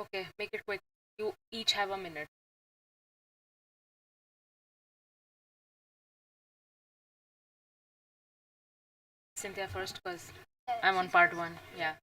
Okay, make it quick. You each have a minute. Cynthia first, because I'm on part one. Yeah.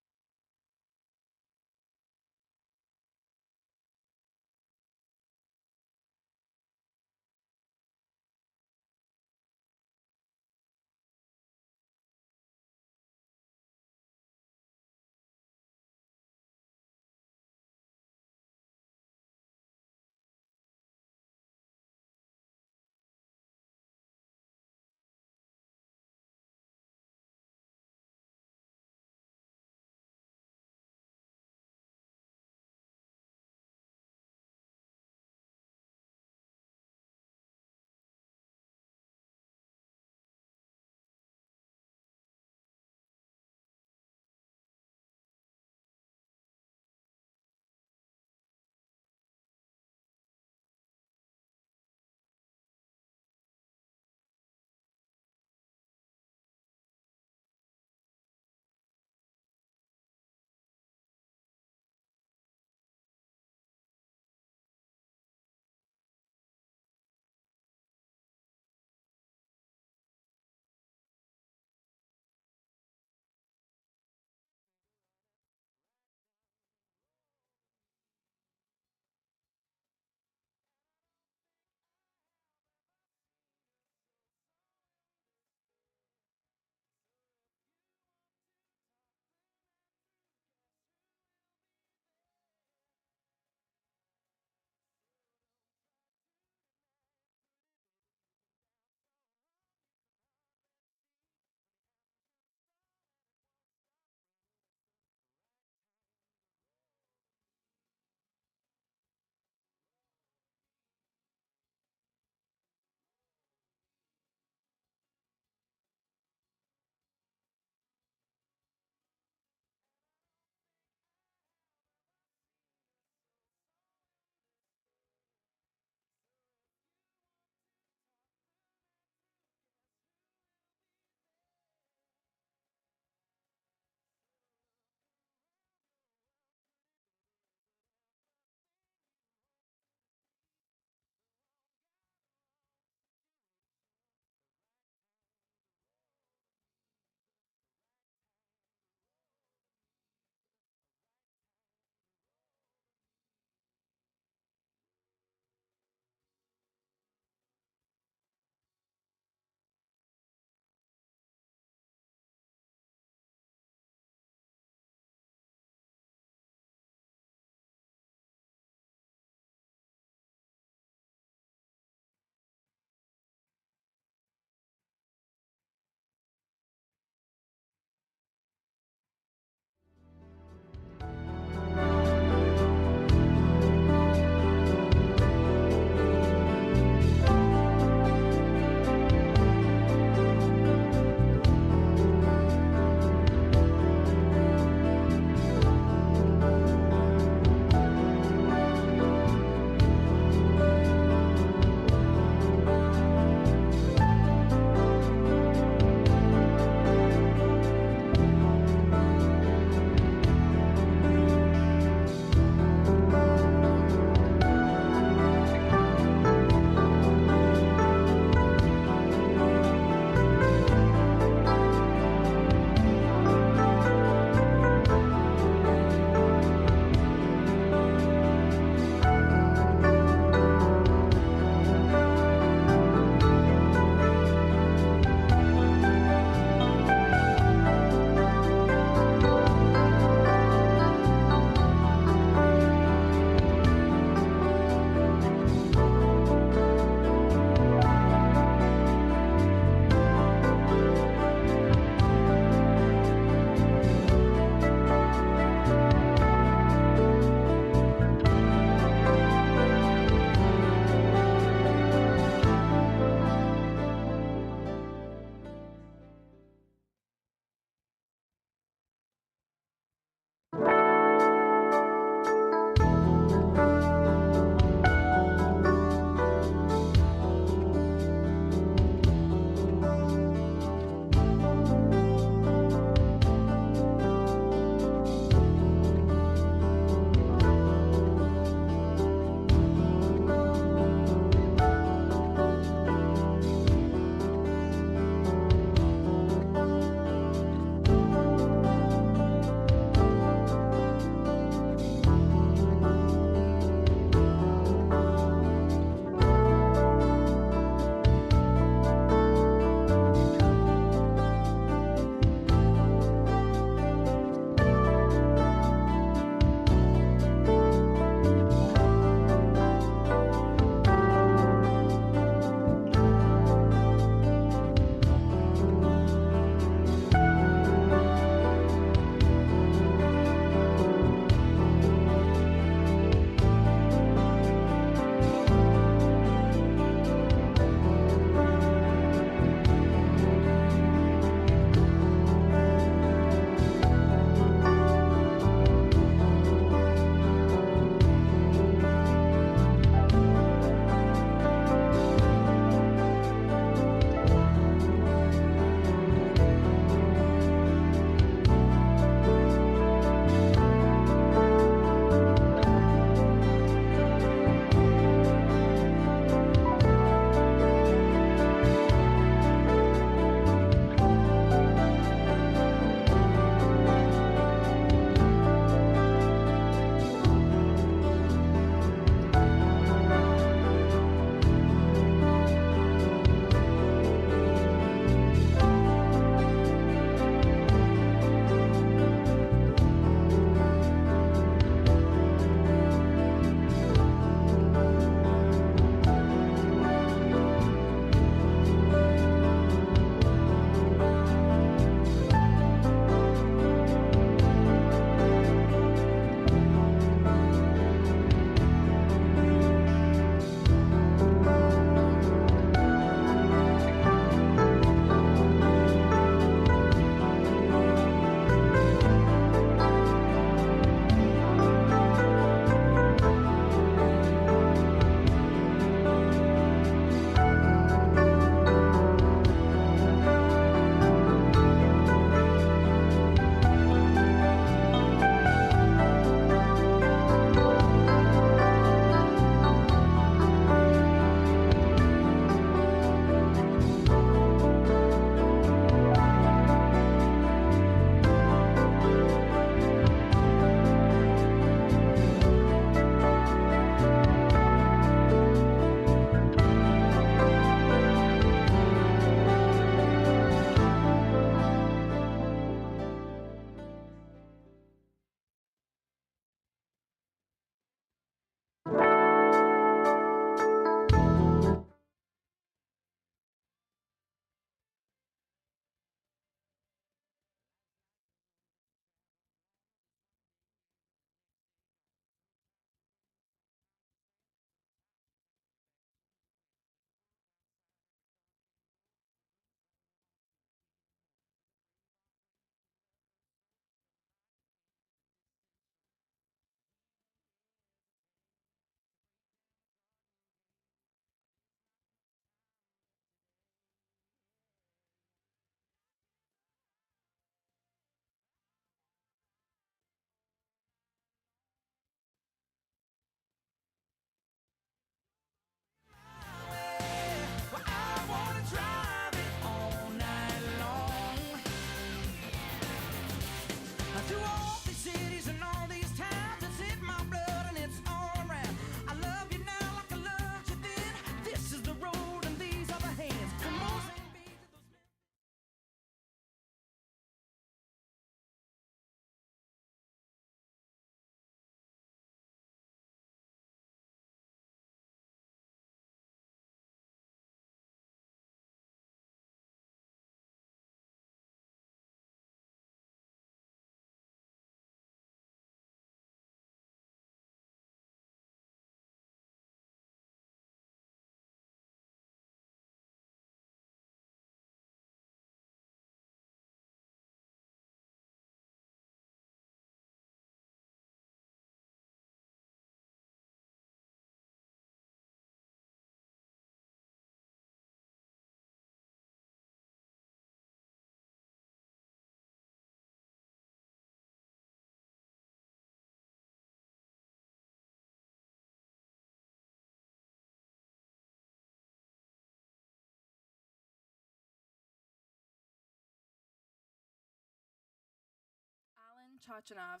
Chachanov.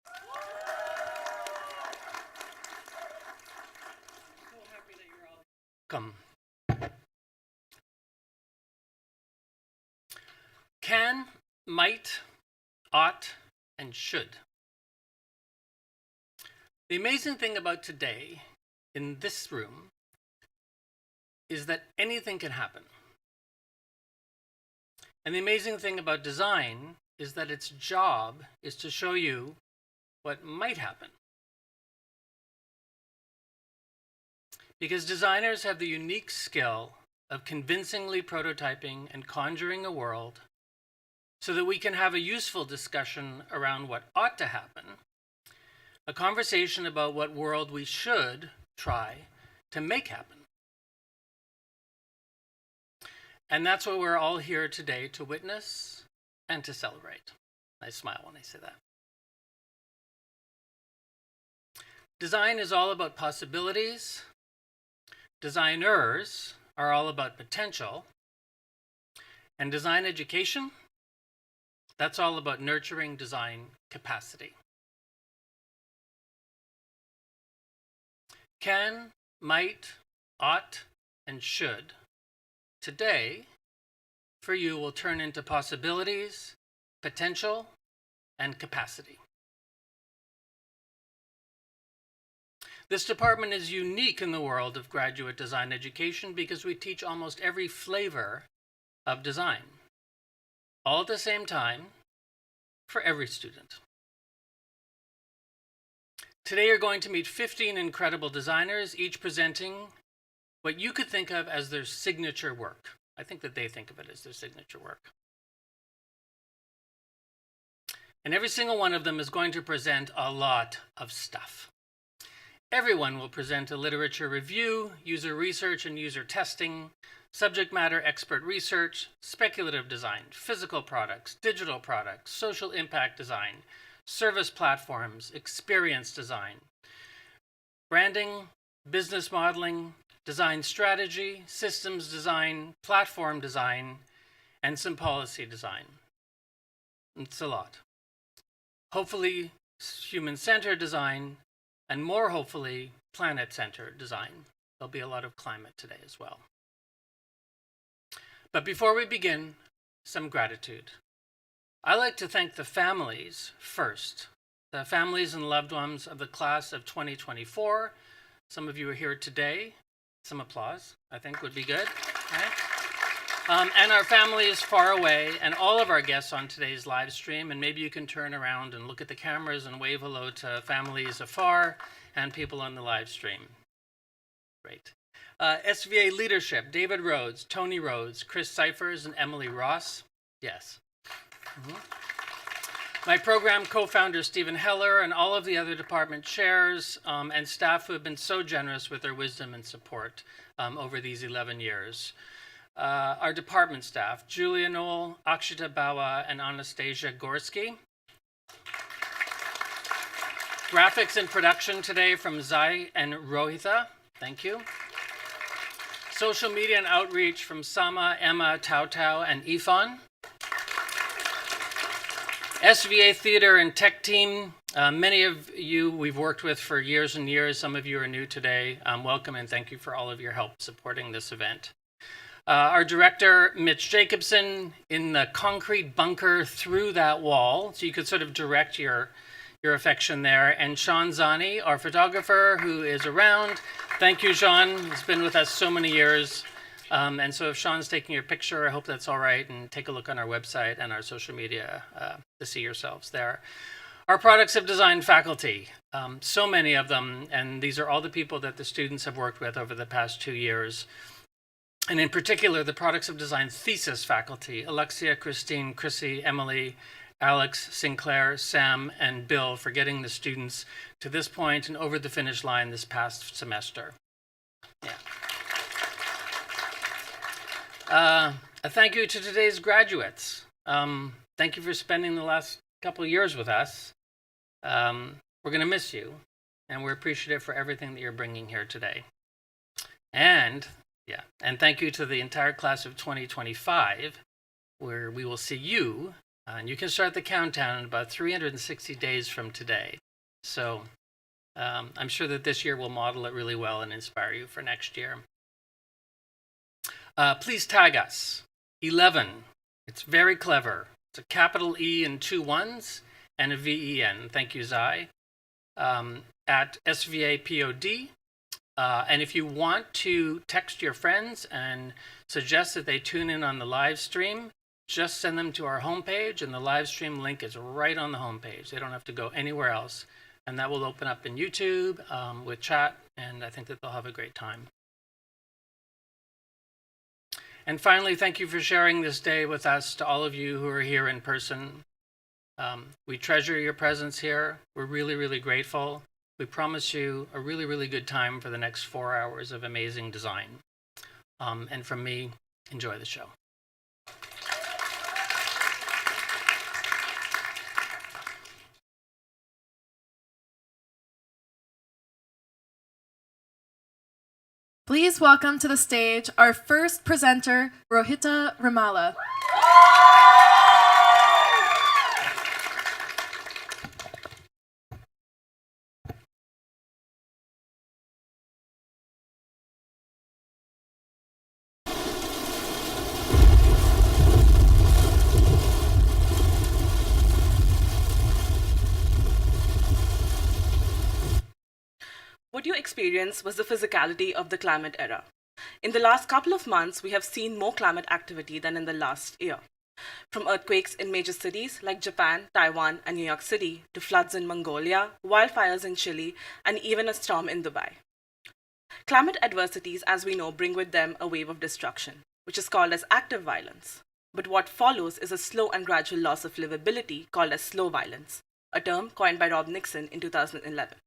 So happy that you're all come. Can, might, ought, and should. The amazing thing about today in this room is that anything can happen. And the amazing thing about design is that its job is to show you what might happen. Because designers have the unique skill of convincingly prototyping and conjuring a world so that we can have a useful discussion around what ought to happen, a conversation about what world we should try to make happen. And that's what we're all here today to witness and to celebrate. I smile when I say that. Design is all about possibilities. Designers are all about potential. And design education, that's all about nurturing design capacity. Can, might, ought, and should today for you will turn into possibilities, potential, and capacity. This department is unique in the world of graduate design education because we teach almost every flavor of design, all at the same time for every student. Today you're going to meet 15 incredible designers, each presenting what you could think of as their signature work. I think that they think of it as their signature work. And every single one of them is going to present a lot of stuff. Everyone will present a literature review, user research and user testing, subject matter expert research, speculative design, physical products, digital products, social impact design, service platforms, experience design, branding, business modeling, design strategy, systems design, platform design, and some policy design. It's a lot. Hopefully, human-centered design, and more hopefully, planet-centered design. There'll be a lot of climate today as well. But before we begin, some gratitude. I like to thank the families first, the families and loved ones of the class of 2024. Some of you are here today. Some applause, I think, would be good. Right? And our families far away, and all of our guests on today's live stream. And maybe you can turn around and look at the cameras and wave hello to families afar and people on the live stream. Great. SVA leadership, David Rhodes, Tony Rhodes, Chris Cyphers, and Emily Ross. Yes. My program co-founder, Stephen Heller, and all of the other department chairs and staff who have been so generous with their wisdom and support over these 11 years. Our department staff, Julia Knoll, Akshita Bawa, and Anastasia Gorski. Graphics and production today from Zai and Rohitha. Thank you. Social media and outreach from Sama, Emma, Tao Tao, and E11VEN. SVA Theatre and tech team, many of you we've worked with for years and years. Some of you are new today. Welcome and thank you for all of your help supporting this event. Our director, Mitch Jacobson, in the concrete bunker through that wall, so you could sort of direct your affection there. And Sean Zani, our photographer, who is around. Thank you, Sean. He's been with us so many years. And so if Sean's taking your picture, I hope that's all right. And take a look on our website and our social media to see yourselves there. Our products of design faculty, so many of them. And these are all the people that the students have worked with over the past 2 years. And in particular, the products of design thesis faculty, Alexia, Christine, Chrissy, Emily, Alex, Sinclair, Sam, and Bill for getting the students to this point and over the finish line this past semester. Yeah. A thank you to today's graduates. Thank you for spending the last couple of years with us. We're going to miss you, and we're appreciative for everything that you're bringing here today. And thank you to the entire class of 2025, where we will see you And you can start the countdown in about 360 days from today. So I'm sure that this year will model it really well and inspire you for next year. Please tag us. E11. It's very clever. It's a capital E and 2 1s and a VEN. Thank you, Zai. At SVA POD. And if you want to text your friends and suggest that they tune in on the live stream, just send them to our homepage, and the live stream link is right on the homepage. They don't have to go anywhere else. And that will open up in YouTube with chat, and I think that they'll have a great time. And finally, thank you for sharing this day with us, to all of you who are here in person. We treasure your presence here. We're really, really grateful. We promise you a really, really good time for the next 4 hours of amazing design. And from me, enjoy the show. Please welcome to the stage our first presenter, Rohitha Remala. What you experienced was the physicality of the climate era. In the last couple of months, we have seen more climate activity than in the last year. From earthquakes in major cities like Japan, Taiwan, and New York City, to floods in Mongolia, wildfires in Chile, and even a storm in Dubai. Climate adversities, as we know, bring with them a wave of destruction, which is called as active violence. But what follows is a slow and gradual loss of livability called as slow violence, a term coined by Rob Nixon in 2011.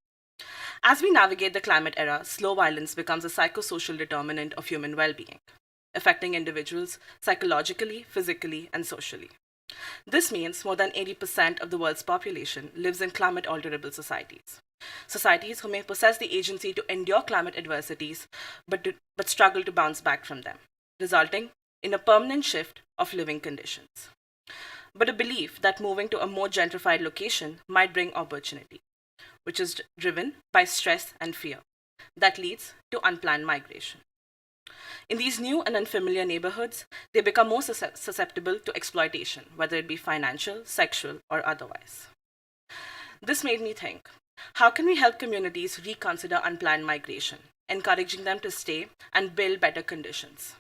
As we navigate the climate era, slow violence becomes a psychosocial determinant of human well-being, affecting individuals psychologically, physically, and socially. This means more than 80% of the world's population lives in climate-alterable societies. Societies who may possess the agency to endure climate adversities, but struggle to bounce back from them, resulting in a permanent shift of living conditions. But a belief that moving to a more gentrified location might bring opportunity, which is driven by stress and fear, that leads to unplanned migration. In these new and unfamiliar neighborhoods, they become more susceptible to exploitation, whether it be financial, sexual, or otherwise. This made me think, how can we help communities reconsider unplanned migration, encouraging them to stay and build better conditions?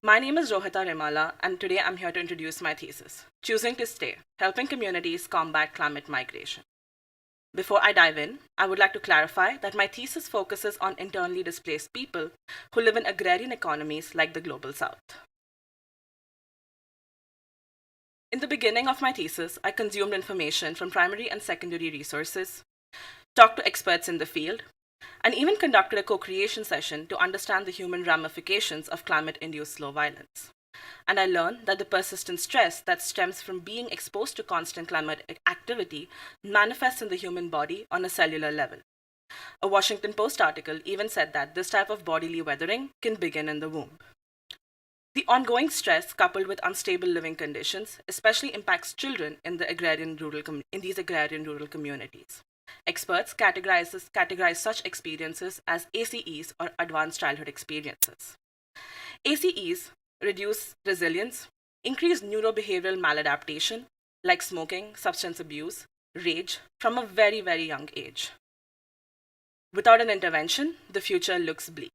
My name is Rohitha Remala, and today I'm here to introduce my thesis, Choosing to Stay, Helping Communities Combat Climate Migration. Before I dive in, I would like to clarify that my thesis focuses on internally displaced people who live in agrarian economies like the Global South. In the beginning of my thesis, I consumed information from primary and secondary resources, talked to experts in the field, and even conducted a co-creation session to understand the human ramifications of climate-induced slow violence. And I learned that the persistent stress that stems from being exposed to constant climate activity manifests in the human body on a cellular level. A Washington Post article even said that this type of bodily weathering can begin in the womb. The ongoing stress, coupled with unstable living conditions, especially impacts children in these agrarian rural communities. Experts categorize such experiences as ACEs, or advanced childhood experiences. ACEs reduce resilience, increase neurobehavioral maladaptation like smoking, substance abuse, rage from a very, very young age. Without an intervention, the future looks bleak.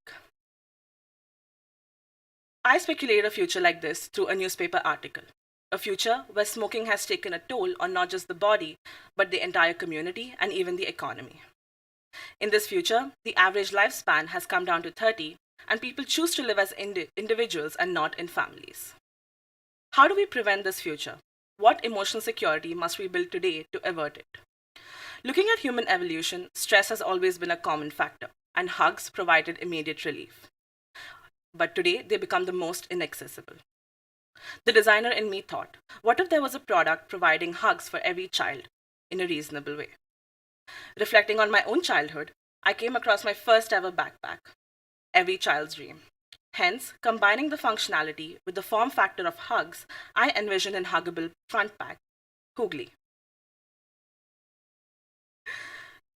I speculate a future like this through a newspaper article, a future where smoking has taken a toll on not just the body, but the entire community and even the economy. In this future, the average lifespan has come down to 30, and people choose to live as individuals and not in families. How do we prevent this future? What emotional security must we build today to avert it? Looking at human evolution, stress has always been a common factor, and hugs provided immediate relief. But today, they become the most inaccessible. The designer in me thought, what if there was a product providing hugs for every child in a reasonable way? Reflecting on my own childhood, I came across my first ever backpack, every child's dream. Hence, combining the functionality with the form factor of hugs, I envisioned an huggable front pack, Hoogly.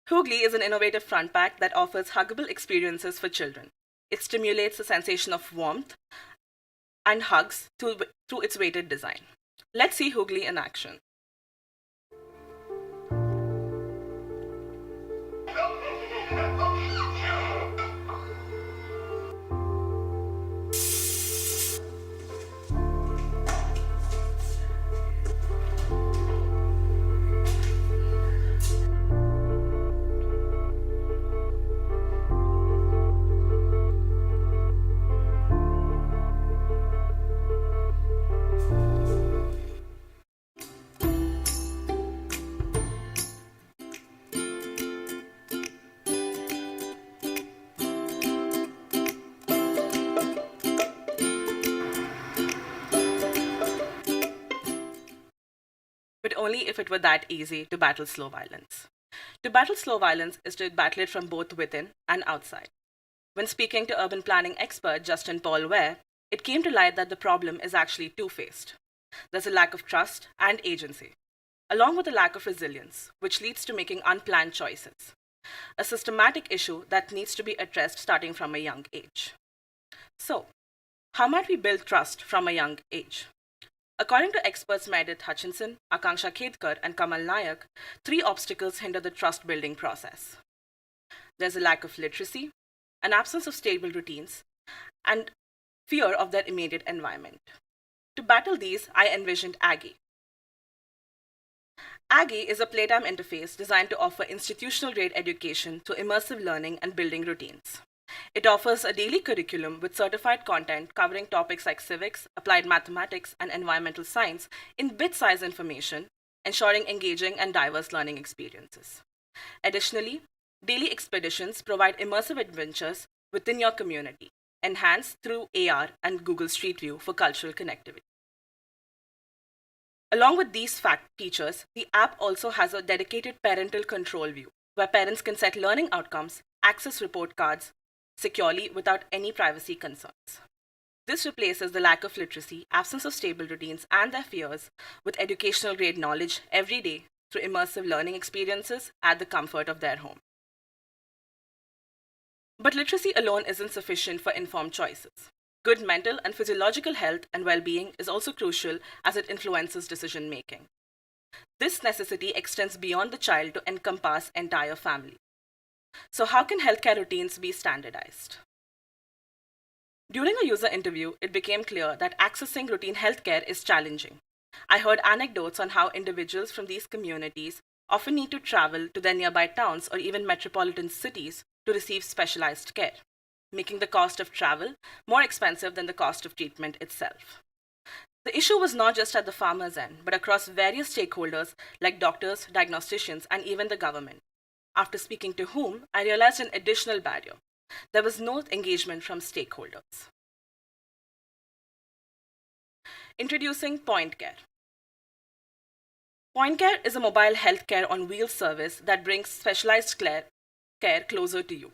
Hoogly is an innovative front pack that offers huggable experiences for children. It stimulates the sensation of warmth and hugs through its weighted design. Let's see Hoogly in action. But only if it were that easy to battle slow violence. To battle slow violence is to battle it from both within and outside. When speaking to urban planning expert Justin Paul Ware, it came to light that the problem is actually two-faced. There's a lack of trust and agency, along with a lack of resilience, which leads to making unplanned choices. A systematic issue that needs to be addressed starting from a young age. So, how might we build trust from a young age? According to experts Meredith Hutchinson, Akanksha Khedkar, and Kamal Nayak, 3 obstacles hinder the trust-building process. There's a lack of literacy, an absence of stable routines, and fear of their immediate environment. To battle these, I envisioned Aggie. Aggie is a playtime interface designed to offer institutional-grade education through immersive learning and building routines. It offers a daily curriculum with certified content covering topics like civics, applied mathematics, and environmental science in bit-sized information, ensuring engaging and diverse learning experiences. Additionally, daily expeditions provide immersive adventures within your community, enhanced through AR and Google Street View for cultural connectivity. Along with these features, the app also has a dedicated parental control view, where parents can set learning outcomes, access report cards securely without any privacy concerns. This replaces the lack of literacy, absence of stable routines, and their fears with educational-grade knowledge every day through immersive learning experiences at the comfort of their home. But literacy alone isn't sufficient for informed choices. Good mental and physiological health and well-being is also crucial as it influences decision-making. This necessity extends beyond the child to encompass entire family. So how can healthcare routines be standardized? During a user interview, it became clear that accessing routine healthcare is challenging. I heard anecdotes on how individuals from these communities often need to travel to their nearby towns or even metropolitan cities to receive specialized care, making the cost of travel more expensive than the cost of treatment itself. The issue was not just at the farmer's end, but across various stakeholders like doctors, diagnosticians, and even the government. After speaking to whom, I realized an additional barrier. There was no engagement from stakeholders. Introducing Point Care. Point Care is a mobile healthcare on wheels service that brings specialized care closer to you.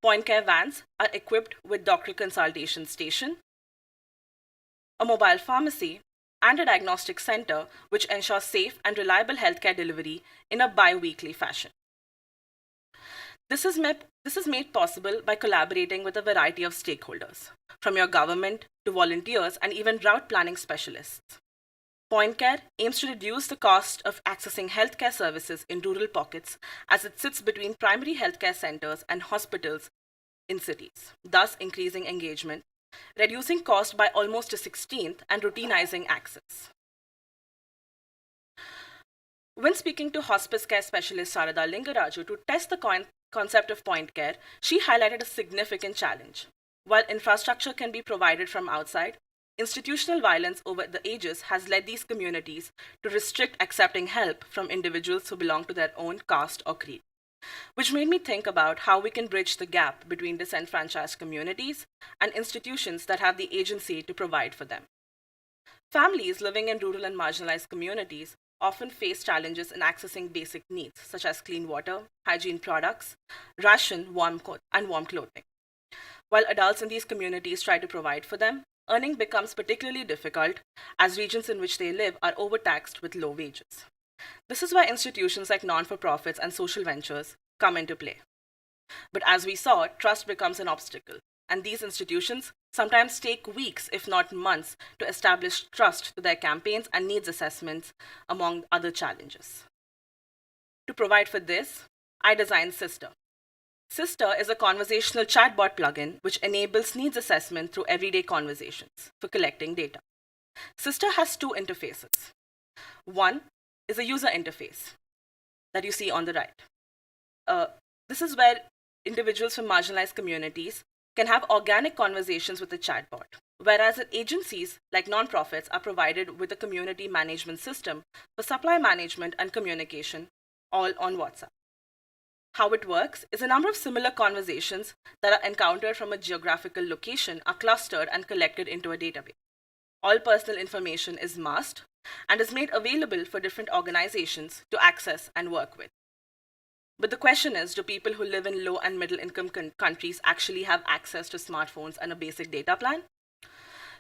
Point Care vans are equipped with doctoral consultation station, a mobile pharmacy, and a diagnostic center which ensures safe and reliable healthcare delivery in a bi-weekly fashion. This is made possible by collaborating with a variety of stakeholders, from your government to volunteers and even route planning specialists. Point Care aims to reduce the cost of accessing healthcare services in rural pockets as it sits between primary healthcare centers and hospitals in cities, thus increasing engagement, reducing cost by almost a 16th, and routinizing access. When speaking to hospice care specialist Sarada Lingaraju to test the concept of point care, she highlighted a significant challenge. While infrastructure can be provided from outside, institutional violence over the ages has led these communities to restrict accepting help from individuals who belong to their own caste or creed, which made me think about how we can bridge the gap between disenfranchised communities and institutions that have the agency to provide for them. Families living in rural and marginalized communities often face challenges in accessing basic needs such as clean water, hygiene products, ration, and warm clothing. While adults in these communities try to provide for them, earning becomes particularly difficult as regions in which they live are overtaxed with low wages. This is why institutions like non-for-profits and social ventures come into play. But as we saw, trust becomes an obstacle, and these institutions sometimes take weeks, if not months, to establish trust to their campaigns and needs assessments, among other challenges. To provide for this, I designed Sister. Sister is a conversational chatbot plugin which enables needs assessment through everyday conversations for collecting data. Sister has two interfaces. One is a user interface that you see on the right. This is where individuals from marginalized communities can have organic conversations with the chatbot, whereas agencies like nonprofits are provided with a community management system for supply management and communication, all on WhatsApp. How it works is a number of similar conversations that are encountered from a geographical location are clustered and collected into a database. All personal information is masked and is made available for different organizations to access and work with. But the question is, do people who live in low and middle income countries actually have access to smartphones and a basic data plan?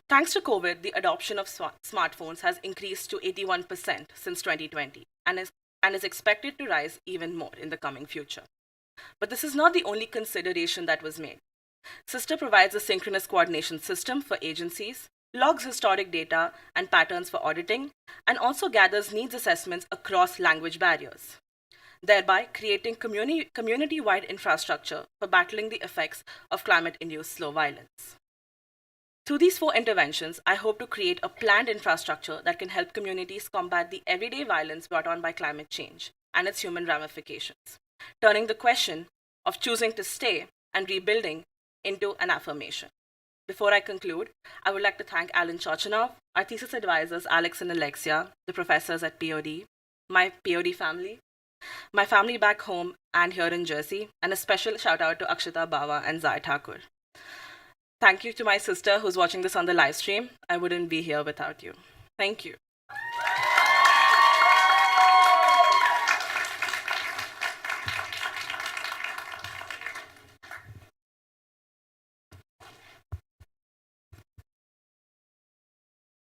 Thanks to COVID, the adoption of smartphones has increased to 81% since 2020 and is expected to rise even more in the coming future. But this is not the only consideration that was made. Sister provides a synchronous coordination system for agencies, logs historic data and patterns for auditing, and also gathers needs assessments across language barriers, thereby creating community-wide infrastructure for battling the effects of climate-induced slow violence. Through these 4 interventions, I hope to create a planned infrastructure that can help communities combat the everyday violence brought on by climate change and its human ramifications, turning the question of choosing to stay and rebuilding into an affirmation. Before I conclude, I would like to thank Alan Chochinov, our thesis advisors Alex and Alexia, the professors at POD, my POD family, my family back home and here in Jersey, and a special shout out to Akshita Bawa and Zai Thakur. Thank you to my sister who's watching this on the live stream. I wouldn't be here without you. Thank you.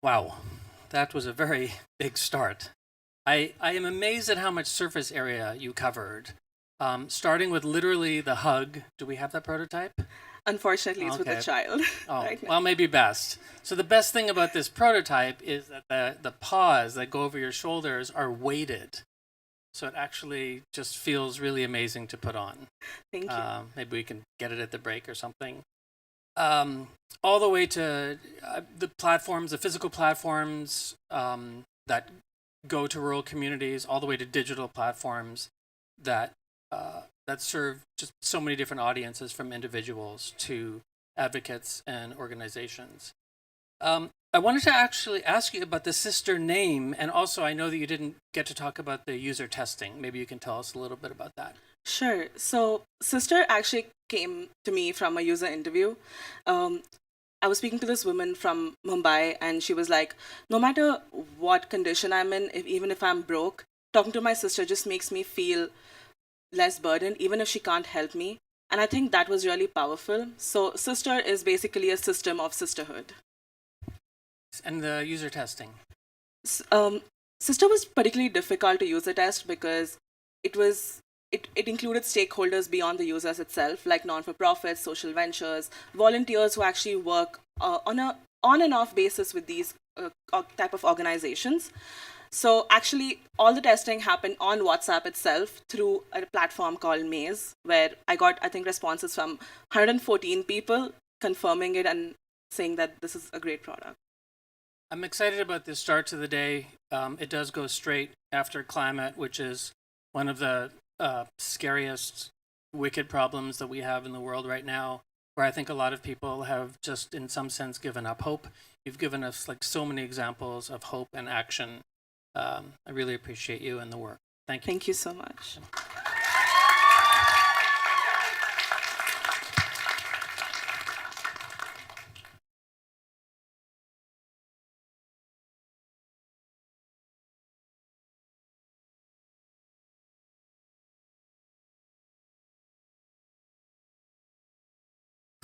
Wow, that was a very big start. I am amazed at how much surface area you covered, starting with literally the hug. Do we have that prototype? Unfortunately, it's with a child. Oh, right now. well, maybe best. So the best thing about this prototype is that the paws that go over your shoulders are weighted. So it actually just feels really amazing to put on. Thank you. Maybe we can get it at the break or something. All the way to the platforms, the physical platforms that go to rural communities, all the way to digital platforms that serve just so many different audiences, from individuals to advocates and organizations. I wanted to actually ask you about the Sister name, and also I know that you didn't get to talk about the user testing. Maybe you can tell us a little bit about that. Sure. So Sister actually came to me from a user interview. I was speaking to this woman from Mumbai, and she was like, no matter what condition I'm in, even if I'm broke, talking to my sister just makes me feel less burdened, even if she can't help me. And I think that was really powerful. So Sister is basically a system of sisterhood. And the user testing? Sister was particularly difficult to user test because it included stakeholders beyond the users itself, like non-for-profits, social ventures, volunteers who actually work on and off basis with these type of organizations. So actually, all the testing happened on WhatsApp itself through a platform called Maze, where I got, I think, responses from 114 people confirming it and saying that this is a great product. I'm excited about this start to the day. It does go straight after climate, which is one of the scariest, wicked problems that we have in the world right now, where I think a lot of people have just, in some sense, given up hope. You've given us like so many examples of hope and action. I really appreciate you and the work. Thank you. Thank you so much.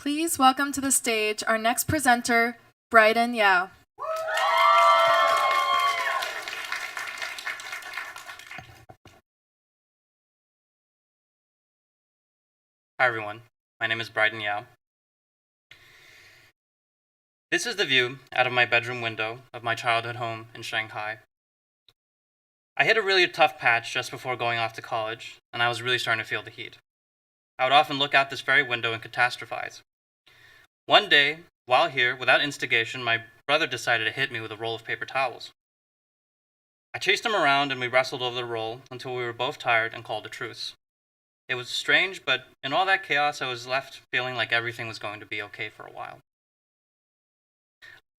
Please welcome to the stage our next presenter, Brydon Yao. Hi everyone, my name is Brydon Yao. This is the view out of my bedroom window of my childhood home in Shanghai. I hit a really tough patch just before going off to college, and I was really starting to feel the heat. I would often look out this very window and catastrophize. One day, while here, without instigation, my brother decided to hit me with a roll of paper towels. I chased him around and we wrestled over the roll until we were both tired and called a truce. It was strange, but in all that chaos, I was left feeling like everything was going to be okay for a while.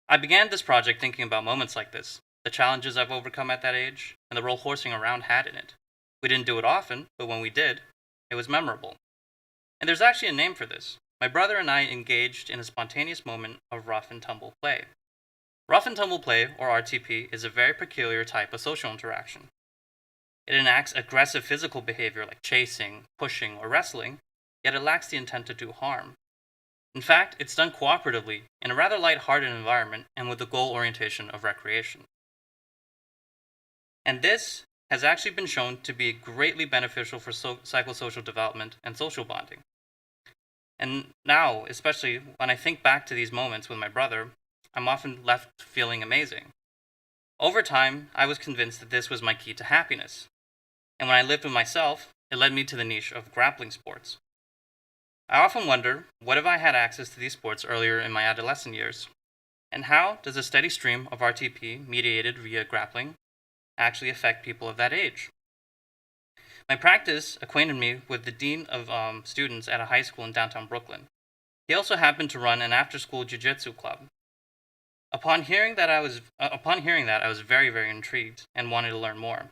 I began this project thinking about moments like this, the challenges I've overcome at that age, and the role horsing around had in it. We didn't do it often, but when we did, it was memorable. And there's actually a name for this. My brother and I engaged in a spontaneous moment of rough and tumble play. Rough and tumble play, or RTP, is a very peculiar type of social interaction. It enacts aggressive physical behavior like chasing, pushing, or wrestling, yet it lacks the intent to do harm. In fact, it's done cooperatively in a rather light-hearted environment and with the goal orientation of recreation. And this has actually been shown to be greatly beneficial for psychosocial development and social bonding. And now, especially when I think back to these moments with my brother, I'm often left feeling amazing. Over time, I was convinced that this was my key to happiness. And when I lived with myself, it led me to the niche of grappling sports. I often wonder, what if I had access to these sports earlier in my adolescent years? And how does a steady stream of RTP mediated via grappling actually affect people of that age? My practice acquainted me with the dean of students at a high school in downtown Brooklyn. He also happened to run an after-school jiu-jitsu club. Upon hearing that, I was very, very intrigued and wanted to learn more.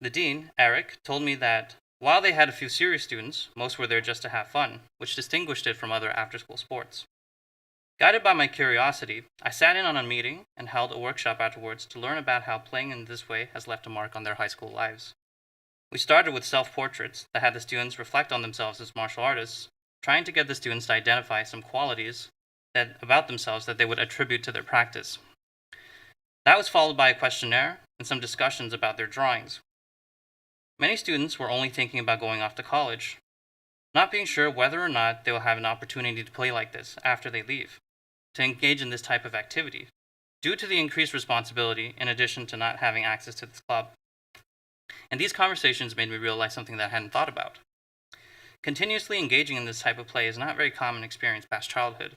The dean, Eric, told me that while they had a few serious students, most were there just to have fun, which distinguished it from other after-school sports. Guided by my curiosity, I sat in on a meeting and held a workshop afterwards to learn about how playing in this way has left a mark on their high school lives. We started with self-portraits that had the students reflect on themselves as martial artists, trying to get the students to identify some qualities about themselves that they would attribute to their practice. That was followed by a questionnaire and some discussions about their drawings. Many students were only thinking about going off to college, not being sure whether or not they will have an opportunity to play like this after they leave, to engage in this type of activity, due to the increased responsibility in addition to not having access to this club. And these conversations made me realize something that I hadn't thought about. Continuously engaging in this type of play is not a very common experience past childhood.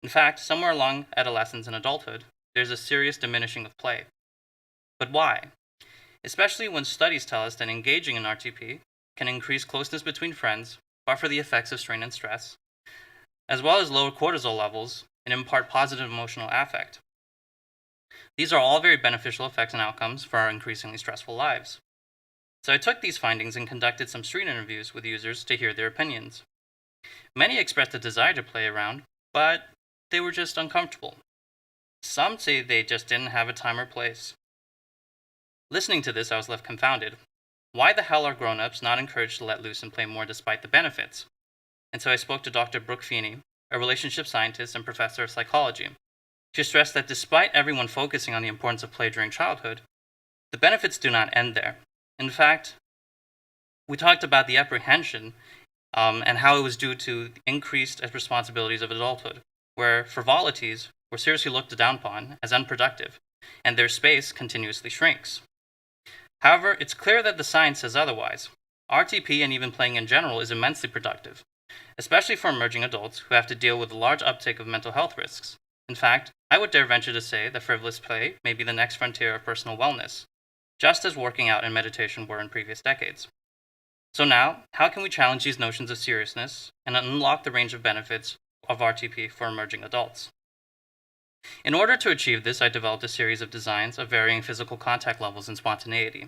In fact, somewhere along adolescence and adulthood, there's a serious diminishing of play. But why? Especially when studies tell us that engaging in RTP can increase closeness between friends, buffer the effects of strain and stress, as well as lower cortisol levels and impart positive emotional affect. These are all very beneficial effects and outcomes for our increasingly stressful lives. So I took these findings and conducted some street interviews with users to hear their opinions. Many expressed a desire to play around, but they were just uncomfortable. Some say they just didn't have a time or place. Listening to this, I was left confounded. Why the hell are grown-ups not encouraged to let loose and play more despite the benefits? And so I spoke to Dr. Brooke Feeney, a relationship scientist and professor of psychology. She stressed that despite everyone focusing on the importance of play during childhood, the benefits do not end there. In fact, we talked about the apprehension and how it was due to increased responsibilities of adulthood, where frivolities were seriously looked down upon as unproductive, and their space continuously shrinks. However, it's clear that the science says otherwise. RTP and even playing in general is immensely productive, especially for emerging adults who have to deal with a large uptake of mental health risks. In fact, I would dare venture to say that frivolous play may be the next frontier of personal wellness, just as working out and meditation were in previous decades. So now, how can we challenge these notions of seriousness and unlock the range of benefits of RTP for emerging adults? In order to achieve this, I developed a series of designs of varying physical contact levels and spontaneity.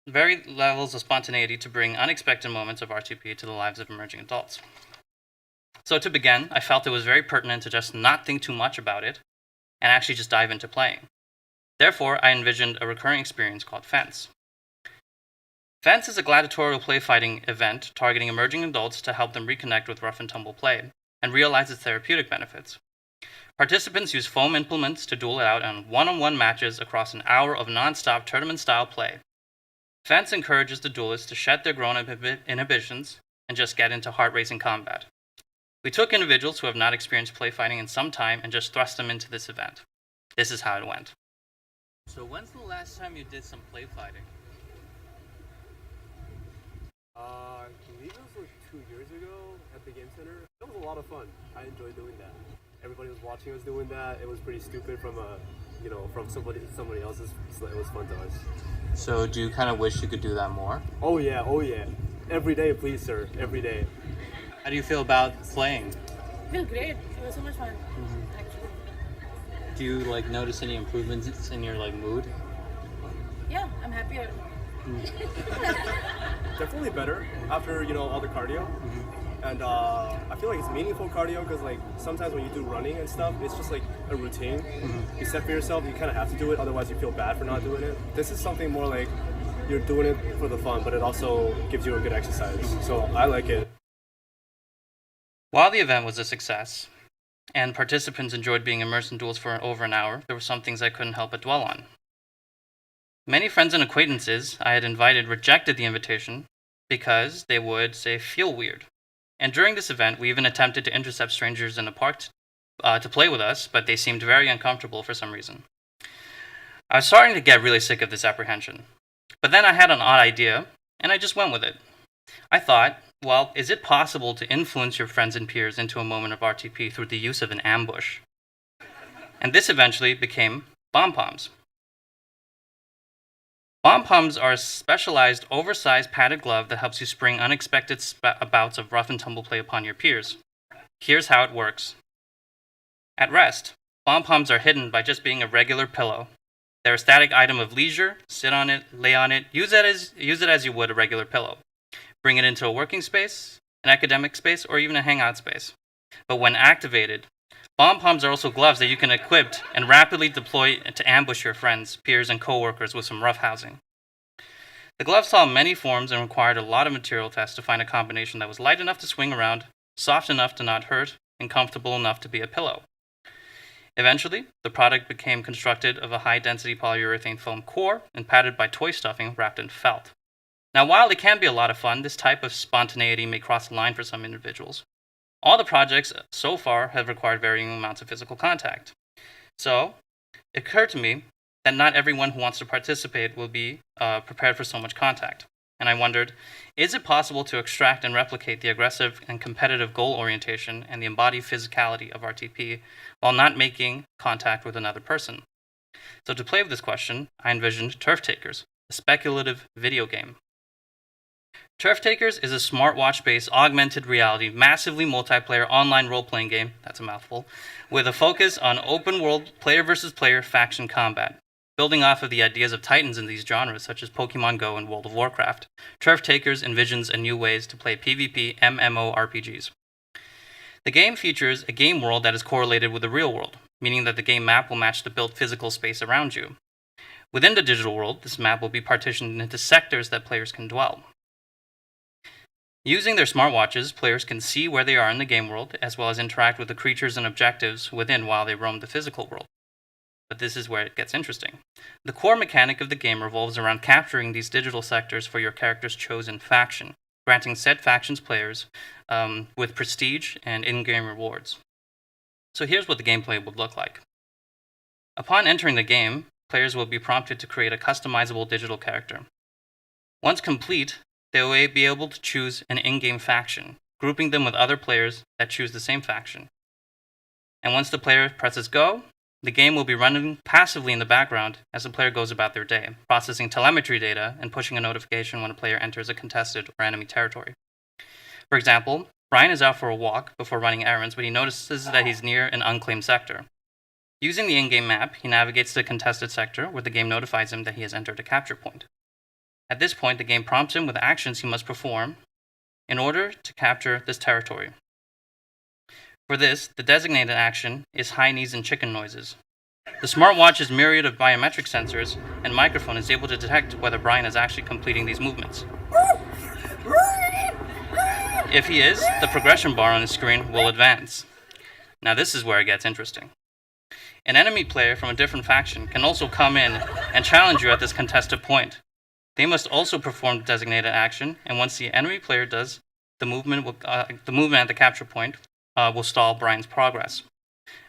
Varied levels of spontaneity to bring unexpected moments of RTP to the lives of emerging adults. So to begin, I felt it was very pertinent to just not think too much about it and actually just dive into playing. Therefore, I envisioned a recurring experience called fence. Fence is a gladiatorial play fighting event targeting emerging adults to help them reconnect with rough and tumble play and realize its therapeutic benefits. Participants use foam implements to duel it out in one-on-one matches across an hour of non-stop tournament-style play. Fence encourages the duelists to shed their grown-up inhibitions and just get into heart-racing combat. We took individuals who have not experienced play fighting in some time and just thrust them into this event. This is how it went. So when's the last time you did some play fighting? I believe it was like 2 years ago at the game center. It was a lot of fun. I enjoyed doing that. Everybody was watching us doing that. It was pretty stupid from somebody else's, so it was fun to us. So do you kind of wish you could do that more? Oh yeah. Every day, please, sir. Every day. How do you feel about playing? I feel great. It was so much fun, actually. Do you like notice any improvements in your like mood? Yeah, I'm happier. Definitely better after all the cardio. And I feel like it's meaningful cardio because like sometimes when you do running and stuff, it's just like a routine. You set for yourself, you kind of have to do it, otherwise you feel bad for not doing it. This is something more like you're doing it for the fun, but it also gives you a good exercise. So I like it. While the event was a success, and participants enjoyed being immersed in duels for over an hour, there were some things I couldn't help but dwell on. Many friends and acquaintances I had invited rejected the invitation because they would, say, feel weird. And during this event, we even attempted to intercept strangers in the park to play with us, but they seemed very uncomfortable for some reason. I was starting to get really sick of this apprehension. But then I had an odd idea, and I just went with it. I thought, well, is it possible to influence your friends and peers into a moment of RTP through the use of an ambush? And this eventually became bomb-poms. Bomb-poms are a specialized, oversized padded glove that helps you spring unexpected bouts of rough and tumble play upon your peers. Here's how it works. At rest, bomb-poms are hidden by just being a regular pillow. They're a static item of leisure. Sit on it, lay on it, use it as you would a regular pillow. Bring it into a working space, an academic space, or even a hangout space. But when activated, bomb-poms are also gloves that you can equip and rapidly deploy to ambush your friends, peers, and coworkers with some rough housing. The gloves saw many forms and required a lot of material tests to find a combination that was light enough to swing around, soft enough to not hurt, and comfortable enough to be a pillow. Eventually, the product became constructed of a high-density polyurethane foam core and padded by toy stuffing wrapped in felt. Now, while it can be a lot of fun, this type of spontaneity may cross the line for some individuals. All the projects so far have required varying amounts of physical contact. So, it occurred to me that not everyone who wants to participate will be prepared for so much contact. And I wondered, is it possible to extract and replicate the aggressive and competitive goal orientation and the embodied physicality of RTP while not making contact with another person? So to play with this question, I envisioned Turf Takers, a speculative video game. Turf Takers is a smartwatch-based augmented reality, massively multiplayer online role-playing game, that's a mouthful, with a focus on open-world player versus player faction combat. Building off of the ideas of titans in these genres, such as Pokemon Go and World of Warcraft, Turf Takers envisions a new ways to play PvP MMORPGs. The game features a game world that is correlated with the real world, meaning that the game map will match the built physical space around you. Within the digital world, this map will be partitioned into sectors that players can dwell. Using their smartwatches, players can see where they are in the game world, as well as interact with the creatures and objectives within while they roam the physical world. But this is where it gets interesting. The core mechanic of the game revolves around capturing these digital sectors for your character's chosen faction, granting said faction's players with prestige and in-game rewards. So here's what the gameplay would look like. Upon entering the game, players will be prompted to create a customizable digital character. Once complete, they will be able to choose an in-game faction, grouping them with other players that choose the same faction. And once the player presses go, the game will be running passively in the background as the player goes about their day, processing telemetry data and pushing a notification when a player enters a contested or enemy territory. For example, Brian is out for a walk before running errands, but he notices that he's near an unclaimed sector. Using the in-game map, he navigates to the contested sector, where the game notifies him that he has entered a capture point. At this point, the game prompts him with actions he must perform in order to capture this territory. For this, the designated action is high knees and chicken noises. The smartwatch's myriad of biometric sensors and microphone is able to detect whether Brian is actually completing these movements. If he is, the progression bar on the screen will advance. Now this is where it gets interesting. An enemy player from a different faction can also come in and challenge you at this contested point. They must also perform the designated action, and once the enemy player does, the movement at the capture point will stall Brian's progress.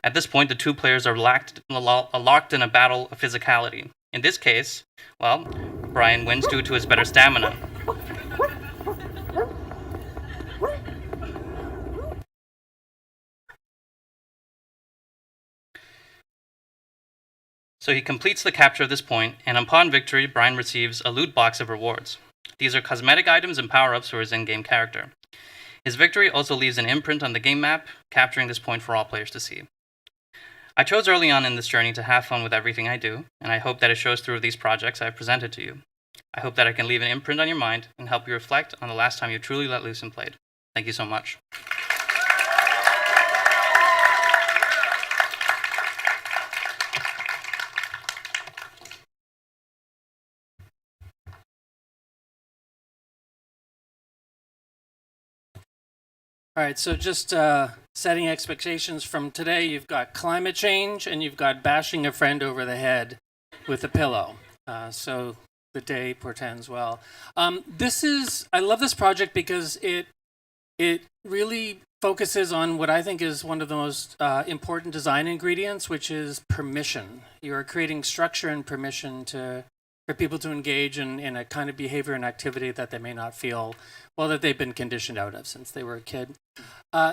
At this point, the two players are locked in a battle of physicality. In this case, well, Brian wins due to his better stamina. So he completes the capture of this point, and upon victory, Brian receives a loot box of rewards. These are cosmetic items and power-ups for his in-game character. His victory also leaves an imprint on the game map, capturing this point for all players to see. I chose early on in this journey to have fun with everything I do, and I hope that it shows through these projects I've presented to you. I hope that I can leave an imprint on your mind and help you reflect on the last time you truly let loose and played. Thank you so much. All right, so just setting expectations from today, you've got climate change and you've got bashing a friend over the head with a pillow. So the day portends well. I love this project because it really focuses on what I think is one of the most important design ingredients, which is permission. You are creating structure and permission for people to engage in a kind of behavior and activity that they may not feel, well, that they've been conditioned out of since they were a kid.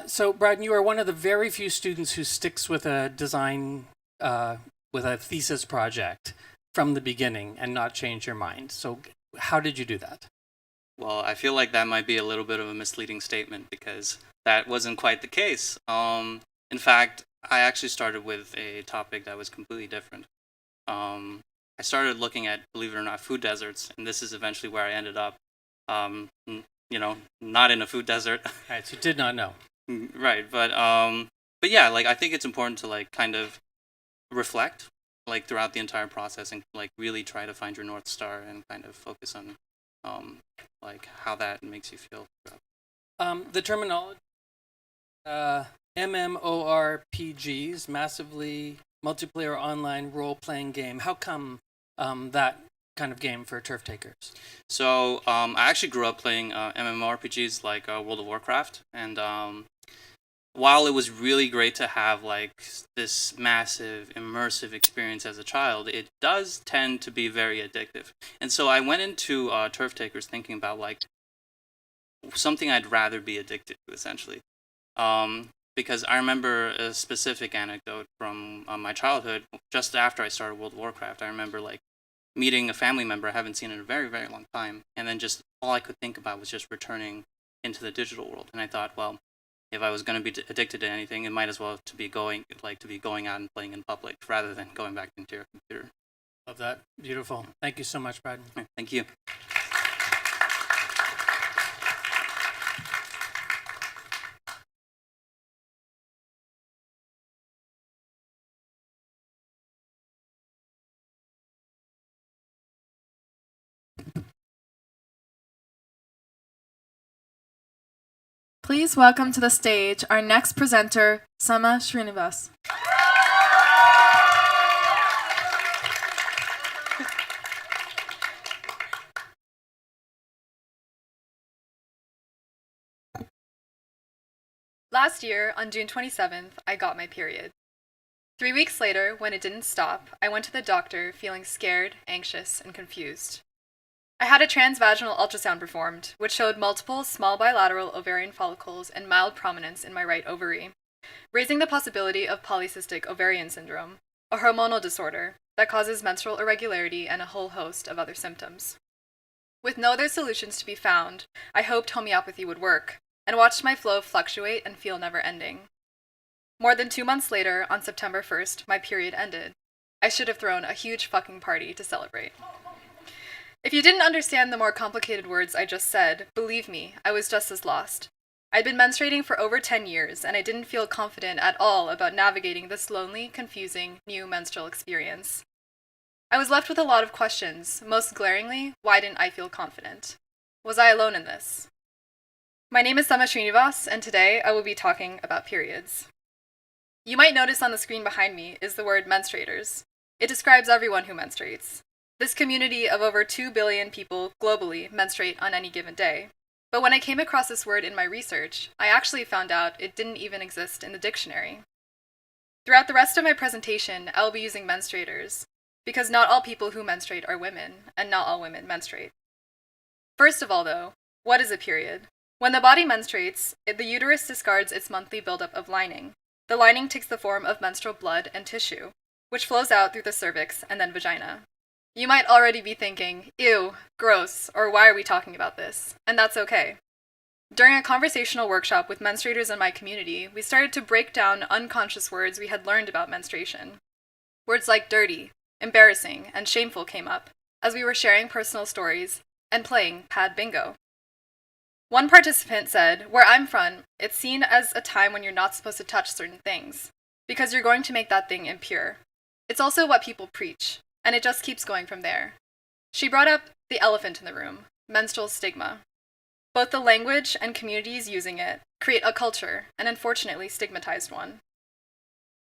So, Brydon, you are one of the very few students who sticks with a design, with a thesis project from the beginning and not change your mind. So how did you do that? Well, I feel like that might be a little bit of a misleading statement because that wasn't quite the case. In fact, I actually started with a topic that was completely different. I started looking at, believe it or not, food deserts, and this is eventually where I ended up. Not in a food desert. All right, so you did not know. Right, but yeah, like I think it's important to like kind of reflect like throughout the entire process and like really try to find your North Star and kind of focus on like how that makes you feel. The terminology, MMORPGs, massively multiplayer online role-playing game. How come that kind of game for turf takers? So I actually grew up playing MMORPGs like World of Warcraft, and while it was really great to have like this massive immersive experience as a child, it does tend to be very addictive. And so I went into turf takers thinking about like something I'd rather be addicted to, essentially. Because I remember a specific anecdote from my childhood. Just after I started World of Warcraft, I remember like meeting a family member I haven't seen in a very, very long time, and then just all I could think about was just returning into the digital world. And I thought, well, if I was going to be addicted to anything, it might as well to be going out and playing in public rather than going back into your computer. Love that. Beautiful. Thank you so much, Brydon. Thank you. Please welcome to the stage our next presenter, Srinivas. Last year, on June 27th, I got my period. 3 weeks later, when it didn't stop, I went to the doctor feeling scared, anxious, and confused. I had a transvaginal ultrasound performed, which showed multiple small bilateral ovarian follicles and mild prominence in my right ovary, raising the possibility of polycystic ovarian syndrome, a hormonal disorder that causes menstrual irregularity and a whole host of other symptoms. With no other solutions to be found, I hoped homeopathy would work, and watched my flow fluctuate and feel never-ending. More than 2 months later, on September 1st, my period ended. I should have thrown a huge fucking party to celebrate. If you didn't understand the more complicated words I just said, believe me, I was just as lost. I'd been menstruating for over 10 years, and I didn't feel confident at all about navigating this lonely, confusing, new menstrual experience. I was left with a lot of questions. Most glaringly, why didn't I feel confident? Was I alone in this? My name is Srinivas, and today I will be talking about periods. You might notice on the screen behind me is the word menstruators. It describes everyone who menstruates. This community of over 2 billion people globally menstruate on any given day. But when I came across this word in my research, I actually found out it didn't even exist in the dictionary. Throughout the rest of my presentation, I will be using menstruators, because not all people who menstruate are women, and not all women menstruate. First of all, though, what is a period? When the body menstruates, the uterus discards its monthly buildup of lining. The lining takes the form of menstrual blood and tissue, which flows out through the cervix and then vagina. You might already be thinking, ew, gross, or why are we talking about this? And that's okay. During a conversational workshop with menstruators in my community, we started to break down unconscious words we had learned about menstruation. Words like dirty, embarrassing, and shameful came up as we were sharing personal stories and playing pad bingo. One participant said, where I'm from, it's seen as a time when you're not supposed to touch certain things, because you're going to make that thing impure. It's also what people preach, and it just keeps going from there. She brought up the elephant in the room, menstrual stigma. Both the language and communities using it create a culture, and unfortunately stigmatized one.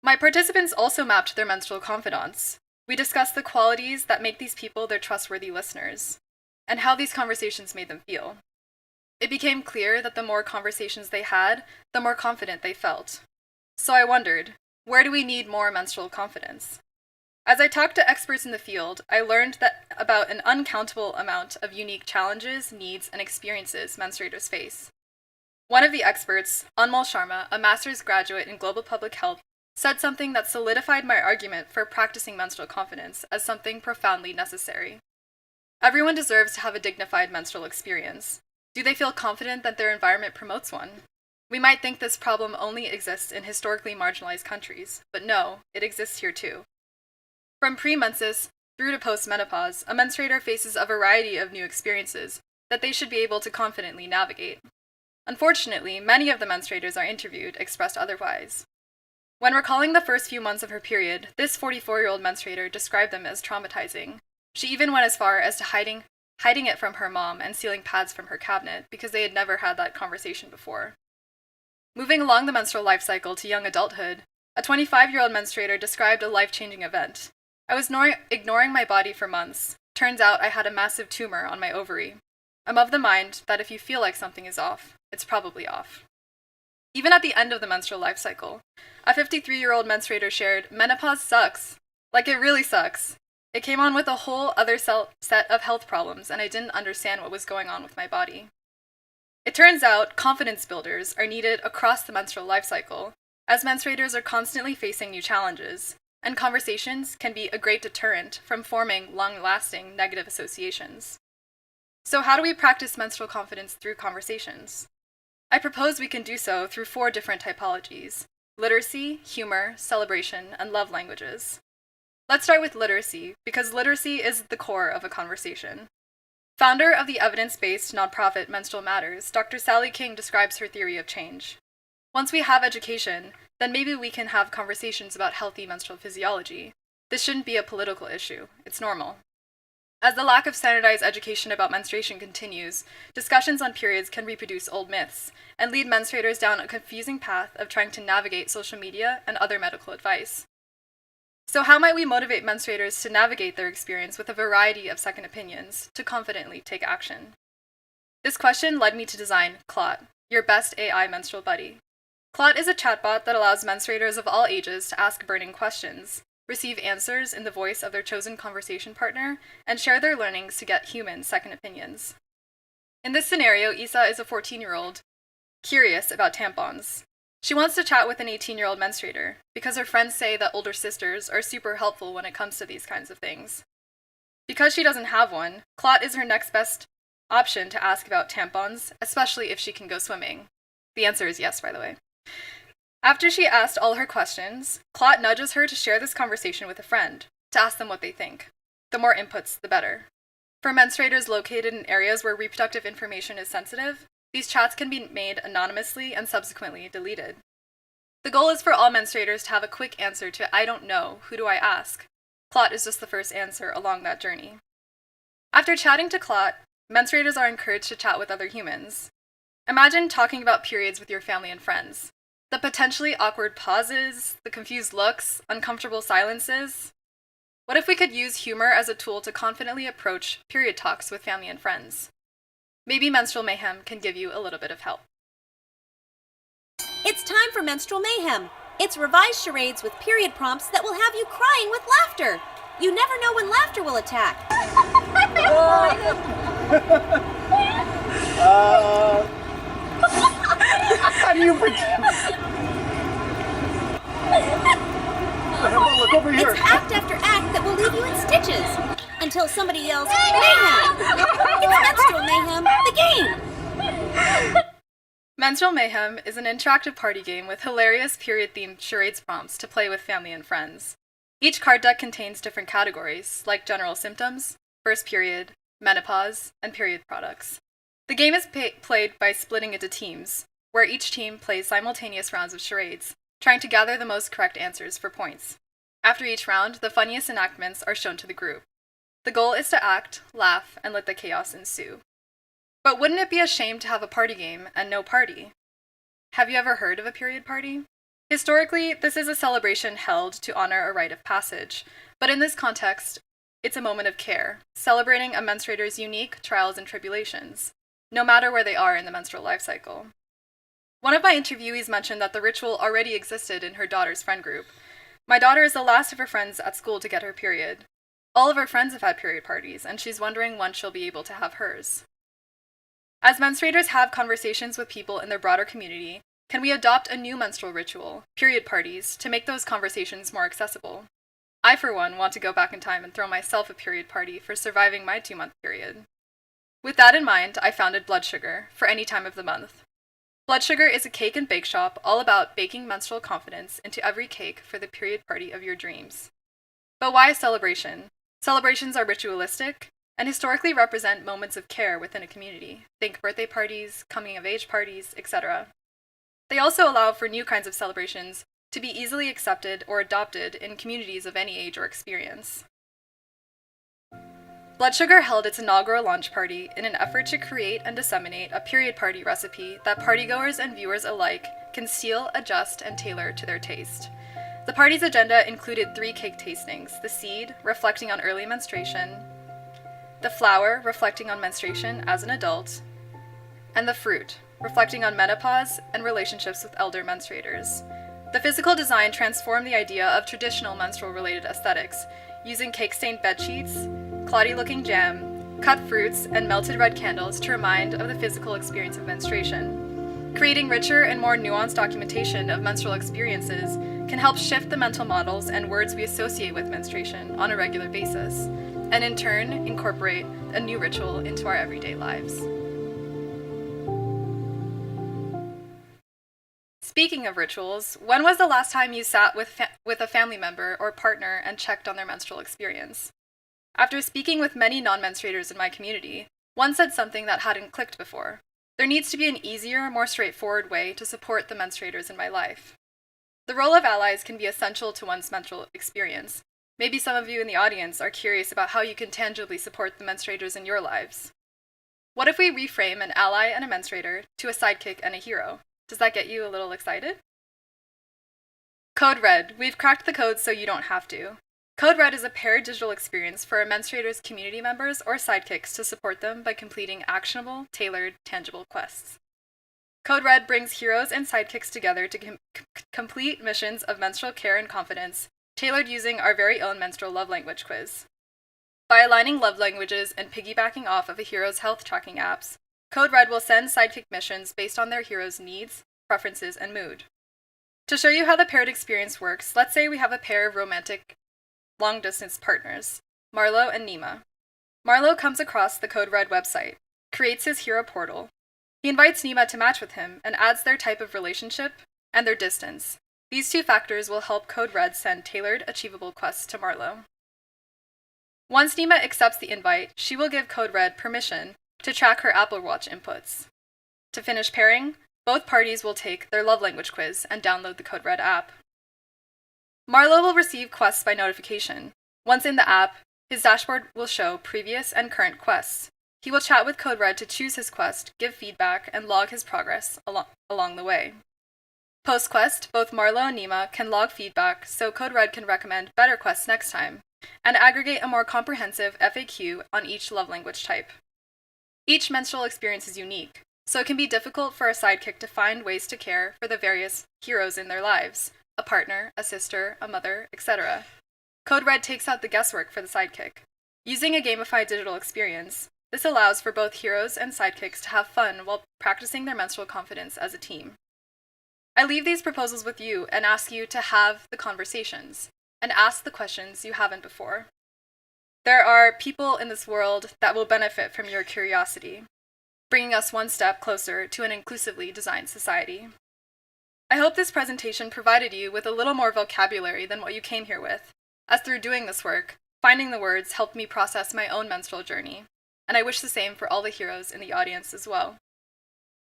My participants also mapped their menstrual confidants. We discussed the qualities that make these people their trustworthy listeners, and how these conversations made them feel. It became clear that the more conversations they had, the more confident they felt. So I wondered, where do we need more menstrual confidence? As I talked to experts in the field, I learned that about an uncountable amount of unique challenges, needs, and experiences menstruators face. One of the experts, Anmol Sharma, a master's graduate in global public health, said something that solidified my argument for practicing menstrual confidence as something profoundly necessary. Everyone deserves to have a dignified menstrual experience. Do they feel confident that their environment promotes one? We might think this problem only exists in historically marginalized countries, but no, it exists here too. From pre-menses through to post-menopause, a menstruator faces a variety of new experiences that they should be able to confidently navigate. Unfortunately, many of the menstruators I interviewed expressed otherwise. When recalling the first few months of her period, this 44-year-old menstruator described them as traumatizing. She even went as far as to hiding it from her mom and stealing pads from her cabinet because they had never had that conversation before. Moving along the menstrual life cycle to young adulthood, a 25-year-old menstruator described a life-changing event. I was ignoring my body for months. Turns out I had a massive tumor on my ovary. I'm of the mind that if you feel like something is off, it's probably off. Even at the end of the menstrual life cycle, a 53-year-old menstruator shared, menopause sucks. Like, it really sucks. It came on with a whole other set of health problems, and I didn't understand what was going on with my body. It turns out confidence builders are needed across the menstrual life cycle, as menstruators are constantly facing new challenges, and conversations can be a great deterrent from forming long-lasting negative associations. So how do we practice menstrual confidence through conversations? I propose we can do so through 4 different typologies: literacy, humor, celebration, and love languages. Let's start with literacy, because literacy is the core of a conversation. Founder of the evidence-based nonprofit Menstrual Matters, Dr. Sally King describes her theory of change. Once we have education, then maybe we can have conversations about healthy menstrual physiology. This shouldn't be a political issue. It's normal. As the lack of standardized education about menstruation continues, discussions on periods can reproduce old myths and lead menstruators down a confusing path of trying to navigate social media and other medical advice. So how might we motivate menstruators to navigate their experience with a variety of second opinions to confidently take action? This question led me to design Clot, your best AI menstrual buddy. Clot is a chatbot that allows menstruators of all ages to ask burning questions, receive answers in the voice of their chosen conversation partner, and share their learnings to get human second opinions. In this scenario, Isa is a 14-year-old curious about tampons. She wants to chat with an 18-year-old menstruator because her friends say that older sisters are super helpful when it comes to these kinds of things. Because she doesn't have one, Clot is her next best option to ask about tampons, especially if she can go swimming. The answer is yes, by the way. After she asked all her questions, Clot nudges her to share this conversation with a friend, to ask them what they think. The more inputs, the better. For menstruators located in areas where reproductive information is sensitive, These chats can be made anonymously and subsequently deleted. The goal is for all menstruators to have a quick answer to "I don't know, who do I ask?" Clot is just the first answer along that journey. After chatting to Clot, menstruators are encouraged to chat with other humans. Imagine talking about periods with your family and friends. The potentially awkward pauses, the confused looks, uncomfortable silences. What if we could use humor as a tool to confidently approach period talks with family and friends? Maybe Menstrual Mayhem can give you a little bit of help. It's time for Menstrual Mayhem. It's revised charades with period prompts that will have you crying with laughter. You never know when laughter will attack. How do you pretend? Look over here. It's act after act that will leave you in stitches until somebody yells, "Mayhem!" It's Menstrual Mayhem, the game! Menstrual Mayhem is an interactive party game with hilarious period-themed charades prompts to play with family and friends. Each card deck contains different categories, like general symptoms, first period, menopause, and period products. The game is played by splitting into teams, where each team plays simultaneous rounds of charades, trying to gather the most correct answers for points. After each round, the funniest enactments are shown to the group. The goal is to act, laugh, and let the chaos ensue. But wouldn't it be a shame to have a party game and no party? Have you ever heard of a period party? Historically, this is a celebration held to honor a rite of passage, but in this context, it's a moment of care, celebrating a menstruator's unique trials and tribulations, no matter where they are in the menstrual life cycle. One of my interviewees mentioned that the ritual already existed in her daughter's friend group. My daughter is the last of her friends at school to get her period. All of her friends have had period parties, and she's wondering when she'll be able to have hers. As menstruators have conversations with people in their broader community, can we adopt a new menstrual ritual, period parties, to make those conversations more accessible? I, for one, want to go back in time and throw myself a period party for surviving my 2-month period. With that in mind, I founded Blood Sugar for any time of the month. Blood Sugar is a cake and bake shop all about baking menstrual confidence into every cake for the period party of your dreams. But why a celebration? Celebrations are ritualistic and historically represent moments of care within a community. Think birthday parties, coming-of-age parties, etc. They also allow for new kinds of celebrations to be easily accepted or adopted in communities of any age or experience. Blood Sugar held its inaugural launch party in an effort to create and disseminate a period party recipe that partygoers and viewers alike can steal, adjust, and tailor to their taste. The party's agenda included 3 cake tastings: the seed, reflecting on early menstruation, the flower, reflecting on menstruation as an adult, and the fruit, reflecting on menopause and relationships with elder menstruators. The physical design transformed the idea of traditional menstrual-related aesthetics, using cake-stained bedsheets, cloddy-looking jam, cut fruits, and melted red candles to remind of the physical experience of menstruation. Creating richer and more nuanced documentation of menstrual experiences can help shift the mental models and words we associate with menstruation on a regular basis, and in turn, incorporate a new ritual into our everyday lives. Speaking of rituals, when was the last time you sat with a family member or partner and checked on their menstrual experience? After speaking with many non-menstruators in my community, one said something that hadn't clicked before. There needs to be an easier, more straightforward way to support the menstruators in my life. The role of allies can be essential to one's menstrual experience. Maybe some of you in the audience are curious about how you can tangibly support the menstruators in your lives. What if we reframe an ally and a menstruator to a sidekick and a hero? Does that get you a little excited? Code Red. We've cracked the code so you don't have to. Code Red is a paired digital experience for a menstruator's community members or sidekicks to support them by completing actionable, tailored, tangible quests. Code Red brings heroes and sidekicks together to complete missions of menstrual care and confidence, tailored using our very own menstrual love language quiz. By aligning love languages and piggybacking off of a hero's health tracking apps, Code Red will send sidekick missions based on their hero's needs, preferences, and mood. To show you how the paired experience works, let's say we have a pair of romantic long-distance partners, Marlo and Nima. Marlo comes across the Code Red website, creates his hero portal. He invites Nima to match with him and adds their type of relationship and their distance. These 2 factors will help Code Red send tailored, achievable quests to Marlo. Once Nima accepts the invite, she will give Code Red permission to track her Apple Watch inputs. To finish pairing, both parties will take their love language quiz and download the Code Red app. Marlo will receive quests by notification. Once in the app, his dashboard will show previous and current quests. He will chat with Code Red to choose his quest, give feedback, and log his progress along the way. Post-quest, both Marlo and Nima can log feedback so Code Red can recommend better quests next time, and aggregate a more comprehensive FAQ on each love language type. Each menstrual experience is unique, so it can be difficult for a sidekick to find ways to care for the various heroes in their lives, a partner, a sister, a mother, etc. Code Red takes out the guesswork for the sidekick. Using a gamified digital experience, this allows for both heroes and sidekicks to have fun while practicing their menstrual confidence as a team. I leave these proposals with you and ask you to have the conversations and ask the questions you haven't before. There are people in this world that will benefit from your curiosity, bringing us one step closer to an inclusively designed society. I hope this presentation provided you with a little more vocabulary than what you came here with, as through doing this work, finding the words helped me process my own menstrual journey, and I wish the same for all the heroes in the audience as well.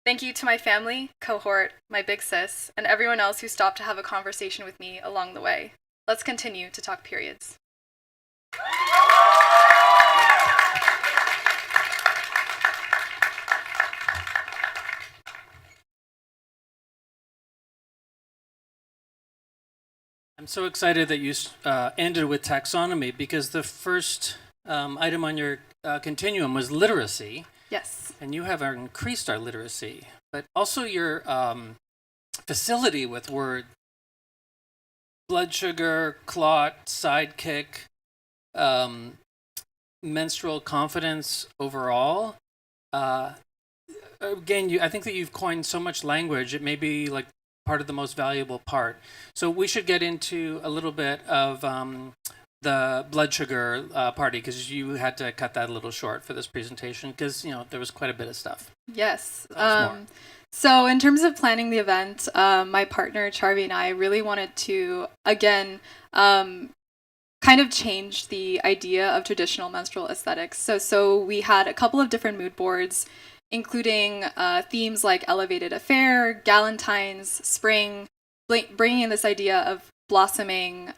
Thank you to my family, cohort, my big sis, and everyone else who stopped to have a conversation with me along the way. Let's continue to talk periods. I'm so excited that you ended with taxonomy, because the first item on your continuum was literacy. Yes. And you have increased our literacy, but also your facility with word, blood sugar, clot, sidekick, menstrual confidence overall. Again, I think that you've coined so much language, it may be like part of the most valuable part. So we should get into a little bit of the blood sugar party, because you had to cut that a little short for this presentation, because there was quite a bit of stuff. Yes. So in terms of planning the event, my partner Charvi and I really wanted to, again, kind of change the idea of traditional menstrual aesthetics. So we had a couple of different mood boards, including themes like elevated affair, galentines, spring, bringing in this idea of blossoming,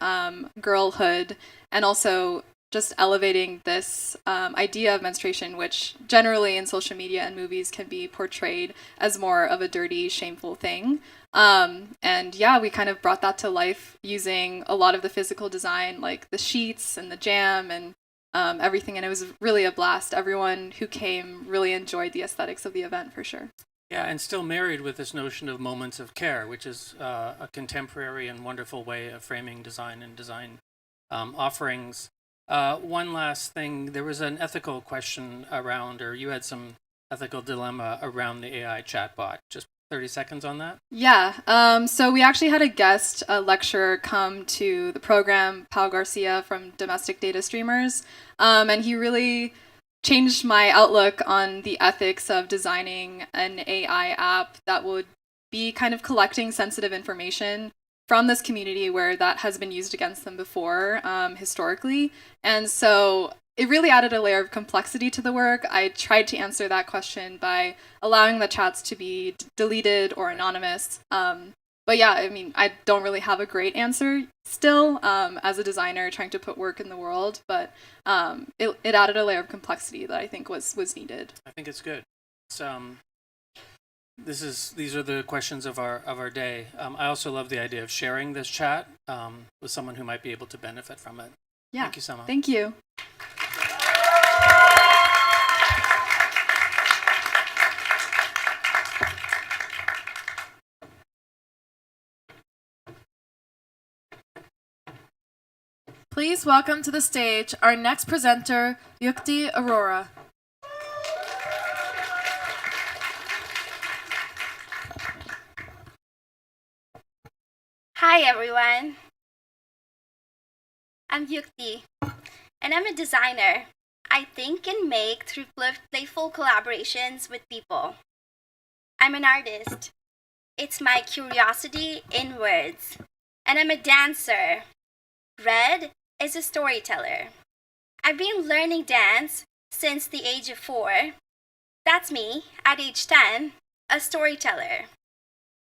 girlhood, and also just elevating this idea of menstruation, which generally in social media and movies can be portrayed as more of a dirty, shameful thing. And yeah, we kind of brought that to life using a lot of the physical design, like the sheets and the jam and everything. And it was really a blast. Everyone who came really enjoyed the aesthetics of the event for sure. Yeah, and still married with this notion of moments of care, which is a contemporary and wonderful way of framing design and design offerings. One last thing, there was an ethical question around, or you had some ethical dilemma around the AI chatbot. Just 30 seconds on that? Yeah, so we actually had a guest lecturer come to the program, Pau Garcia from Domestic Data Streamers, and he really changed my outlook on the ethics of designing an AI app that would be kind of collecting sensitive information from this community where that has been used against them before, historically. And so it really added a layer of complexity to the work. I tried to answer that question by allowing the chats to be deleted or anonymous. But yeah, I mean, I don't really have a great answer still as a designer trying to put work in the world, but it added a layer of complexity that I think was needed. I think it's good. These are the questions of our day. I also love the idea of sharing this chat with someone who might be able to benefit from it. Yeah. Thank you so much. Thank you. Please welcome to the stage our next presenter, Yukti Arora. Hi everyone, I'm Yukti, and I'm a designer. I think and make through playful collaborations with people. I'm an artist. It's my curiosity in words. And I'm a dancer. Red is a storyteller. I've been learning dance since the age of 4. That's me at age 10. a storyteller.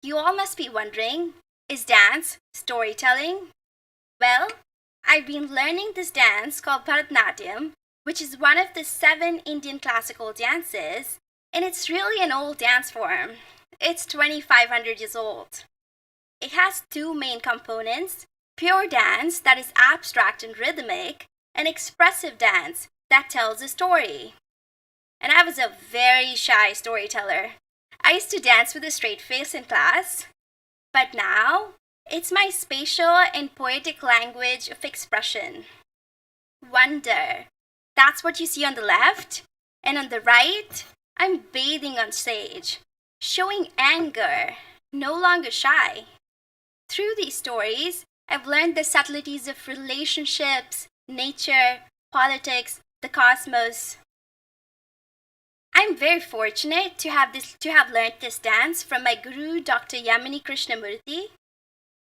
You all must be wondering, is dance storytelling? Well, I've been learning this dance called Bharatnatyam, which is one of the 7 Indian classical dances, and it's really an old dance form. It's 2,500 years old. It has 2 main components: pure dance that is abstract and rhythmic, and expressive dance that tells a story. And I was a very shy storyteller. I used to dance with a straight face in class, but now it's my spatial and poetic language of expression. Wonder. That's what you see on the left, and on the right, I'm bathing on stage, showing anger, no longer shy. Through these stories, I've learned the subtleties of relationships, nature, politics, the cosmos. I'm very fortunate to have learned this dance from my guru, Dr. Yamini Krishnamurthy.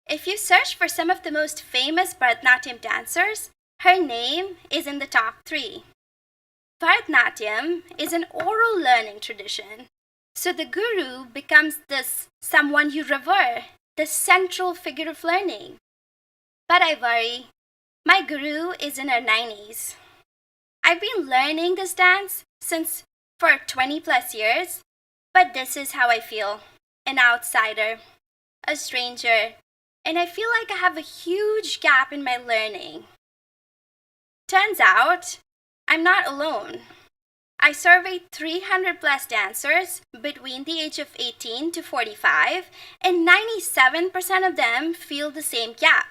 If you search for some of the most famous Bharatnatyam dancers, her name is in the top 3. Bharatnatyam is an oral learning tradition, so the guru becomes someone you revere, the central figure of learning. But I worry, my guru is in her 90s. I've been learning this dance for 20 plus years, but this is how I feel: an outsider, a stranger, and I feel like I have a huge gap in my learning. Turns out, I'm not alone. I surveyed 300 plus dancers between the age of 18 to 45, and 97% of them feel the same gap.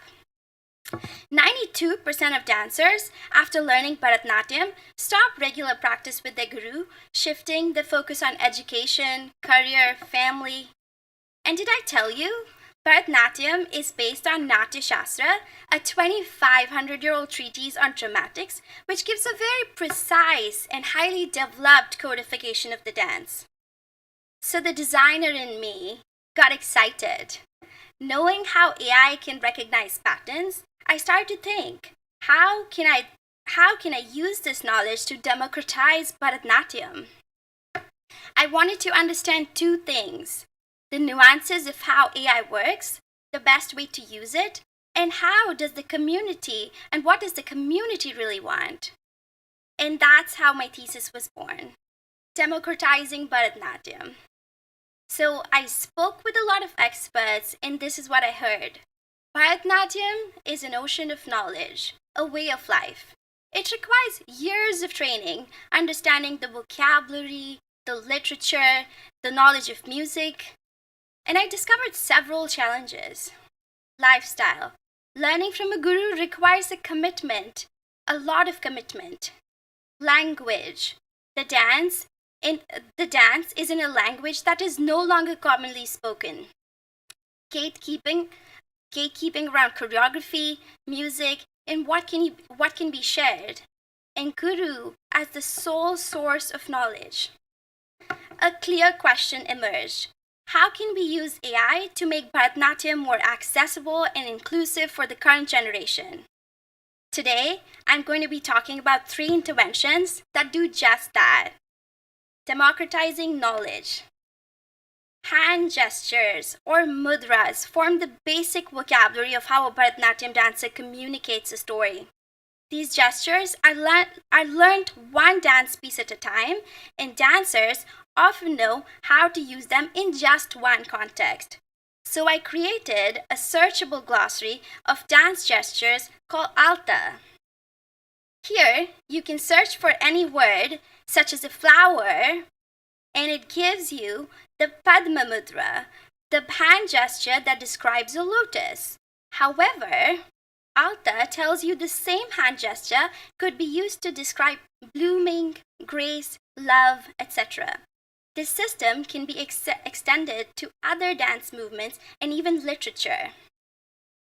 92% of dancers, after learning Bharatnatyam, stop regular practice with their guru, shifting the focus on education, career, family. And did I tell you? Bharatnatyam is based on Natya Shastra, a 2,500-year-old treatise on dramatics, which gives a very precise and highly developed codification of the dance. So the designer in me got excited. Knowing how AI can recognize patterns, I started to think, how can I use this knowledge to democratize Bharatnatyam? I wanted to understand 2 things: the nuances of how AI works, the best way to use it, and what does the community really want? And that's how my thesis was born: Democratizing Bharatnatyam. So I spoke with a lot of experts, and this is what I heard. Bharatnatyam is an ocean of knowledge, a way of life. It requires years of training, understanding the vocabulary, the literature, the knowledge of music. And I discovered several challenges. Lifestyle. Learning from a guru requires a commitment, a lot of commitment. Language. The dance is in a language that is no longer commonly spoken. Gatekeeping around choreography, music, and what can be shared. And guru as the sole source of knowledge. A clear question emerged: how can we use AI to make Bharatnatyam more accessible and inclusive for the current generation? Today, I'm going to be talking about 3 interventions that do just that. Democratizing knowledge. Hand gestures, or mudras, form the basic vocabulary of how a Bharatnatyam dancer communicates a story. These gestures are learned one dance piece at a time, and dancers often know how to use them in just one context. So I created a searchable glossary of dance gestures called Alta. Here, you can search for any word, such as a flower, and it gives you the Padma Mudra, the hand gesture that describes a lotus. However, Alta tells you the same hand gesture could be used to describe blooming, grace, love, etc. This system can be extended to other dance movements and even literature.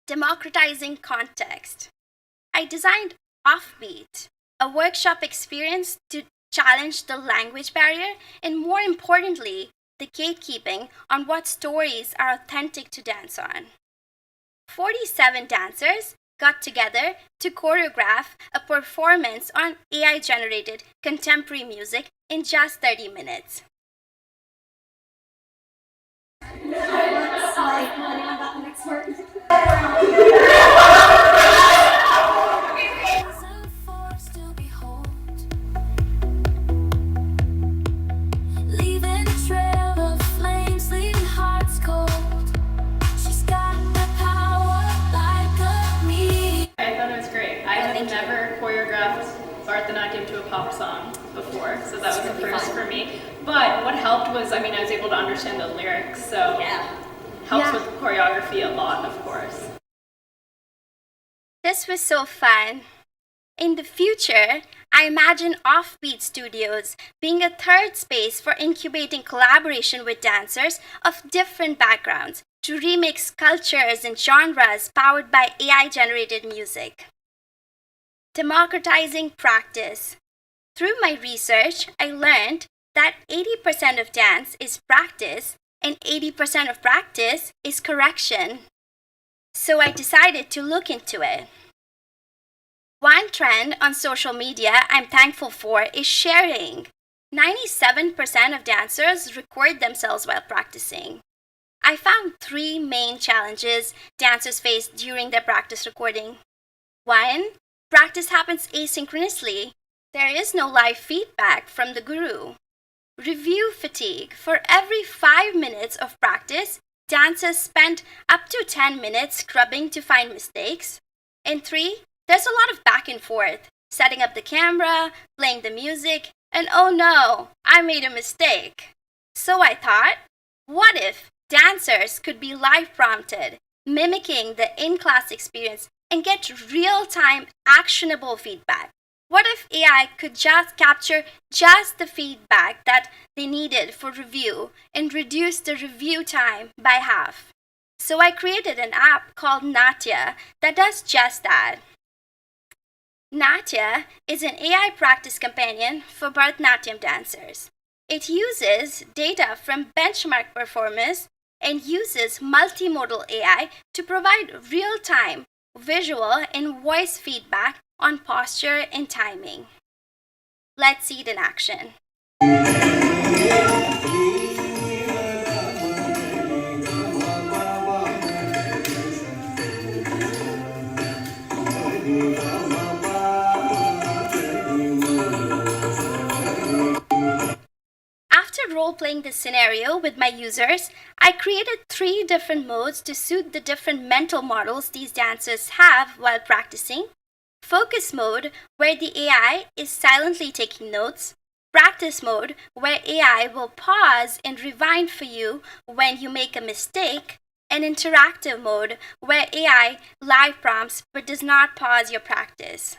Democratizing context. I designed Offbeat, a workshop experience to challenge the language barrier and, more importantly, the gatekeeping on what stories are authentic to dance on. 47 dancers got together to choreograph a performance on AI-generated contemporary music in just 30 minutes. Anyone got the next word? Leaving a trail of flames, leaving hearts cold. She's got the power like a me. I thought it was great. I had never choreographed Bharatnatyam to a pop song before, so that was a first for me. But what helped was, I was able to understand the lyrics, so helps with choreography a lot, of course. This was so fun. In the future, I imagine Offbeat Studios being a third space for incubating collaboration with dancers of different backgrounds to remix cultures and genres powered by AI-generated music. Democratizing practice. Through my research, I learned that 80% of dance is practice and 80% of practice is correction. So I decided to look into it. One trend on social media I'm thankful for is sharing. 97% of dancers record themselves while practicing. I found 3 main challenges dancers face during their practice recording. 1. Practice happens asynchronously. There is no live feedback from the guru. Review fatigue. For every 5 minutes of practice, dancers spend up to 10 minutes scrubbing to find mistakes. And 3, there's a lot of back and forth, setting up the camera, playing the music, and oh no, I made a mistake. So I thought, what if dancers could be live prompted, mimicking the in-class experience and get real-time actionable feedback? What if AI could just capture just the feedback that they needed for review and reduce the review time by half? So I created an app called Natya that does just that. Natya is an AI practice companion for Bharatnatyam dancers. It uses data from benchmark performers and uses multimodal AI to provide real-time visual and voice feedback on posture and timing. Let's see it in action. After role-playing this scenario with my users, I created 3 different modes to suit the different mental models these dancers have while practicing. Focus mode, where the AI is silently taking notes. Practice mode, where AI will pause and rewind for you when you make a mistake. And interactive mode, where AI live prompts but does not pause your practice.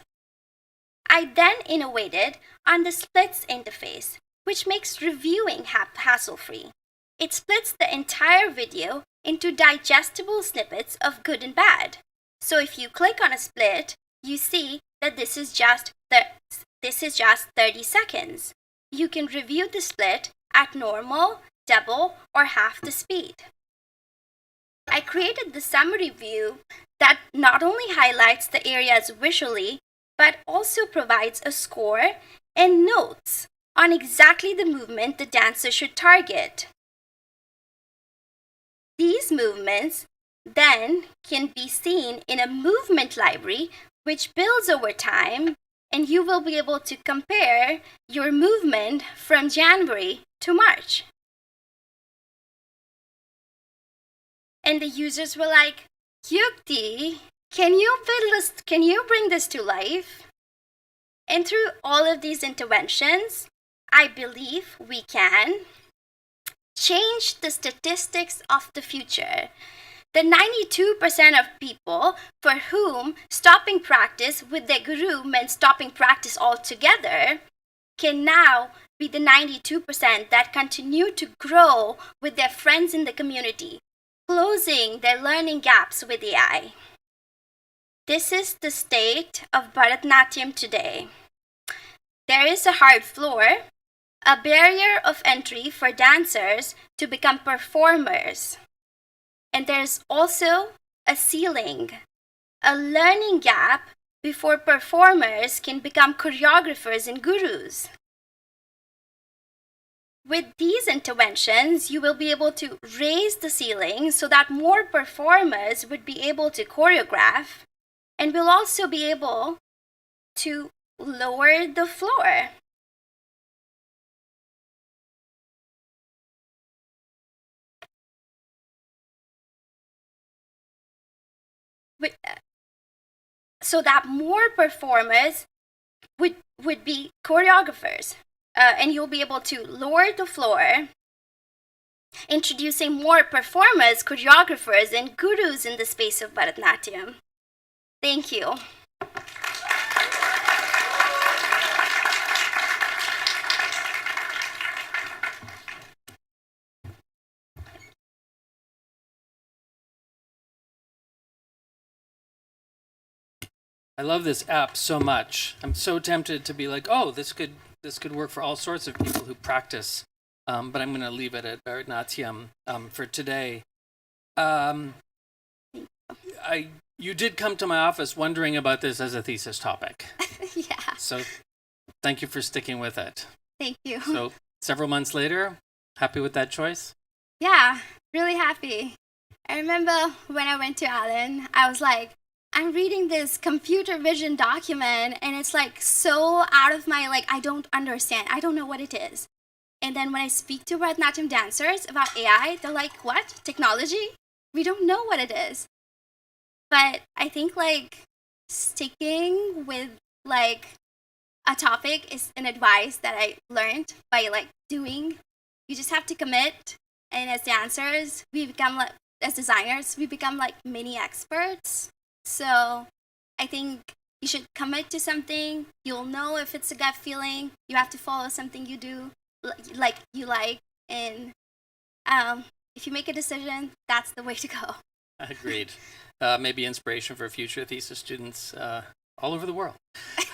I then innovated on the splits interface, which makes reviewing hassle-free. It splits the entire video into digestible snippets of good and bad. So if you click on a split, you see that this is just 30 seconds. You can review the split at normal, double, or half the speed. I created the summary view that not only highlights the areas visually, but also provides a score and notes on exactly the movement the dancer should target. These movements then can be seen in a movement library which builds over time, and you will be able to compare your movement from January to March. And the users were like, Yukti, can you bring this to life? And through all of these interventions, I believe we can change the statistics of the future. The 92% of people for whom stopping practice with their guru meant stopping practice altogether can now be the 92% that continue to grow with their friends in the community, closing their learning gaps with AI. This is the state of Bharatnatyam today. There is a hard floor, a barrier of entry for dancers to become performers. And there's also a ceiling, a learning gap before performers can become choreographers and gurus. With these interventions, you will be able to raise the ceiling so that more performers would be able to choreograph, and will also be able to lower the floor. So that more performers would be choreographers, and you'll be able to lower the floor, introducing more performers, choreographers, and gurus in the space of Bharatnatyam. Thank you. I love this app so much. I'm so tempted to be like, oh, this could work for all sorts of people who practice. But I'm going to leave it at Bharatnatyam for today. You did come to my office wondering about this as a thesis topic. Yeah. So thank you for sticking with it. Thank you. So several months later, happy with that choice? Yeah, really happy. I remember when I went to Allen, I was like, I'm reading this computer vision document and it's like so out of my, like, I don't understand. I don't know what it is. And then when I speak to Bharatnatyam dancers about AI, they're like, what? Technology? We don't know what it is. But I think like sticking with like a topic is an advice that I learned by like doing. You just have to commit. And as dancers, we become like, as designers, we become like mini experts. So I think you should commit to something. You'll know if it's a gut feeling. You have to follow something you do like you like. And if you make a decision, that's the way to go. Agreed. Maybe inspiration for future thesis students all over the world.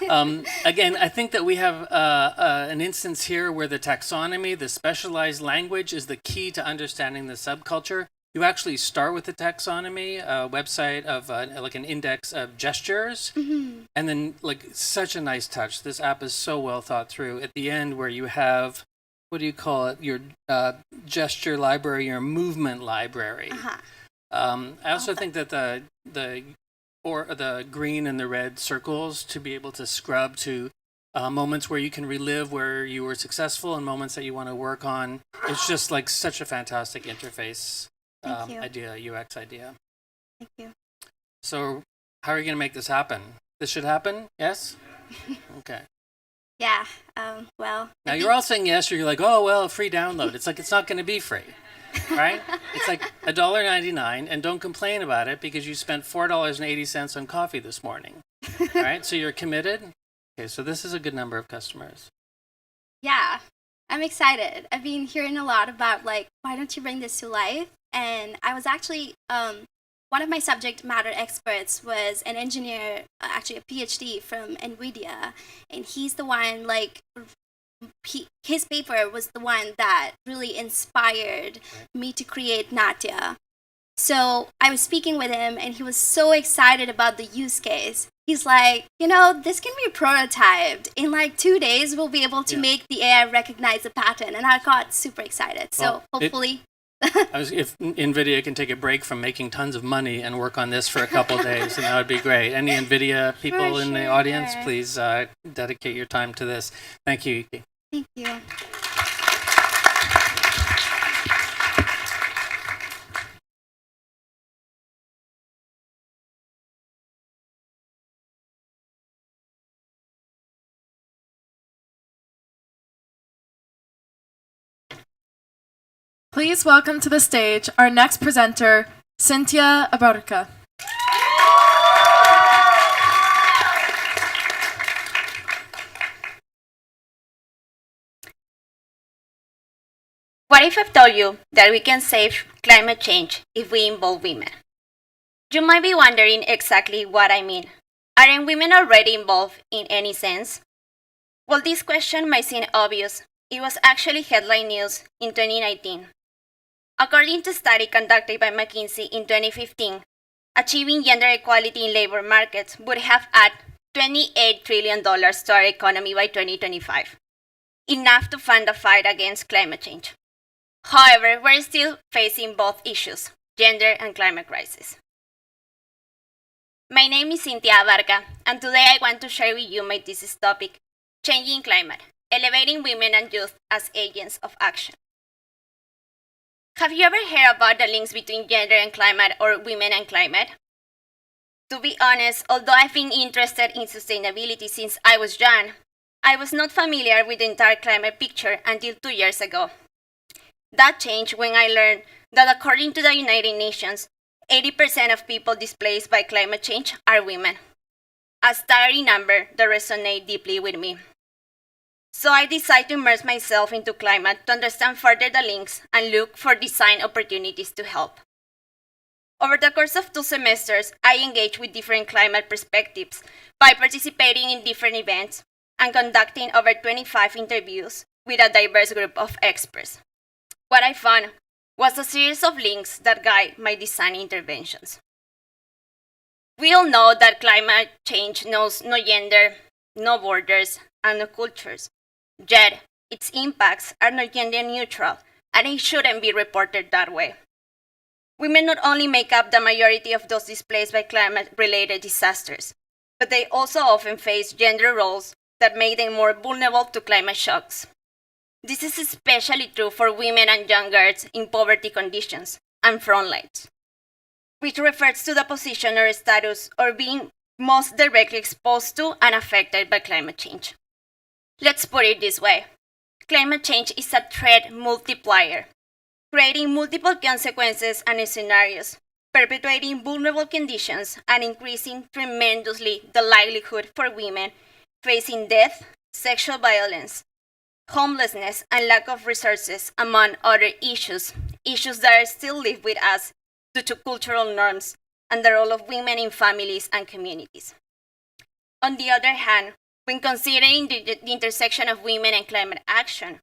Again, I think that we have an instance here where the taxonomy, the specialized language, is the key to understanding the subculture. You actually start with the taxonomy, a website of like an index of gestures, and then like such a nice touch. This app is so well thought through. At the end, where you have, what do you call it? Your gesture library, your movement library. I also think that the green and the red circles to be able to scrub to moments where you can relive where you were successful and moments that you want to work on. It's just like such a fantastic interface idea, UX idea. Thank you. So how are you going to make this happen? This should happen? Yes? Okay. Yeah, well. Now you're all saying yes, or you're like, oh, well, free download. It's like, it's not going to be free, right? It's like $1.99, and don't complain about it because you spent $4.80 on coffee this morning, right? So you're committed? Okay, so this is a good number of customers. Yeah, I'm excited. I've been hearing a lot about, like, why don't you bring this to life? And I was actually, one of my subject matter experts was an engineer, actually a PhD from NVIDIA, and he's the one, like, his paper was the one that really inspired me to create Natya. So I was speaking with him, and he was so excited about the use case. He's like, this can be prototyped. In like 2 days, we'll be able to make the AI recognize the pattern. And I got super excited. So hopefully... if NVIDIA can take a break from making tons of money and work on this for a couple days, then that would be great. Any NVIDIA people in the audience, please dedicate your time to this. Thank you, Yukti. Thank you. Please welcome to the stage our next presenter, Cyntia Abarca. What if I've told you that we can save climate change if we involve women? You might be wondering exactly what I mean. Aren't women already involved in any sense? Well, this question might seem obvious. It was actually headline news in 2019. According to a study conducted by McKinsey in 2015, achieving gender equality in labor markets would have added $28 trillion to our economy by 2025. enough to fund the fight against climate change. However, we're still facing both issues, gender and climate crisis. My name is Cyntia Abarca, and today I want to share with you my thesis topic, Changing Climate, Elevating Women and Youth as Agents of Action. Have you ever heard about the links between gender and climate or women and climate? To be honest, although I've been interested in sustainability since I was young, I was not familiar with the entire climate picture until 2 years ago. That changed when I learned that according to the United Nations, 80% of people displaced by climate change are women. A staggering number that resonates deeply with me. So I decided to immerse myself into climate to understand further the links and look for design opportunities to help. Over the course of 2 semesters, I engaged with different climate perspectives by participating in different events and conducting over 25 interviews with a diverse group of experts. What I found was a series of links that guide my design interventions. We all know that climate change knows no gender, no borders, and no cultures. Yet, its impacts are not gender neutral, and it shouldn't be reported that way. Women not only make up the majority of those displaced by climate-related disasters, but they also often face gender roles that make them more vulnerable to climate shocks. This is especially true for women and young girls in poverty conditions and frontlines, which refers to the position or status or being most directly exposed to and affected by climate change. Let's put it this way. Climate change is a threat multiplier, creating multiple consequences and scenarios, perpetuating vulnerable conditions and increasing tremendously the likelihood for women facing death, sexual violence, homelessness, and lack of resources, among other issues that are still live with us due to cultural norms and the role of women in families and communities. On the other hand, when considering the intersection of women and climate action,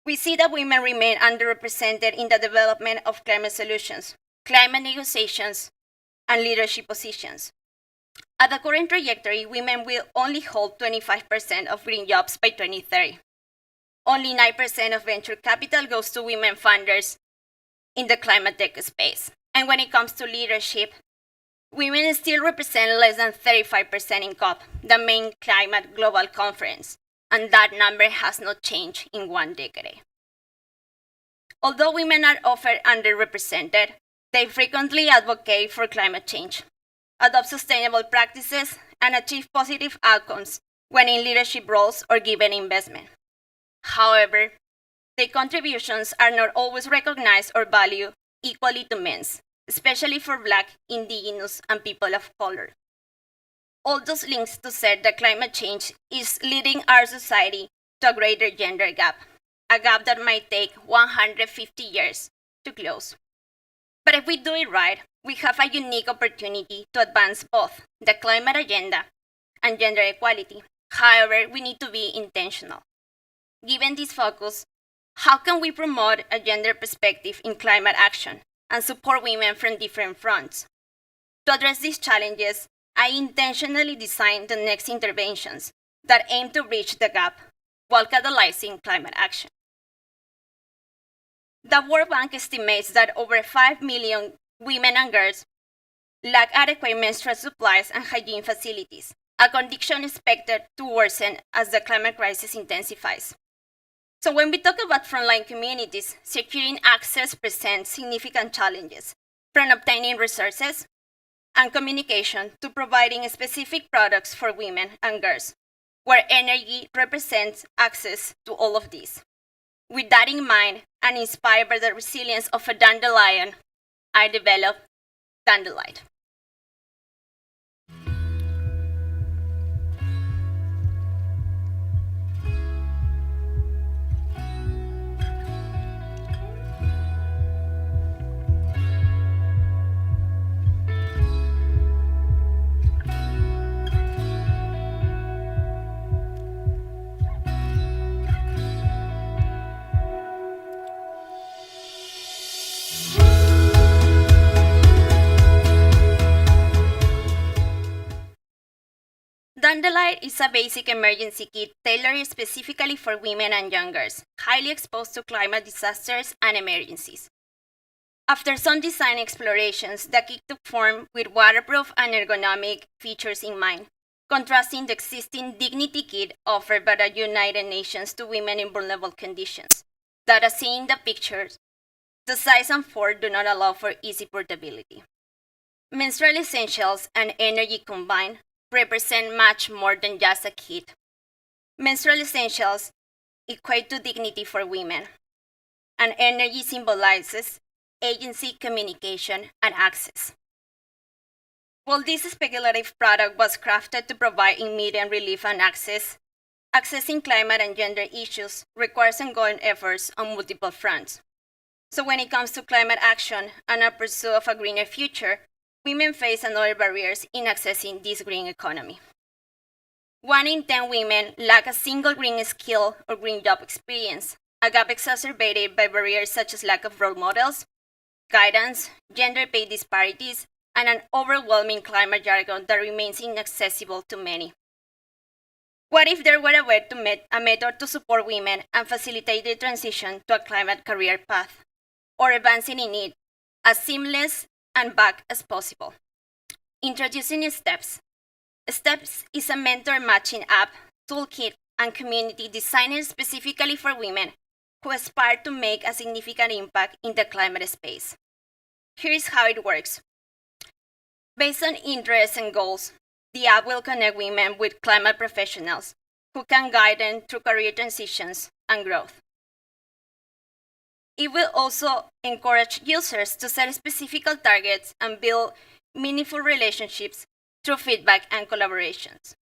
we see that women remain underrepresented in the development of climate solutions, climate negotiations, and leadership positions. At the current trajectory, women will only hold 25% of green jobs by 2030. Only 9% of venture capital goes to women funders in the climate tech space. And when it comes to leadership, women still represent less than 35% in COP, the main climate global conference, and that number has not changed in 1 decade. Although women are often underrepresented, they frequently advocate for climate change, adopt sustainable practices, and achieve positive outcomes when in leadership roles or given investment. However, their contributions are not always recognized or valued equally to men's, especially for Black, Indigenous, and people of color. All those links to say that climate change is leading our society to a greater gender gap, a gap that might take 150 years to close. But if we do it right, we have a unique opportunity to advance both the climate agenda and gender equality. However, we need to be intentional. Given this focus, how can we promote a gender perspective in climate action and support women from different fronts? To address these challenges, I intentionally designed the next interventions that aim to bridge the gap while catalyzing climate action. The World Bank estimates that over 5 million women and girls lack adequate menstrual supplies and hygiene facilities, a condition expected to worsen as the climate crisis intensifies. So when we talk about frontline communities, securing access presents significant challenges, from obtaining resources and communication to providing specific products for women and girls, where energy represents access to all of these. With that in mind, and inspired by the resilience of a dandelion, I developed Dandelion. Candlelight is a basic emergency kit tailored specifically for women and young girls, highly exposed to climate disasters and emergencies. After some design explorations, the kit took form with waterproof and ergonomic features in mind, contrasting the existing Dignity kit offered by the United Nations to women in vulnerable conditions, that as seen in the pictures, the size and form do not allow for easy portability. Menstrual essentials and energy combined represent much more than just a kit. Menstrual essentials equate to dignity for women, and energy symbolizes agency, communication, and access. While this speculative product was crafted to provide immediate relief and access, accessing climate and gender issues requires ongoing efforts on multiple fronts. So when it comes to climate action and our pursuit of a greener future, women face another barriers in accessing this green economy. 1 in 10 women lack a single green skill or green job experience, a gap exacerbated by barriers such as lack of role models, guidance, gender pay disparities, and an overwhelming climate jargon that remains inaccessible to many. What if there were a method to support women and facilitate the transition to a climate career path, or advancing in it as seamless and back as possible? Introducing Steps. Steps is a mentor matching app, toolkit, and community designed specifically for women who aspire to make a significant impact in the climate space. Here's how it works. Based on interests and goals, the app will connect women with climate professionals who can guide them through career transitions and growth. It will also encourage users to set specific targets and build meaningful relationships through feedback and collaborations.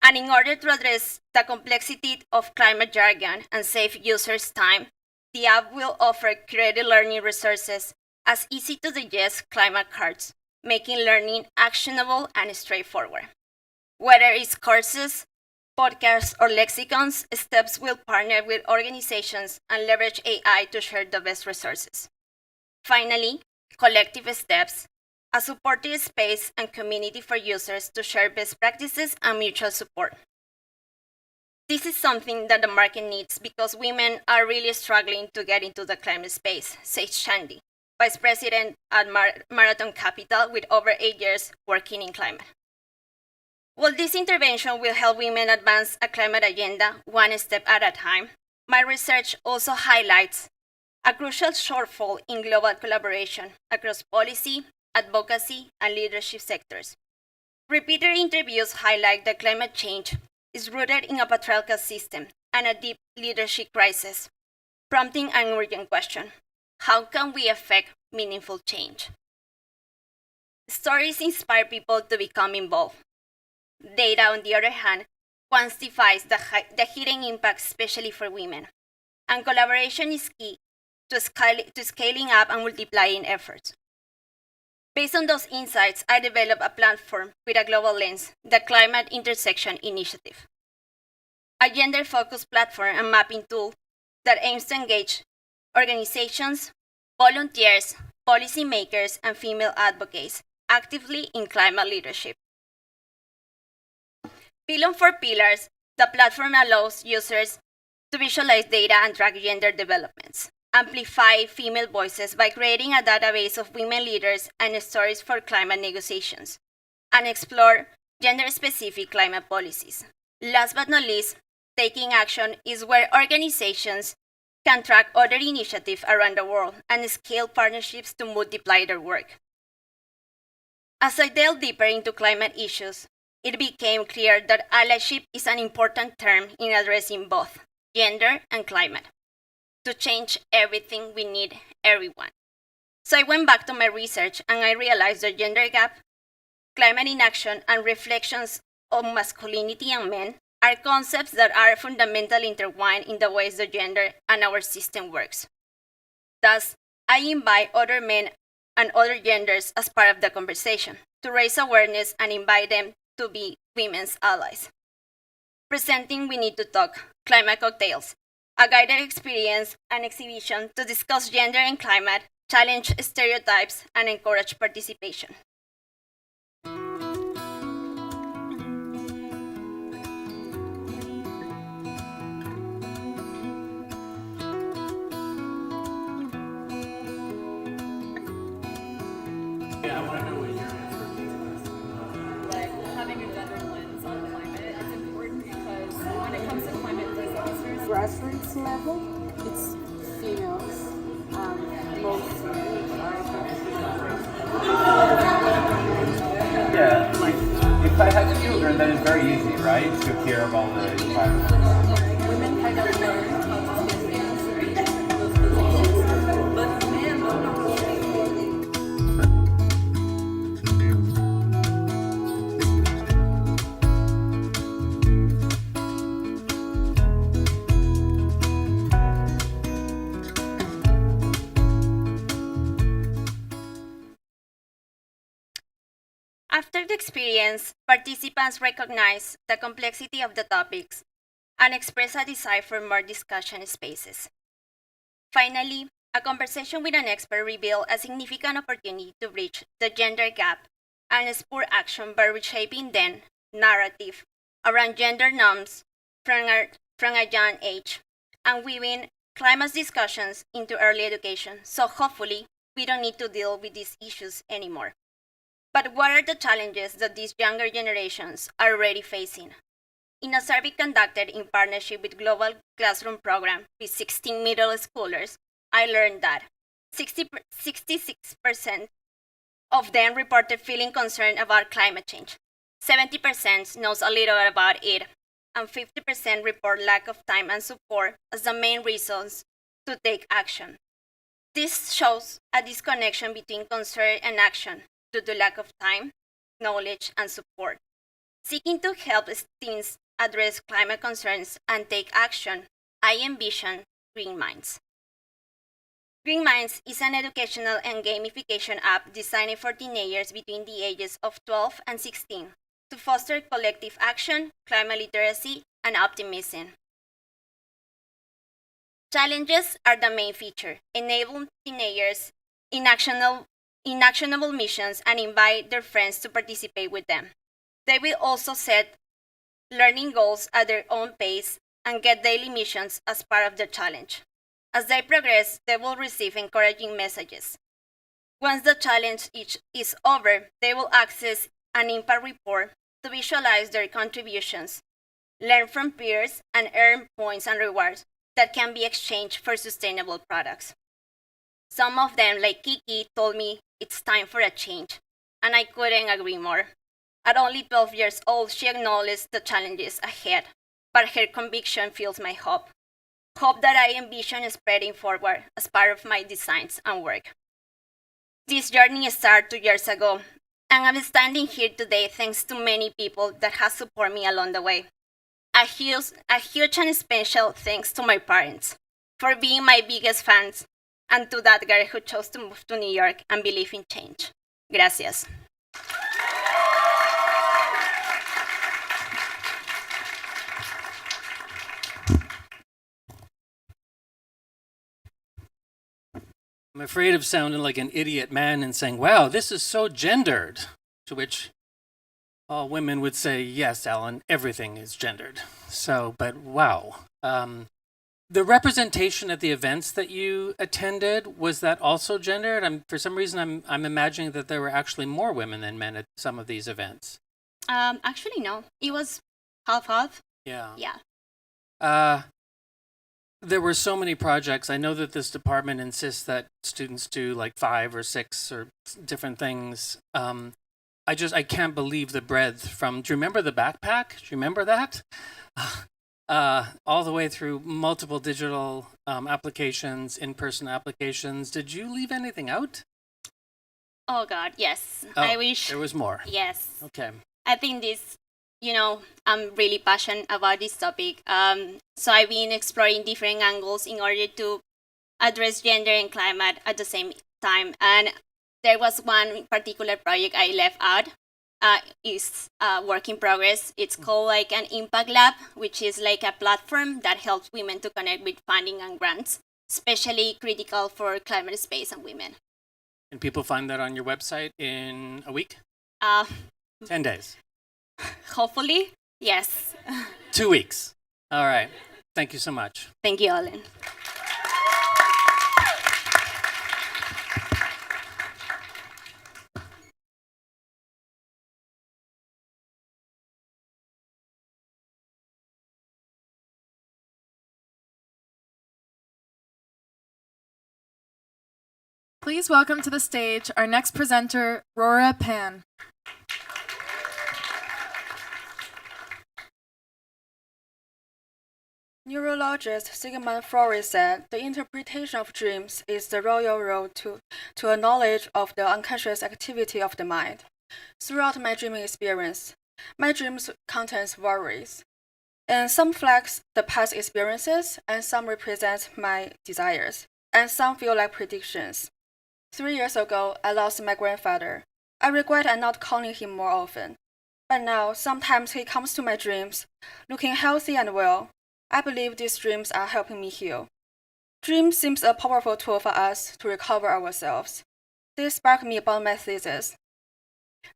And in order to address the complexity of climate jargon and save users' time, the app will offer curated learning resources as easy-to-digest climate cards, making learning actionable and straightforward. Whether it's courses, podcasts, or lexicons, Steps will partner with organizations and leverage AI to share the best resources. Finally, Collective Steps, a supportive space and community for users to share best practices and mutual support. This is something that the market needs because women are really struggling to get into the climate space, says Shandy, Vice President at Marathon Capital with over 8 years working in climate. While this intervention will help women advance a climate agenda 1 step at a time, my research also highlights a crucial shortfall in global collaboration across policy, advocacy, and leadership sectors. Repeated interviews highlight that climate change is rooted in a patriarchal system and a deep leadership crisis, prompting an urgent question: how can we effect meaningful change? Stories inspire people to become involved. Data, on the other hand, quantifies the hidden impact, especially for women, and collaboration is key to scaling up and multiplying efforts. Based on those insights, I developed a platform with a global lens, the Climate Intersection Initiative, a gender-focused platform and mapping tool that aims to engage organizations, volunteers, policymakers, and female advocates actively in climate leadership. Built on 4 pillars, the platform allows users to visualize data and track gender developments, amplify female voices by creating a database of women leaders and stories for climate negotiations, and explore gender-specific climate policies. Last but not least, taking action is where organizations can track other initiatives around the world and scale partnerships to multiply their work. As I delved deeper into climate issues, it became clear that allyship is an important term in addressing both gender and climate. To change everything, we need everyone. So I went back to my research and I realized the gender gap, climate inaction, and reflections on masculinity and men are concepts that are fundamentally intertwined in the ways the gender and our system works. Thus, I invite other men and other genders as part of the conversation to raise awareness and invite them to be women's allies. Presenting We Need to Talk, Climate Cocktails, a guided experience and exhibition to discuss gender and climate, challenge stereotypes, and encourage participation. Yeah, I want to know what your answer Like having a gender lens on climate, it's important because when it comes to climate disasters, Grassroots level, it's females, mostly. Yeah, like if I had children, then it's very easy, right, to care about the environment. women kind of learn how to take but men don't know. After the experience, participants recognize the complexity of the topics and express a desire for more discussion spaces. Finally, a conversation with an expert revealed a significant opportunity to bridge the gender gap and spur action by reshaping the narrative around gender norms from a young age and weaving climate discussions into early education. So hopefully, we don't need to deal with these issues anymore. But what are the challenges that these younger generations are already facing? In a survey conducted in partnership with Global Classroom Program with 16 middle schoolers, I learned that 66% of them reported feeling concerned about climate change. 70% knows a little about it, and 50% report lack of time and support as the main reasons to take action. This shows a disconnection between concern and action due to lack of time, knowledge, and support. Seeking to help teens address climate concerns and take action, I envision Green Minds. Green Minds is an educational and gamification app designed for teenagers between the ages of 12 and 16 to foster collective action, climate literacy, and optimism. Challenges are the main feature, enable teenagers in actionable missions and invite their friends to participate with them. They will also set learning goals at their own pace and get daily missions as part of the challenge. As they progress, they will receive encouraging messages. Once the challenge is over, they will access an impact report to visualize their contributions, learn from peers, and earn points and rewards that can be exchanged for sustainable products. Some of them, like Kiki, told me it's time for a change, and I couldn't agree more. At only 12 years old, she acknowledged the challenges ahead, but her conviction fuels my hope. Hope that I envision spreading forward as part of my designs and work. This journey started 2 years ago, and I'm standing here today thanks to many people that have supported me along the way. A huge and special thanks to my parents for being my biggest fans, and to that girl who chose to move to New York and believe in change. Gracias. I'm afraid of sounding like an idiot man and saying, wow, this is so gendered. To which all women would say, yes, Alan, everything is gendered. So, but wow. The representation at the events that you attended, was that also gendered? For some reason, I'm imagining that there were actually more women than men at some of these events. Actually, no. It was half-half. Yeah. Yeah. There were so many projects. I know that this department insists that students do like 5 or 6 or different things. I can't believe the breadth from, do you remember the backpack? Do you remember that? All the way through multiple digital applications, in-person applications. Did you leave anything out? Oh God, yes. Oh, I wish there was more. Yes. Okay. I think this, I'm really passionate about this topic. So I've been exploring different angles in order to address gender and climate at the same time. And there was one particular project I left out. Is work in progress. It's called like an impact lab, which is like a platform that helps women to connect with funding and grants, especially critical for climate space and women. And people find that on your website in a week? 10 days. Hopefully, yes. 2 weeks. All right. Thank you so much. Thank you, Alan. Please welcome to the stage our next presenter, Rora Pan. Neurologist Sigmund Freud said the interpretation of dreams is the royal road to a knowledge of the unconscious activity of the mind. Throughout my dreaming experience, my dreams contains worries, and some flags the past experiences, and some represent my desires, and some feel like predictions. 3 years ago, I lost my grandfather. I regret not calling him more often. But now, sometimes he comes to my dreams, looking healthy and well. I believe these dreams are helping me heal. Dreams seems a powerful tool for us to recover ourselves. They spark me about my thesis.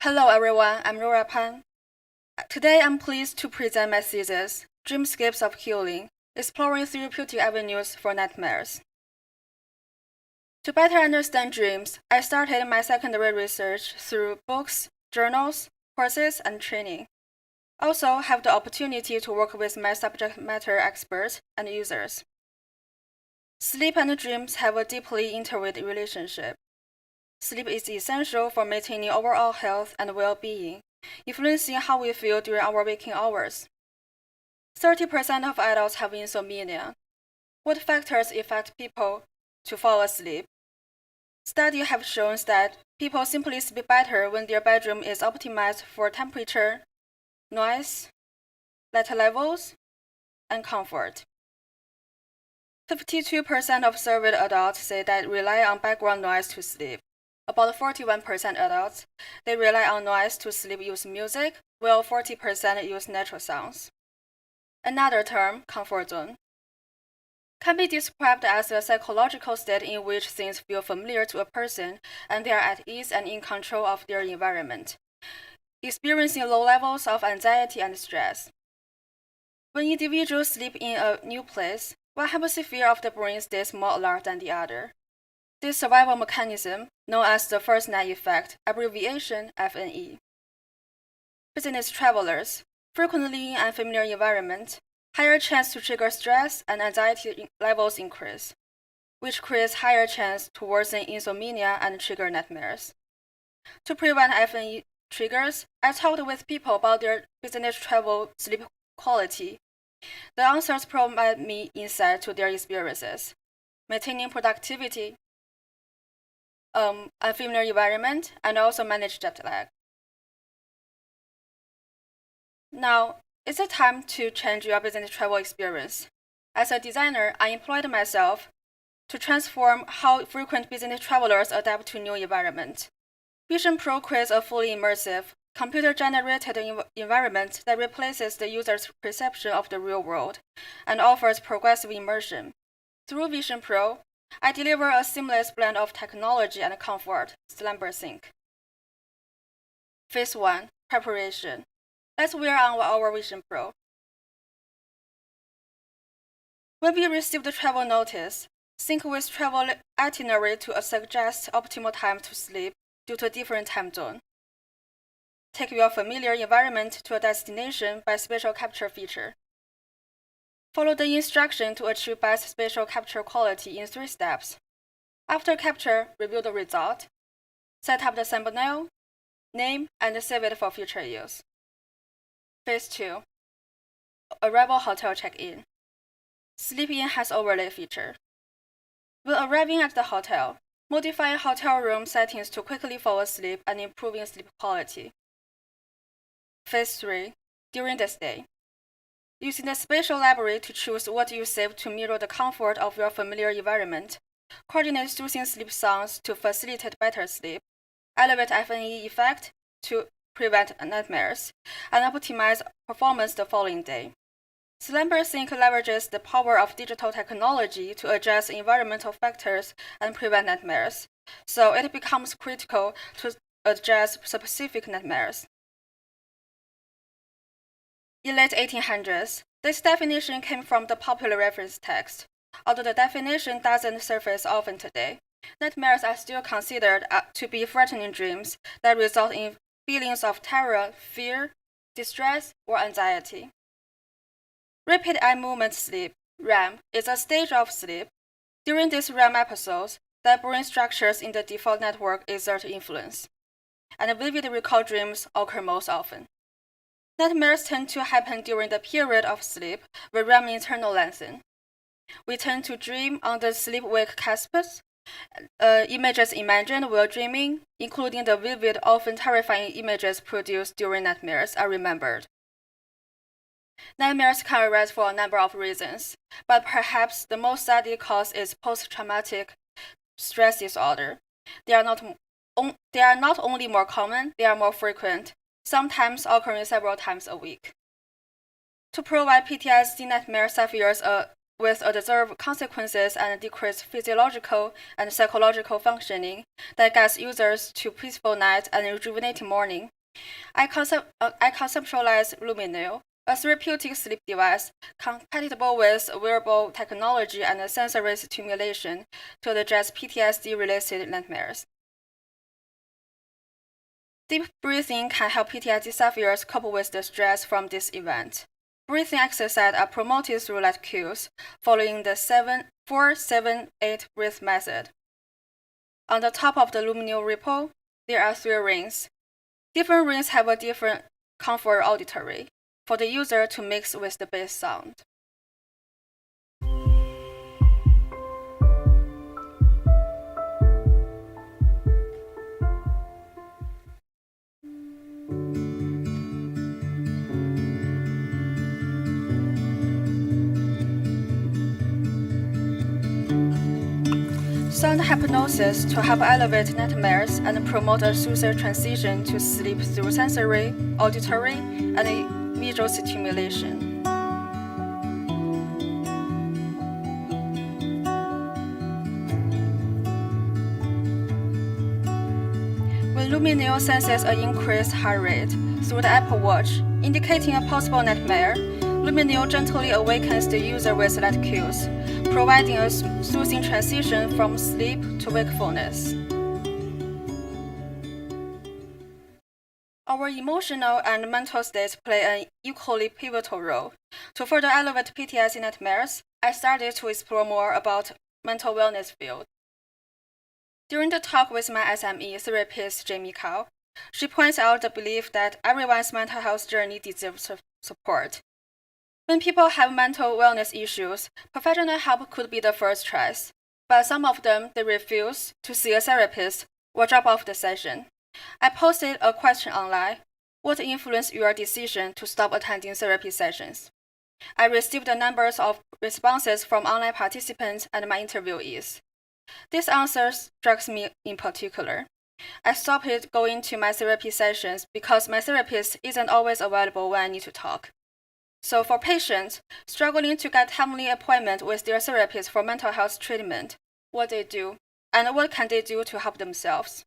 Hello everyone, I'm Rora Pan. Today I'm pleased to present my thesis, Dreamscapes of Healing, Exploring Therapeutic Avenues for Nightmares. To better understand dreams, I started my secondary research through books, journals, courses, and training. Also have the opportunity to work with my subject matter experts and users. Sleep and dreams have a deeply intertwined relationship. Sleep is essential for maintaining overall health and well-being, influencing how we feel during our waking hours. 30% of adults have insomnia. What factors affect people to fall asleep? Studies have shown that people simply sleep better when their bedroom is optimized for temperature, noise, light levels, and comfort. 52% of surveyed adults say that rely on background noise to sleep. About 41% adults, they rely on noise to sleep use music, while 40% use natural sounds. Another term, comfort zone, can be described as a psychological state in which things feel familiar to a person and they are at ease and in control of their environment, experiencing low levels of anxiety and stress. When individuals sleep in a new place, one hemisphere of the brain stays more alert than the other. This survival mechanism, known as the first night effect, abbreviation FNE. Business travelers, frequently in unfamiliar environment, higher chance to trigger stress and anxiety levels increase, which creates higher chance to worsen insomnia and trigger nightmares. To prevent FNE triggers, I talked with people about their business travel sleep quality. The answers provide me insight to their experiences, maintaining productivity, unfamiliar environment, and also manage jet lag. Now, it's the time to change your business travel experience. As a designer, I employed myself to transform how frequent business travelers adapt to new environment. Vision Pro creates a fully immersive, computer-generated environment that replaces the user's perception of the real world and offers progressive immersion. Through Vision Pro, I deliver a seamless blend of technology and comfort, Slumber Sync. Phase 1, Preparation. Let's wear on our Vision Pro. When we receive the travel notice, sync with travel itinerary to suggest optimal time to sleep due to a different time zone. Take your familiar environment to a destination by spatial capture feature. Follow the instruction to achieve best spatial capture quality in 3 steps. After capture, review the result, set up the thumbnail, name, and save it for future use. Phase 2, Arrival Hotel Check-in. Sleep-in has overlay feature. When arriving at the hotel, modify hotel room settings to quickly fall asleep and improving sleep quality. Phase 3, During the stay. Using the spatial library to choose what you save to mirror the comfort of your familiar environment, coordinate soothing sleep sounds to facilitate better sleep, elevate FNE effect to prevent nightmares, and optimize performance the following day. Slumber Sync leverages the power of digital technology to adjust environmental factors and prevent nightmares, so it becomes critical to address specific nightmares. In late 1800s, this definition came from the popular reference text. Although the definition doesn't surface often today, nightmares are still considered to be frightening dreams that result in feelings of terror, fear, distress, or anxiety. Rapid eye movement sleep, REM, is a stage of sleep. During these REM episodes, that brain structures in the default network exert influence, and vivid recall dreams occur most often. Nightmares tend to happen during the period of sleep where REM internal lengthen. We tend to dream on the sleep-wake cuspes. Images imagined while dreaming, including the vivid, often terrifying images produced during nightmares, are remembered. Nightmares can arise for a number of reasons, but perhaps the most studied cause is post-traumatic stress disorder. They are not only more common, they are more frequent, sometimes occurring several times a week. To provide PTSD nightmare sufferers with observed consequences and decreased physiological and psychological functioning that guides users to peaceful night and rejuvenating morning, I conceptualized Lumineo, a therapeutic sleep device compatible with wearable technology and sensory stimulation to address PTSD-related nightmares. Deep breathing can help PTSD sufferers cope with the stress from this event. Breathing exercises are promoted through light cues, following the 4-7-8 breath method. On the top of the Lumineo repo, there are 3 rings. Different rings have a different comfort auditory for the user to mix with the bass sound. Sound hypnosis to help elevate nightmares and promote a smoother transition to sleep through sensory, auditory, and visual stimulation. When Lumineo senses an increased heart rate through the Apple Watch, indicating a possible nightmare, Lumineo gently awakens the user with light cues, providing a soothing transition from sleep to wakefulness. Our emotional and mental states play an equally pivotal role. To further elevate PTSD nightmares, I started to explore more about mental wellness field. During the talk with my SME therapist Jamie Kao, she points out the belief that everyone's mental health journey deserves support. When people have mental wellness issues, professional help could be the first choice, but some of them, they refuse to see a therapist or drop off the session. I posted a question online: what influenced your decision to stop attending therapy sessions? I received a number of responses from online participants and my interviewees. This answer struck me in particular. I stopped going to my therapy sessions because my therapist isn't always available when I need to talk. So for patients struggling to get timely appointment with their therapist for mental health treatment, what they do, and what can they do to help themselves?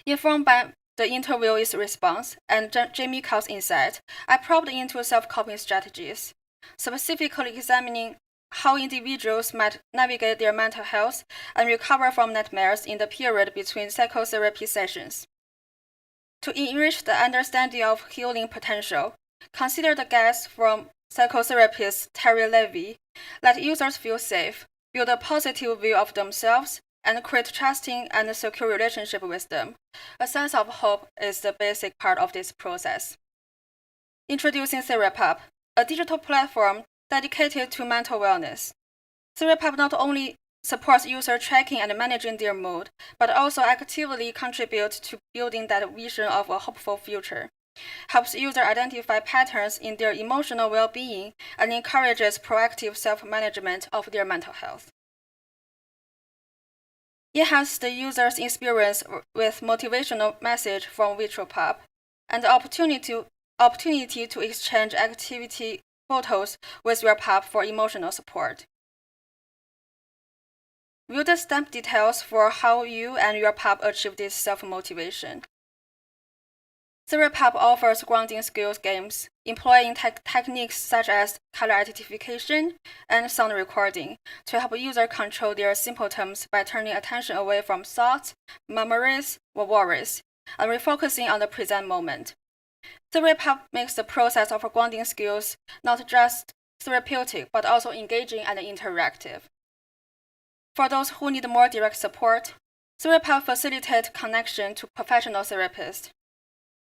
Informed by the interviewee's response and Jamie Cao's insight, I probed into self-coping strategies, specifically examining how individuals might navigate their mental health and recover from nightmares in the period between psychotherapy sessions. To enrich the understanding of healing potential, consider the guides from psychotherapist Terry Levy: let users feel safe, build a positive view of themselves, and create trusting and secure relationship with them. A sense of hope is the basic part of this process. Introducing TheraPub, a digital platform dedicated to mental wellness. TheraPub not only supports user tracking and managing their mood, but also actively contributes to building that vision of a hopeful future, helps users identify patterns in their emotional well-being, and encourages proactive self-management of their mental health. Enhance the user's experience with motivational message from VirtualPub and the opportunity to exchange activity photos with your pub for emotional support. View the step details for how you and your pub achieve this self-motivation. TheraPub offers grounding skills games, employing techniques such as color identification and sound recording to help users control their symptoms by turning attention away from thoughts, memories, or worries, and refocusing on the present moment. TheraPub makes the process of grounding skills not just therapeutic, but also engaging and interactive. For those who need more direct support, TheraPub facilitates connection to professional therapists.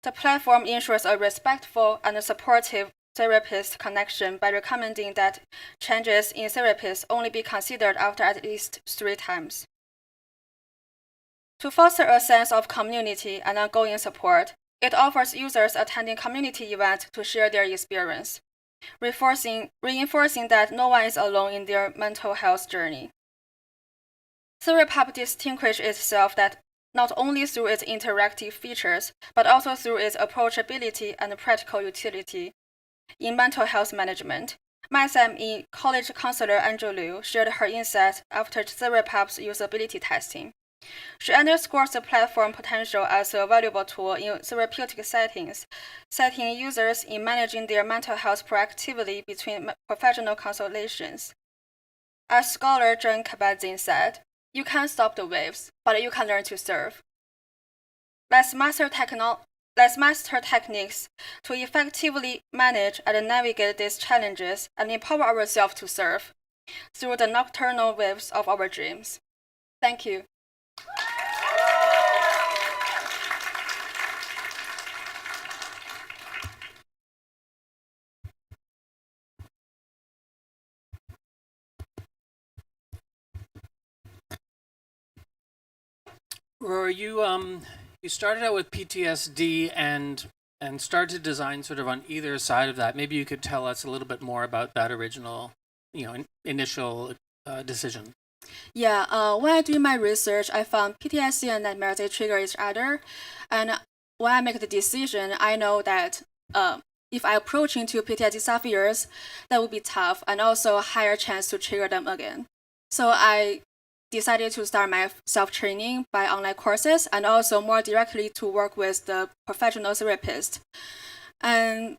The platform ensures a respectful and supportive therapist connection by recommending that changes in therapists only be considered after at least 3 times. To foster a sense of community and ongoing support, it offers users attending community events to share their experience, reinforcing that no one is alone in their mental health journey. TheraPub distinguishes itself not only through its interactive features, but also through its approachability and practical utility. In mental health management, my SME college counselor Andrew Liu shared her insights after TheraPub's usability testing. She underscores the platform potential as a valuable tool in therapeutic settings, setting users in managing their mental health proactively between professional consultations. As scholar Zhenhuan said, "You can't stop the waves, but you can learn to surf." Let's master techniques to effectively manage and navigate these challenges and empower ourselves to surf through the nocturnal waves of our dreams. Thank you. Rora, you started out with PTSD and started to design sort of on either side of that. Maybe you could tell us a little bit more about that original, initial decision. Yeah, when I do my research, I found PTSD and nightmares, they trigger each other. And when I make the decision, I know that if I approach into PTSD sufferers, that would be tough and also a higher chance to trigger them again. So I decided to start my self-training by online courses and also more directly to work with the professional therapist. And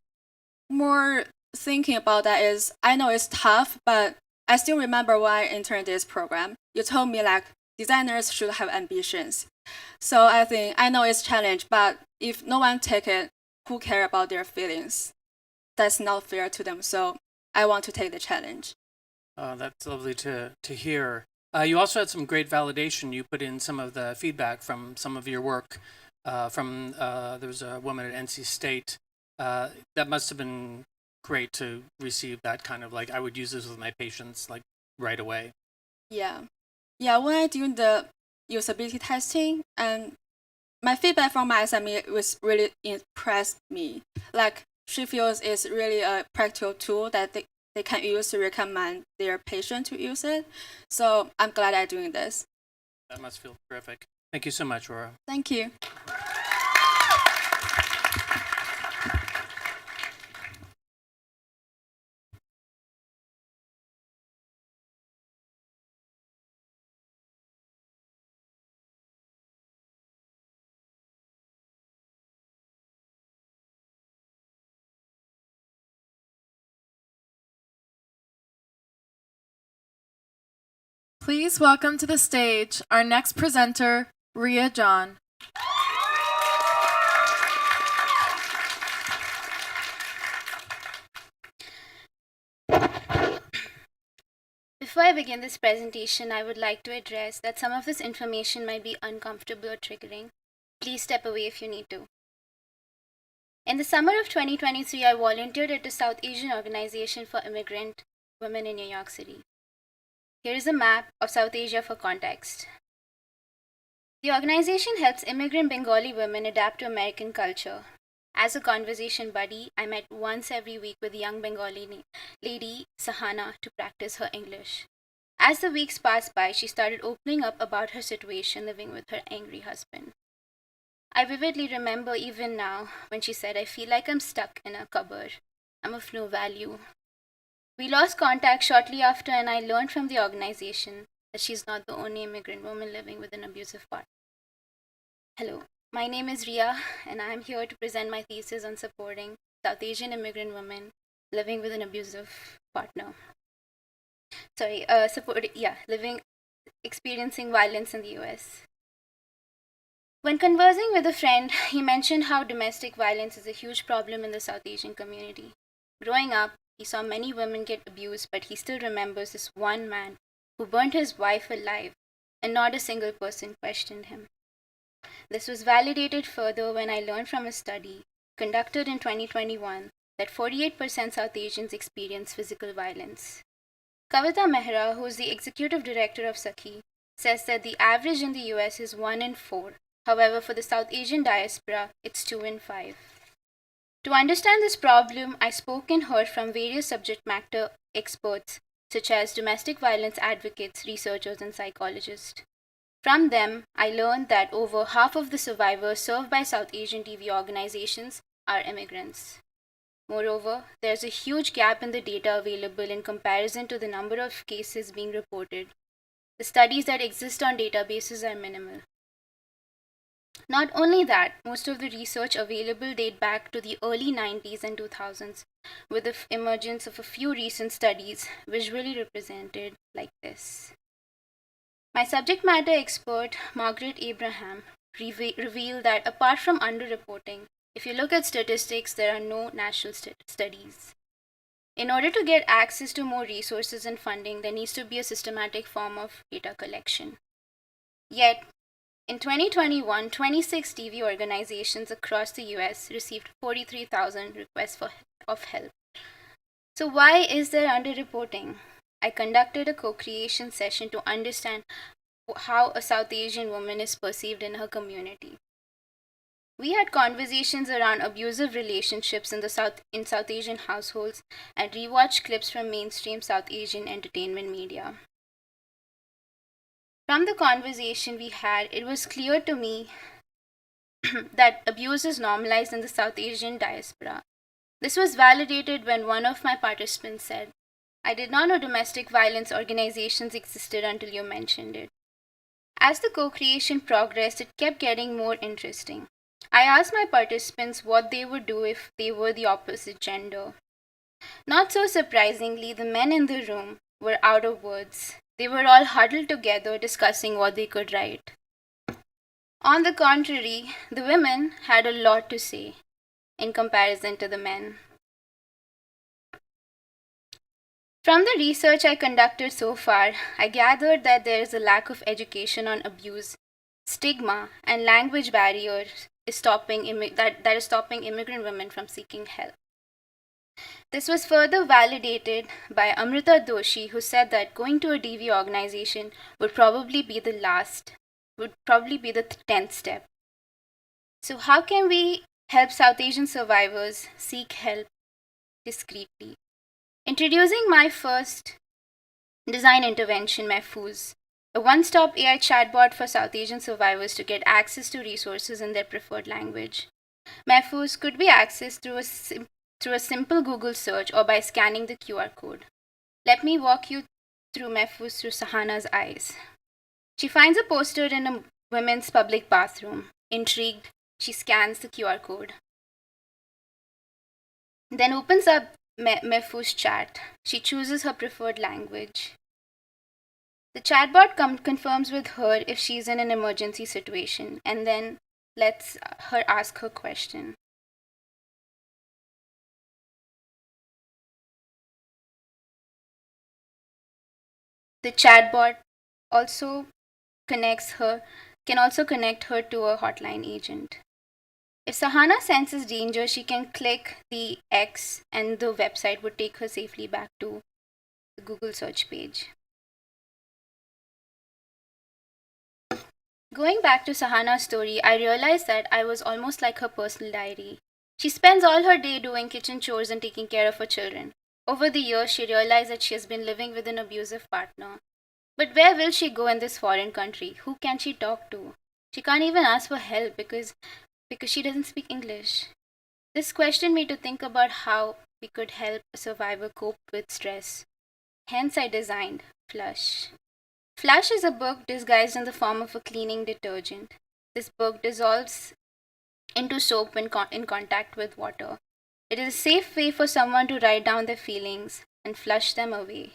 more thinking about that is, I know it's tough, but I still remember when I entered this program, you told me designers should have ambitions. So I think, I know it's a challenge, but if no one take it, who care about their feelings? That's not fair to them. So I want to take the challenge. That's lovely to hear. You also had some great validation. You put in some of the feedback from some of your work. There was a woman at NC State. That must have been great to receive that kind of I would use this with my patients right away. Yeah. When I do the usability testing, and my feedback from my SME was really impressed me. She feels it's really a practical tool that they can use to recommend their patient to use it. So I'm glad I'm doing this. That must feel terrific. Thank you so much, Rora. Thank you. Please welcome to the stage our next presenter, Ria John. Before I begin this presentation, I would like to address that some of this information might be uncomfortable or triggering. Please step away if you need to. In the summer of 2023, I volunteered at the South Asian Organization for Immigrant Women in New York City. Here is a map of South Asia for context. The organization helps immigrant Bengali women adapt to American culture. As a conversation buddy, I met once every week with a young Bengali lady, Sahana, to practice her English. As the weeks passed by, she started opening up about her situation living with her angry husband. I vividly remember even now when she said, "I feel like I'm stuck in a cupboard. I'm of no value." We lost contact shortly after, and I learned from the organization that she's not the only immigrant woman living with an abusive partner. Hello, my name is Ria, and I'm here to present my thesis on supporting South Asian immigrant women living with an abusive partner. Experiencing violence in the US. When conversing with a friend, he mentioned how domestic violence is a huge problem in the South Asian community. Growing up, he saw many women get abused, but he still remembers this one man who burnt his wife alive, and not a single person questioned him. This was validated further when I learned from a study conducted in 2021 that 48% South Asians experience physical violence. Kavita Mehra, who is the executive director of Sakhi, says that the average in the US is 1 in 4. However, for the South Asian diaspora, it's 2 in 5. To understand this problem, I spoke and heard from various subject matter experts, such as domestic violence advocates, researchers, and psychologists. From them, I learned that over half of the survivors served by South Asian TV organizations are immigrants. Moreover, there's a huge gap in the data available in comparison to the number of cases being reported. The studies that exist on databases are minimal. Not only that, most of the research available date back to the early 90s and 2000s, with the emergence of a few recent studies visually represented like this. My subject matter expert, Margaret Abraham, revealed that apart from underreporting, if you look at statistics, there are no national studies. In order to get access to more resources and funding, there needs to be a systematic form of data collection. Yet, in 2021, 26 TV organizations across the US received 43,000 requests of help. So why is there underreporting? I conducted a co-creation session to understand how a South Asian woman is perceived in her community. We had conversations around abusive relationships in South Asian households and rewatched clips from mainstream South Asian entertainment media. From the conversation we had, it was clear to me that abuse is normalized in the South Asian diaspora. This was validated when one of my participants said, "I did not know domestic violence organizations existed until you mentioned it." As the co-creation progressed, it kept getting more interesting. I asked my participants what they would do if they were the opposite gender. Not so surprisingly, the men in the room were out of words. They were all huddled together discussing what they could write. On the contrary, the women had a lot to say in comparison to the men. From the research I conducted so far, I gathered that there is a lack of education on abuse, stigma, and language barriers that is stopping immigrant women from seeking help. This was further validated by Amrita Doshi, who said that going to a DV organization would probably be the 10th step. So how can we help South Asian survivors seek help discreetly? Introducing my first design intervention, Mehfooz, a one-stop AI chatbot for South Asian survivors to get access to resources in their preferred language. Mehfooz could be accessed through a simple Google search or by scanning the QR code. Let me walk you through Mehfooz through Sahana's eyes. She finds a poster in a women's public bathroom. Intrigued, she scans the QR code. Then opens up Mehfooz chat. She chooses her preferred language. The chatbot confirms with her if she's in an emergency situation and then lets her ask her question. The chatbot can also connect her to a hotline agent. If Sahana senses danger, she can click the X and the website would take her safely back to the Google search page. Going back to Sahana's story, I realized that I was almost like her personal diary. She spends all her day doing kitchen chores and taking care of her children. Over the years, she realized that she has been living with an abusive partner. But where will she go in this foreign country? Who can she talk to? She can't even ask for help because she doesn't speak English. This questioned me to think about how we could help a survivor cope with stress. Hence, I designed Flush. Flush is a book disguised in the form of a cleaning detergent. This book dissolves into soap when in contact with water. It is a safe way for someone to write down their feelings and flush them away.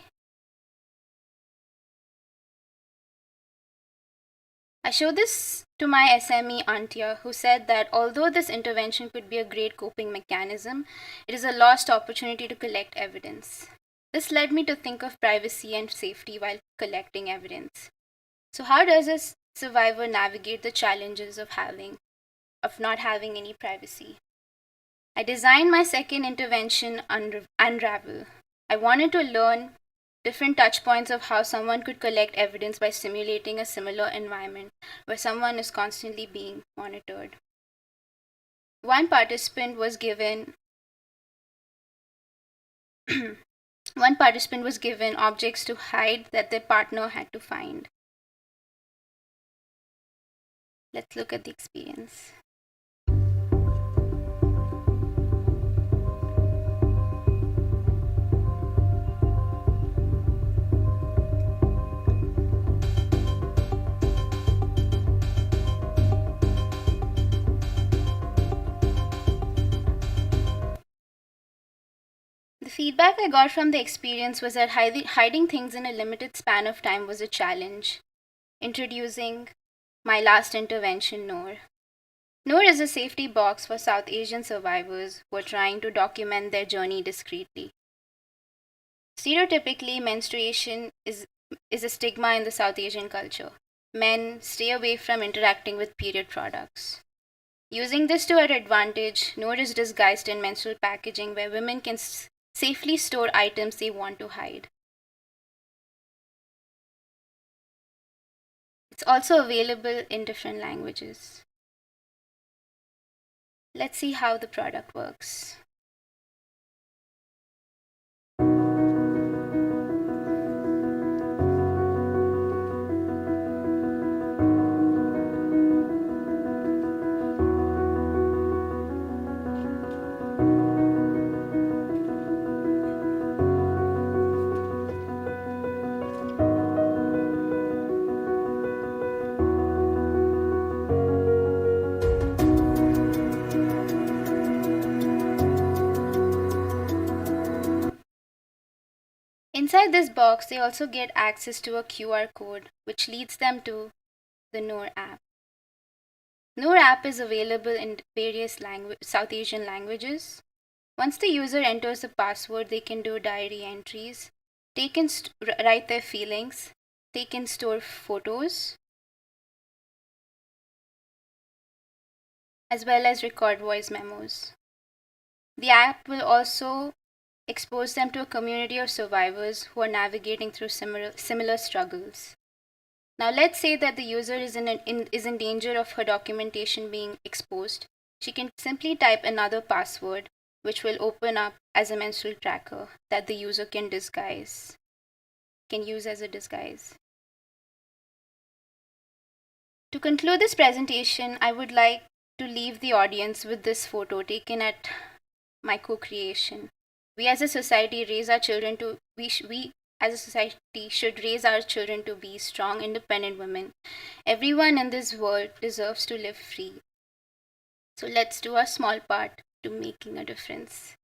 I showed this to my SME Antya, who said that although this intervention could be a great coping mechanism, it is a lost opportunity to collect evidence. This led me to think of privacy and safety while collecting evidence. So how does a survivor navigate the challenges of not having any privacy? I designed my second intervention Unravel. I wanted to learn different touch points of how someone could collect evidence by simulating a similar environment where someone is constantly being monitored. One participant was given objects to hide that their partner had to find. Let's look at the experience. The feedback I got from the experience was that hiding things in a limited span of time was a challenge. Introducing my last intervention, Noor. Noor is a safety box for South Asian survivors who are trying to document their journey discreetly. Stereotypically, menstruation is a stigma in the South Asian culture. Men stay away from interacting with period products. Using this to her advantage, Noor is disguised in menstrual packaging where women can safely store items they want to hide. It's also available in different languages. Let's see how the product works. Inside this box, they also get access to a QR code, which leads them to the Noor app. Noor app is available in various South Asian languages. Once the user enters the password, they can do diary entries. They can write their feelings. They can store photos, as well as record voice memos. The app will also expose them to a community of survivors who are navigating through similar struggles. Now let's say that the user is in danger of her documentation being exposed. She can simply type another password, which will open up as a menstrual tracker that the user can use as a disguise. To conclude this presentation, I would like to leave the audience with this photo taken at my co-creation. We as a society should raise our children to be strong, independent women. Everyone in this world deserves to live free. So let's do our small part to making a difference.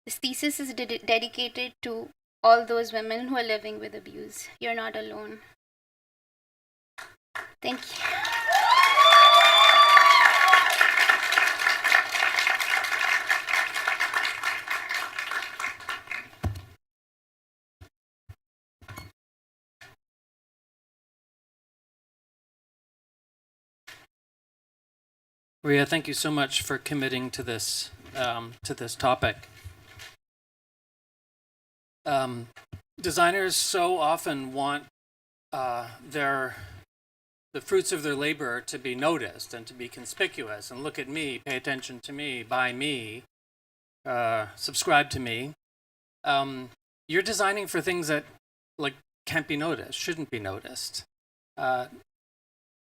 This thesis is dedicated to all those women who are living with abuse. You're not alone. Thank you. Ria, thank you so much for committing to this topic. Designers so often want the fruits of their labor to be noticed and to be conspicuous. And look at me, pay attention to me, buy me, subscribe to me. You're designing for things that can't be noticed, shouldn't be noticed.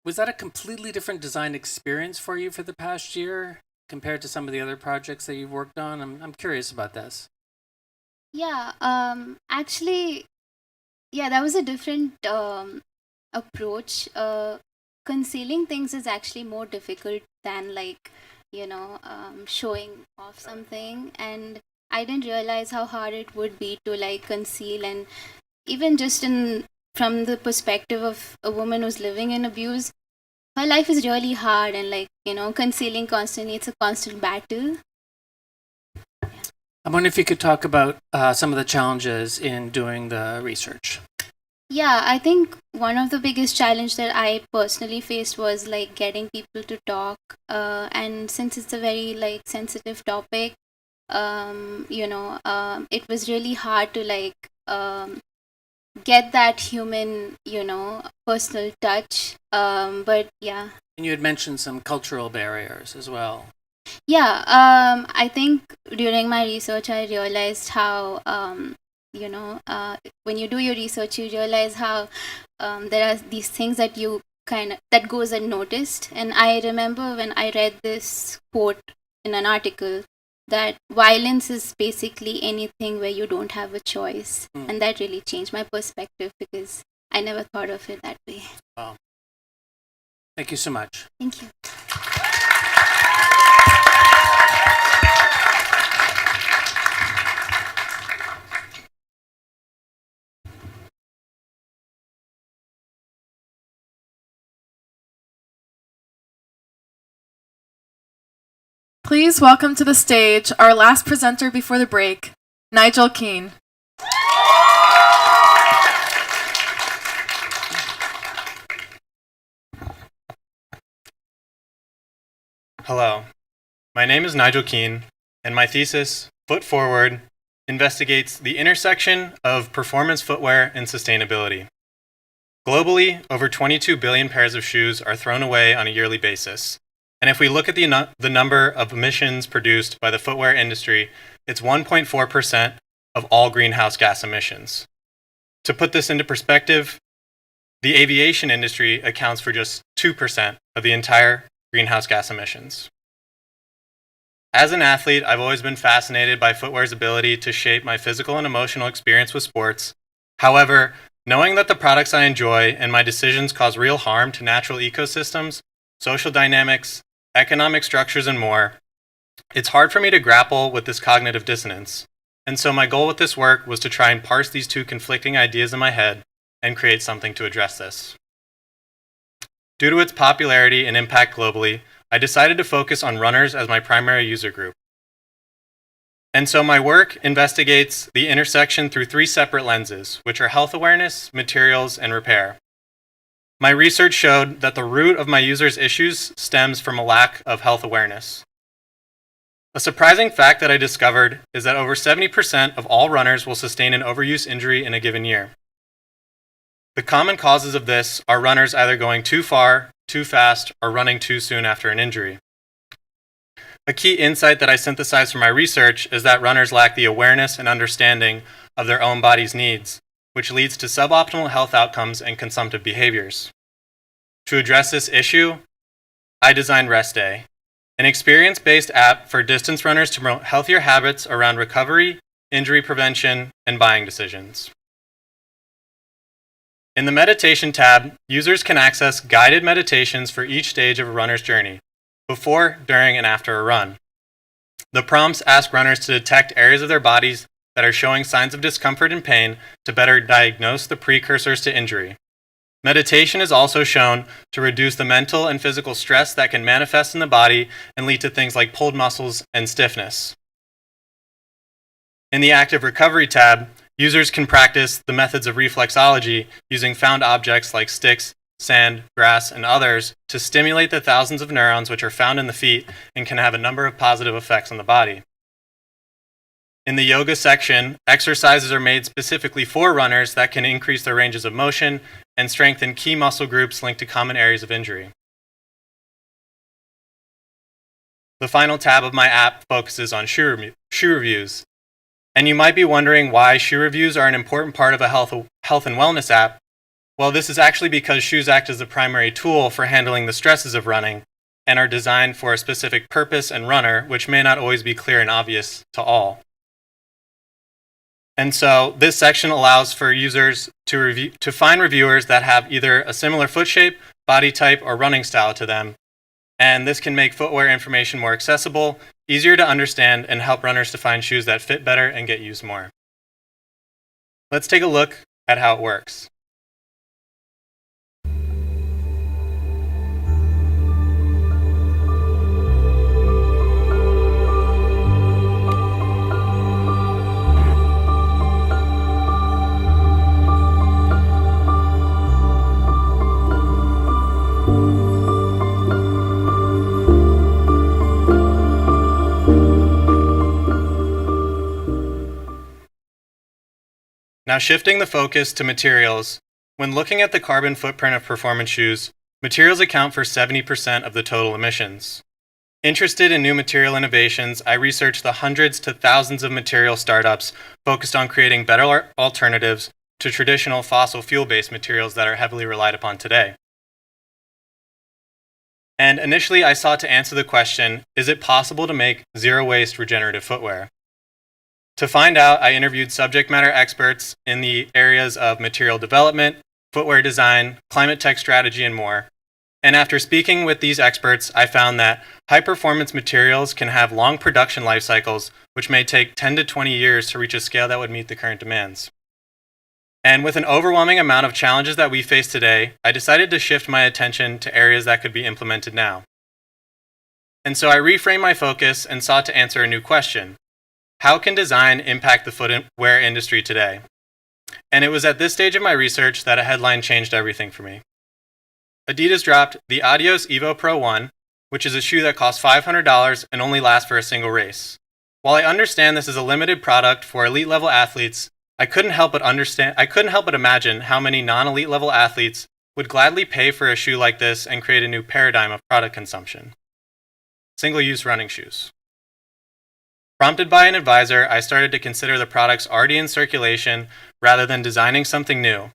Was that a completely different design experience for you for the past year compared to some of the other projects that you've worked on? I'm curious about this. Yeah, actually, that was a different approach. Concealing things is actually more difficult than showing off something, and I didn't realize how hard it would be to conceal, and even just from the perspective of a woman who's living in abuse, her life is really hard, and concealing constantly, it's a constant battle. I'm wondering if you could talk about some of the challenges in doing the research. Yeah, I think one of the biggest challenge that I personally faced was like getting people to talk. And since it's a very like sensitive topic, it was really hard to like get that human, personal touch. But yeah. And you had mentioned some cultural barriers as well. Yeah, I think during my research, I realized how, when you do your research, you realize how there are these things that that goes unnoticed. And I remember when I read this quote in an article that violence is basically anything where you don't have a choice. And that really changed my perspective because I never thought of it that way. Wow. Thank you so much. Thank you. Please welcome to the stage our last presenter before the break, Nigel Keane. Hello, my name is Nigel Keane, and my thesis, Foot Forward, investigates the intersection of performance footwear and sustainability. Globally, over 22 billion pairs of shoes are thrown away on a yearly basis. And if we look at the number of emissions produced by the footwear industry, it's 1.4% of all greenhouse gas emissions. To put this into perspective, the aviation industry accounts for just 2% of the entire greenhouse gas emissions. As an athlete, I've always been fascinated by footwear's ability to shape my physical and emotional experience with sports. However, knowing that the products I enjoy and my decisions cause real harm to natural ecosystems, social dynamics, economic structures, and more, it's hard for me to grapple with this cognitive dissonance. And so my goal with this work was to try and parse these two conflicting ideas in my head and create something to address this. Due to its popularity and impact globally, I decided to focus on runners as my primary user group. And so my work investigates the intersection through three separate lenses, which are health awareness, materials, and repair. My research showed that the root of my users' issues stems from a lack of health awareness. A surprising fact that I discovered is that over 70% of all runners will sustain an overuse injury in a given year. The common causes of this are runners either going too far, too fast, or running too soon after an injury. A key insight that I synthesized from my research is that runners lack the awareness and understanding of their own body's needs, which leads to suboptimal health outcomes and consumptive behaviors. To address this issue, I designed Rest Day, an experience-based app for distance runners to promote healthier habits around recovery, injury prevention, and buying decisions. In the Meditation tab, users can access guided meditations for each stage of a runner's journey, before, during, and after a run. The prompts ask runners to detect areas of their bodies that are showing signs of discomfort and pain to better diagnose the precursors to injury. Meditation is also shown to reduce the mental and physical stress that can manifest in the body and lead to things like pulled muscles and stiffness. In the Active Recovery tab, users can practice the methods of reflexology using found objects like sticks, sand, grass, and others to stimulate the thousands of neurons which are found in the feet and can have a number of positive effects on the body. In the yoga section, exercises are made specifically for runners that can increase their ranges of motion and strengthen key muscle groups linked to common areas of injury. The final tab of my app focuses on shoe reviews. And you might be wondering why shoe reviews are an important part of a health and wellness app. Well, this is actually because shoes act as the primary tool for handling the stresses of running and are designed for a specific purpose and runner, which may not always be clear and obvious to all. And so this section allows for users to find reviewers that have either a similar foot shape, body type, or running style to them. And this can make footwear information more accessible, easier to understand, and help runners to find shoes that fit better and get used more. Let's take a look at how it works. Now shifting the focus to materials, when looking at the carbon footprint of performance shoes, materials account for 70% of the total emissions. Interested in new material innovations, I researched the hundreds to thousands of material startups focused on creating better alternatives to traditional fossil fuel-based materials that are heavily relied upon today. And initially, I sought to answer the question, is it possible to make zero-waste regenerative footwear? To find out, I interviewed subject matter experts in the areas of material development, footwear design, climate tech strategy, and more. And after speaking with these experts, I found that high-performance materials can have long production life cycles, which may take 10 to 20 years to reach a scale that would meet the current demands. And with an overwhelming amount of challenges that we face today, I decided to shift my attention to areas that could be implemented now. And so I reframed my focus and sought to answer a new question. How can design impact the footwear industry today? And it was at this stage of my research that a headline changed everything for me. Adidas dropped the Adios Evo Pro 1, which is a shoe that costs $500 and only lasts for a single race. While I understand this is a limited product for elite level athletes, I couldn't help but imagine how many non-elite level athletes would gladly pay for a shoe like this and create a new paradigm of product consumption. Single-use running shoes. Prompted by an advisor, I started to consider the products already in circulation rather than designing something new.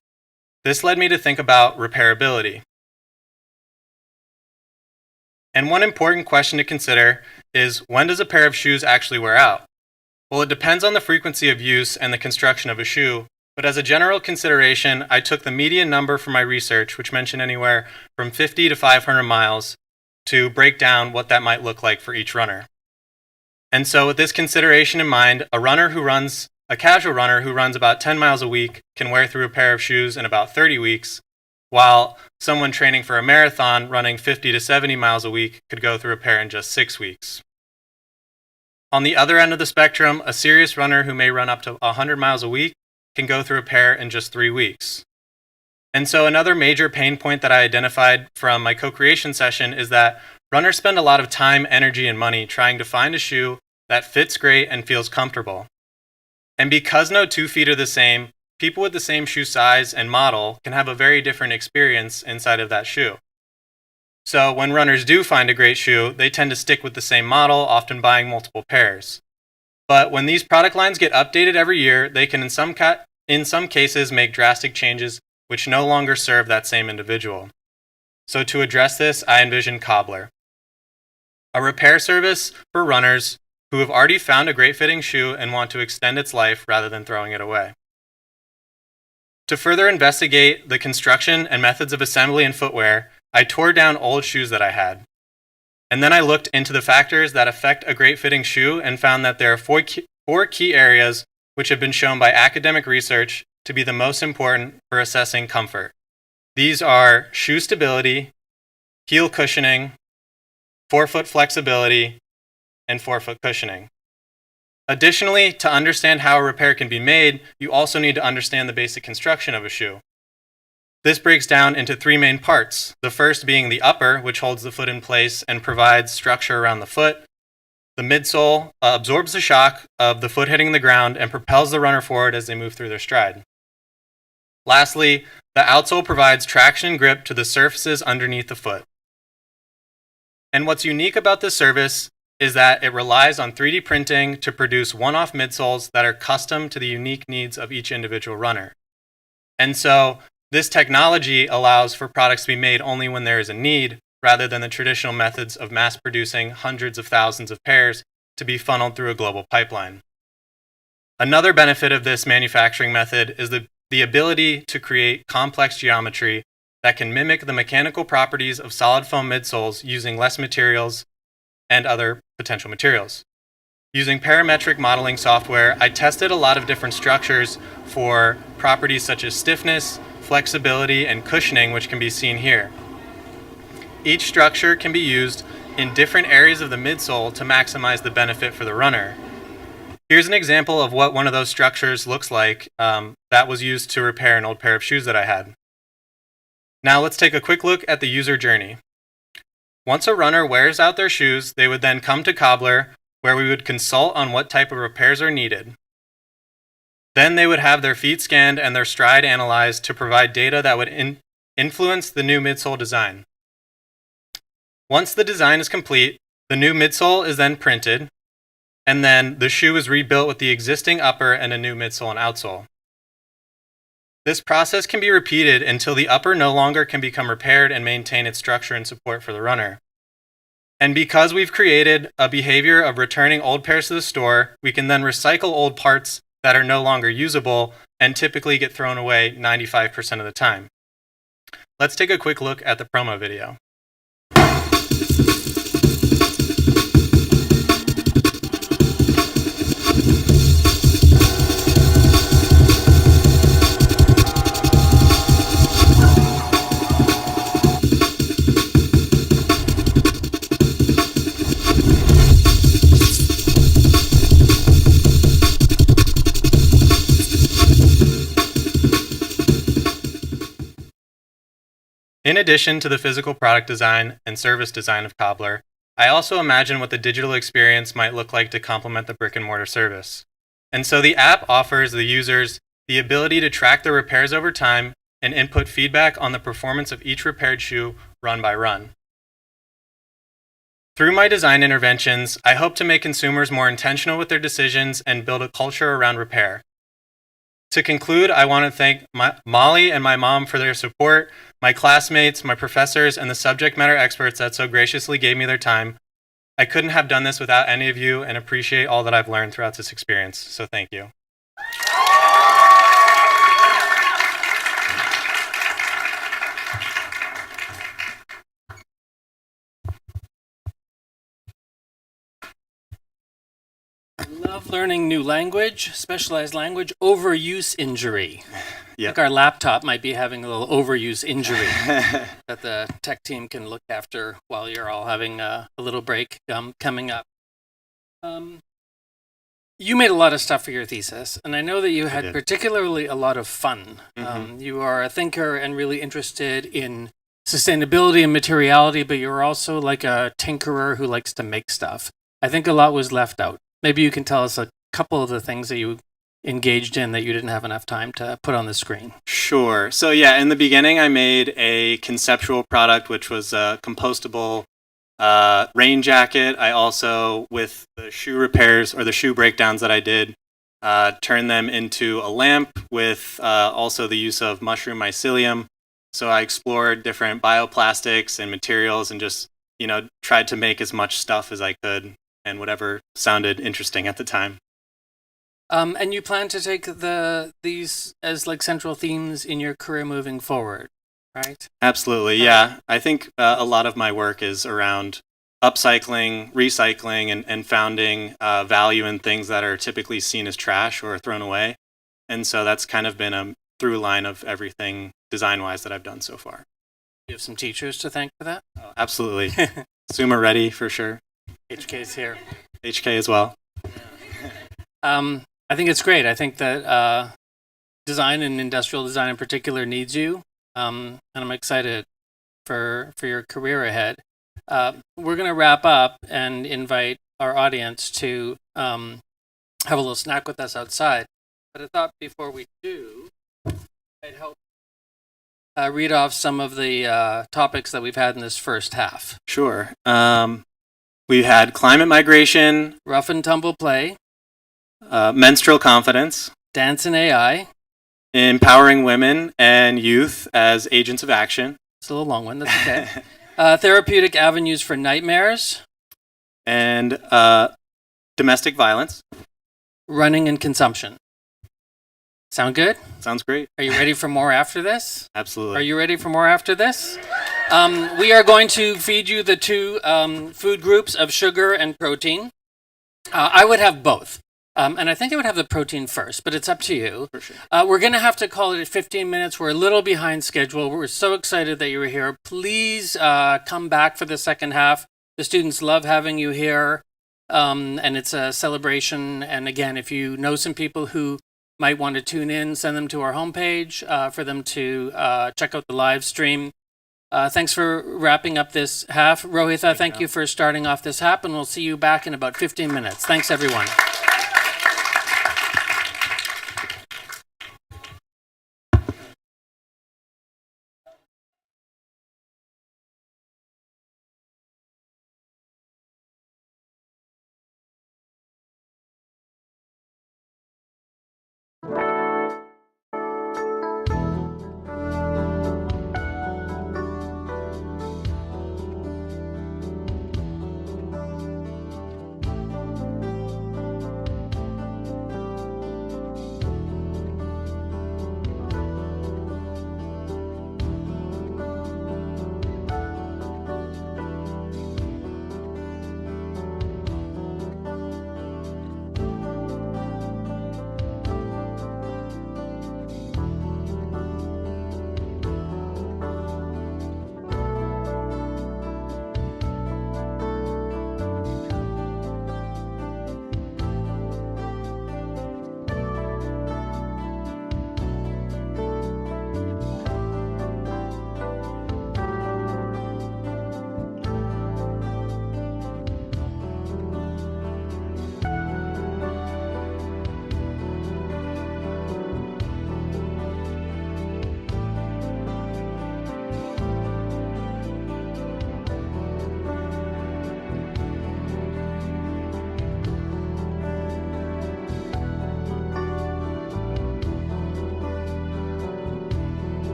This led me to think about repairability. And one important question to consider is, when does a pair of shoes actually wear out? Well, it depends on the frequency of use and the construction of a shoe, but as a general consideration, I took the median number from my research, which mentioned anywhere from 50 to 500 miles, to break down what that might look like for each runner. And so with this consideration in mind, a casual runner who runs about 10 miles a week can wear through a pair of shoes in about 30 weeks, while someone training for a marathon running 50 to 70 miles a week could go through a pair in just 6 weeks. On the other end of the spectrum, a serious runner who may run up to 100 miles a week can go through a pair in just 3 weeks. And so another major pain point that I identified from my co-creation session is that runners spend a lot of time, energy, and money trying to find a shoe that fits great and feels comfortable. And because no 2 feet are the same, people with the same shoe size and model can have a very different experience inside of that shoe. So when runners do find a great shoe, they tend to stick with the same model, often buying multiple pairs. But when these product lines get updated every year, they can in some cases make drastic changes which no longer serve that same individual. So to address this, I envision Cobbler, a repair service for runners who have already found a great fitting shoe and want to extend its life rather than throwing it away. To further investigate the construction and methods of assembly in footwear, I tore down old shoes that I had. And then I looked into the factors that affect a great fitting shoe and found that there are four key areas which have been shown by academic research to be the most important for assessing comfort. These are shoe stability, heel cushioning, forefoot flexibility, and forefoot cushioning. Additionally, to understand how a repair can be made, you also need to understand the basic construction of a shoe. This breaks down into 3 main parts, the first being the upper, which holds the foot in place and provides structure around the foot. The midsole absorbs the shock of the foot hitting the ground and propels the runner forward as they move through their stride. Lastly, the outsole provides traction and grip to the surfaces underneath the foot. And what's unique about this service is that it relies on 3D printing to produce one-off midsoles that are custom to the unique needs of each individual runner. And so this technology allows for products to be made only when there is a need, rather than the traditional methods of mass producing hundreds of thousands of pairs to be funneled through a global pipeline. Another benefit of this manufacturing method is the ability to create complex geometry that can mimic the mechanical properties of solid foam midsoles using less materials and other potential materials. Using parametric modeling software, I tested a lot of different structures for properties such as stiffness, flexibility, and cushioning, which can be seen here. Each structure can be used in different areas of the midsole to maximize the benefit for the runner. Here's an example of what one of those structures looks like that was used to repair an old pair of shoes that I had. Now let's take a quick look at the user journey. Once a runner wears out their shoes, they would then come to Cobbler, where we would consult on what type of repairs are needed. Then they would have their feet scanned and their stride analyzed to provide data that would influence the new midsole design. Once the design is complete, the new midsole is then printed, and then the shoe is rebuilt with the existing upper and a new midsole and outsole. This process can be repeated until the upper no longer can become repaired and maintain its structure and support for the runner. And because we've created a behavior of returning old pairs to the store, we can then recycle old parts that are no longer usable and typically get thrown away 95% of the time. Let's take a quick look at the promo video. In addition to the physical product design and service design of Cobbler, I also imagine what the digital experience might look like to complement the brick and mortar service. And so the app offers the users the ability to track their repairs over time and input feedback on the performance of each repaired shoe run by run. Through my design interventions, I hope to make consumers more intentional with their decisions and build a culture around repair. To conclude, I want to thank Molly and my mom for their support, my classmates, my professors, and the subject matter experts that so graciously gave me their time. I couldn't have done this without any of you and appreciate all that I've learned throughout this experience, so thank you. Love learning new language, specialized language, overuse injury. Yep. Like our laptop might be having a little overuse injury that the tech team can look after while you're all having a little break coming up. You made a lot of stuff for your thesis, and I know that you had particularly a lot of fun. Mm-hmm. You are a thinker and really interested in sustainability and materiality, but you're also like a tinkerer who likes to make stuff. I think a lot was left out. Maybe you can tell us a couple of the things that you engaged in that you didn't have enough time to put on the screen. Sure. So yeah, in the beginning, I made a conceptual product, which was a compostable rain jacket. I also, with the shoe repairs or the shoe breakdowns that I did, turned them into a lamp with also the use of mushroom mycelium. So I explored different bioplastics and materials and just, tried to make as much stuff as I could and whatever sounded interesting at the time. And you plan to take these as like central themes in your career moving forward, right? Absolutely, yeah. I think a lot of my work is around upcycling, recycling, and founding value in things that are typically seen as trash or thrown away. And so that's kind of been a through line of everything design-wise that I've done so far. You have some teachers to thank for that? Oh, absolutely. Suma Reddy, for sure. HK's here. HK as well. I think it's great. I think that design and industrial design in particular needs you, and I'm excited for your career ahead. We're going to wrap up and invite our audience to have a little snack with us outside. But I thought before we do, I'd help read off some of the topics that we've had in this first half. Sure. We had climate migration, rough and tumble play, menstrual confidence, dance and AI, empowering women and youth as agents of action. It's a little long one, that's okay. Therapeutic avenues for nightmares, and domestic violence, running and consumption. Sound good? Sounds great. Are you ready for more after this? Absolutely. Are you ready for more after this? We are going to feed you the two food groups of sugar and protein. I would have both. And I think I would have the protein first, but it's up to you. For sure. We're going to have to call it at 15 minutes. We're a little behind schedule. We're so excited that you were here. Please come back for the second half. The students love having you here, and it's a celebration. And again, if you know some people who might want to tune in, send them to our homepage for them to check out the live stream. Thanks for wrapping up this half. Rohitha, thank you for starting off this half, and we'll see you back in about 15 minutes. Thanks, everyone.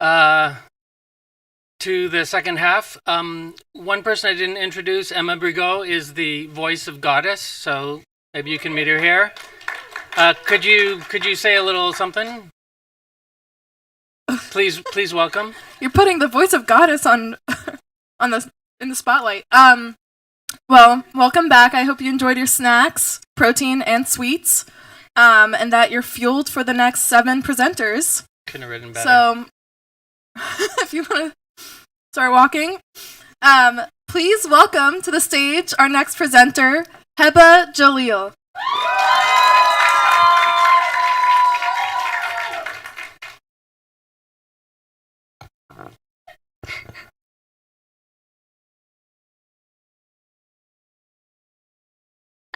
To the second half. One person I didn't introduce, Emma Brigot, is the voice of Goddess, so maybe you can meet her here. Could you say a little something? Please welcome. You're putting the voice of Goddess in the spotlight. Well, welcome back. I hope you enjoyed your snacks, protein and sweets, and that you're fueled for the next 7 presenters. Couldn't have written better. So, if you want to start walking, please welcome to the stage our next presenter, Heba Jalil.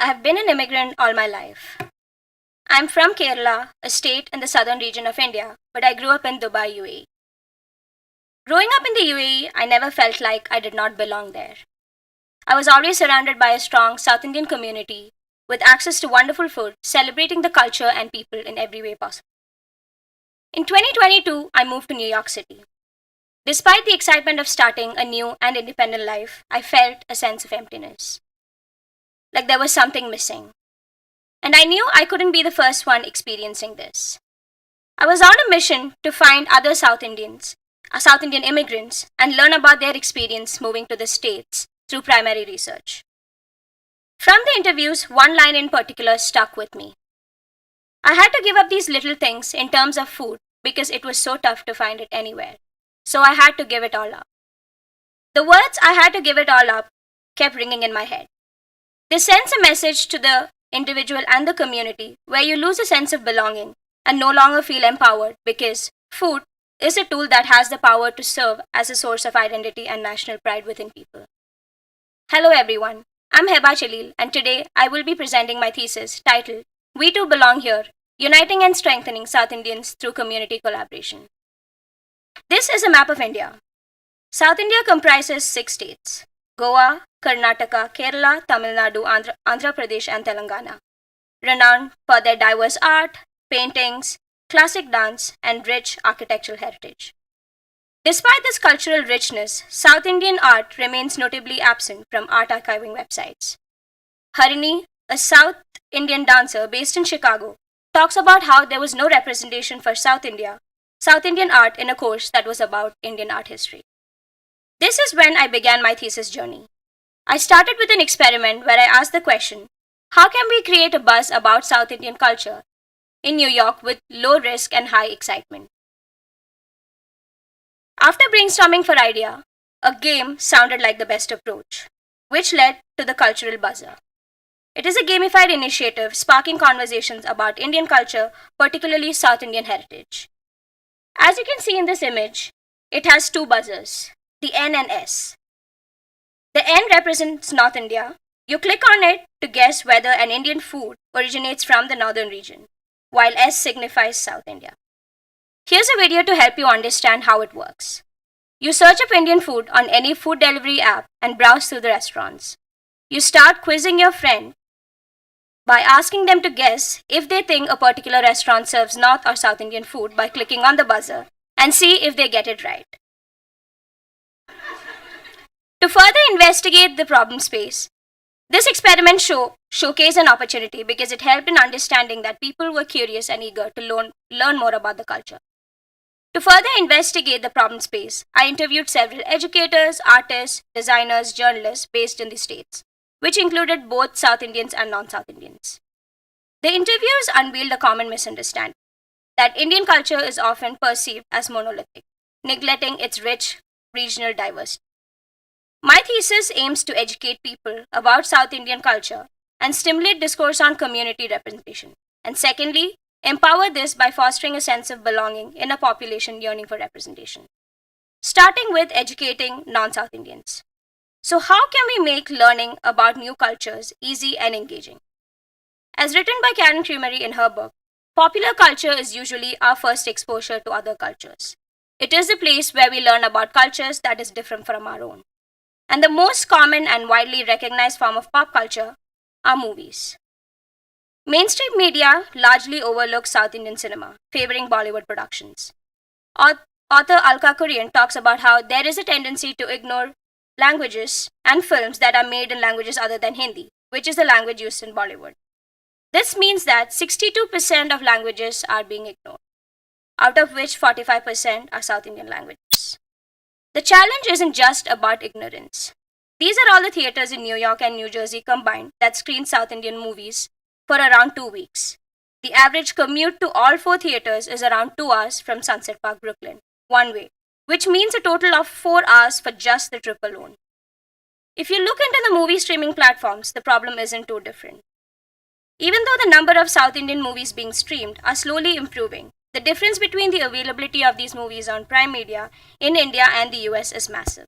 I have been an immigrant all my life. I'm from Kerala, a state in the southern region of India, but I grew up in Dubai, UAE. Growing up in the UAE, I never felt like I did not belong there. I was always surrounded by a strong South Indian community with access to wonderful food, celebrating the culture and people in every way possible. In 2022, I moved to New York City. Despite the excitement of starting a new and independent life, I felt a sense of emptiness. Like there was something missing. And I knew I couldn't be the first one experiencing this. I was on a mission to find other South Indian immigrants, and learn about their experience moving to the States through primary research. From the interviews, one line in particular stuck with me. I had to give up these little things in terms of food because it was so tough to find it anywhere. So I had to give it all up. The words "I had to give it all up" kept ringing in my head. This sends a message to the individual and the community where you lose a sense of belonging and no longer feel empowered because food is a tool that has the power to serve as a source of identity and national pride within people. Hello everyone, I'm Heba Jalil, and today I will be presenting my thesis titled "We Too Belong Here, Uniting and Strengthening South Indians Through Community Collaboration." This is a map of India. South India comprises 6 states: Goa, Karnataka, Kerala, Tamil Nadu, Andhra Pradesh, and Telangana, renowned for their diverse art, paintings, classic dance, and rich architectural heritage. Despite this cultural richness, South Indian art remains notably absent from art archiving websites. Harini, a South Indian dancer based in Chicago, talks about how there was no representation for South Indian art in a course that was about Indian art history. This is when I began my thesis journey. I started with an experiment where I asked the question, how can we create a buzz about South Indian culture in New York with low risk and high excitement? After brainstorming for idea, a game sounded like the best approach, which led to the Cultural Buzzer. It is a gamified initiative sparking conversations about Indian culture, particularly South Indian heritage. As you can see in this image, it has 2 buzzers, the N and S. The N represents North India. You click on it to guess whether an Indian food originates from the northern region, while S signifies South India. Here's a video to help you understand how it works. You search up Indian food on any food delivery app and browse through the restaurants. You start quizzing your friend by asking them to guess if they think a particular restaurant serves North or South Indian food by clicking on the buzzer and see if they get it right. To further investigate the problem space, this experiment showcased an opportunity because it helped in understanding that people were curious and eager to learn more about the culture. To further investigate the problem space, I interviewed several educators, artists, designers, journalists based in the States, which included both South Indians and non-South Indians. The interviews unveiled a common misunderstanding, that Indian culture is often perceived as monolithic, neglecting its rich regional diversity. My thesis aims to educate people about South Indian culture and stimulate discourse on community representation, and secondly, empower this by fostering a sense of belonging in a population yearning for representation. Starting with educating non-South Indians. So how can we make learning about new cultures easy and engaging? As written by Karen Creamery in her book, popular culture is usually our first exposure to other cultures. It is the place where we learn about cultures that is different from our own. And the most common and widely recognized form of pop culture are movies. Mainstream media largely overlooks South Indian cinema, favoring Bollywood productions. author Alka Kurian talks about how there is a tendency to ignore languages and films that are made in languages other than Hindi, which is the language used in Bollywood. This means that 62% of languages are being ignored, out of which 45% are South Indian languages. The challenge isn't just about ignorance. These are all the theaters in New York and New Jersey combined that screen South Indian movies for around 2 weeks. The average commute to all 4 theaters is around 2 hours from Sunset Park, Brooklyn, one way, which means a total of 4 hours for just the trip alone. If you look into the movie streaming platforms, the problem isn't too different. Even though the number of South Indian movies being streamed are slowly improving, the difference between the availability of these movies on Prime Media in India and the US is massive.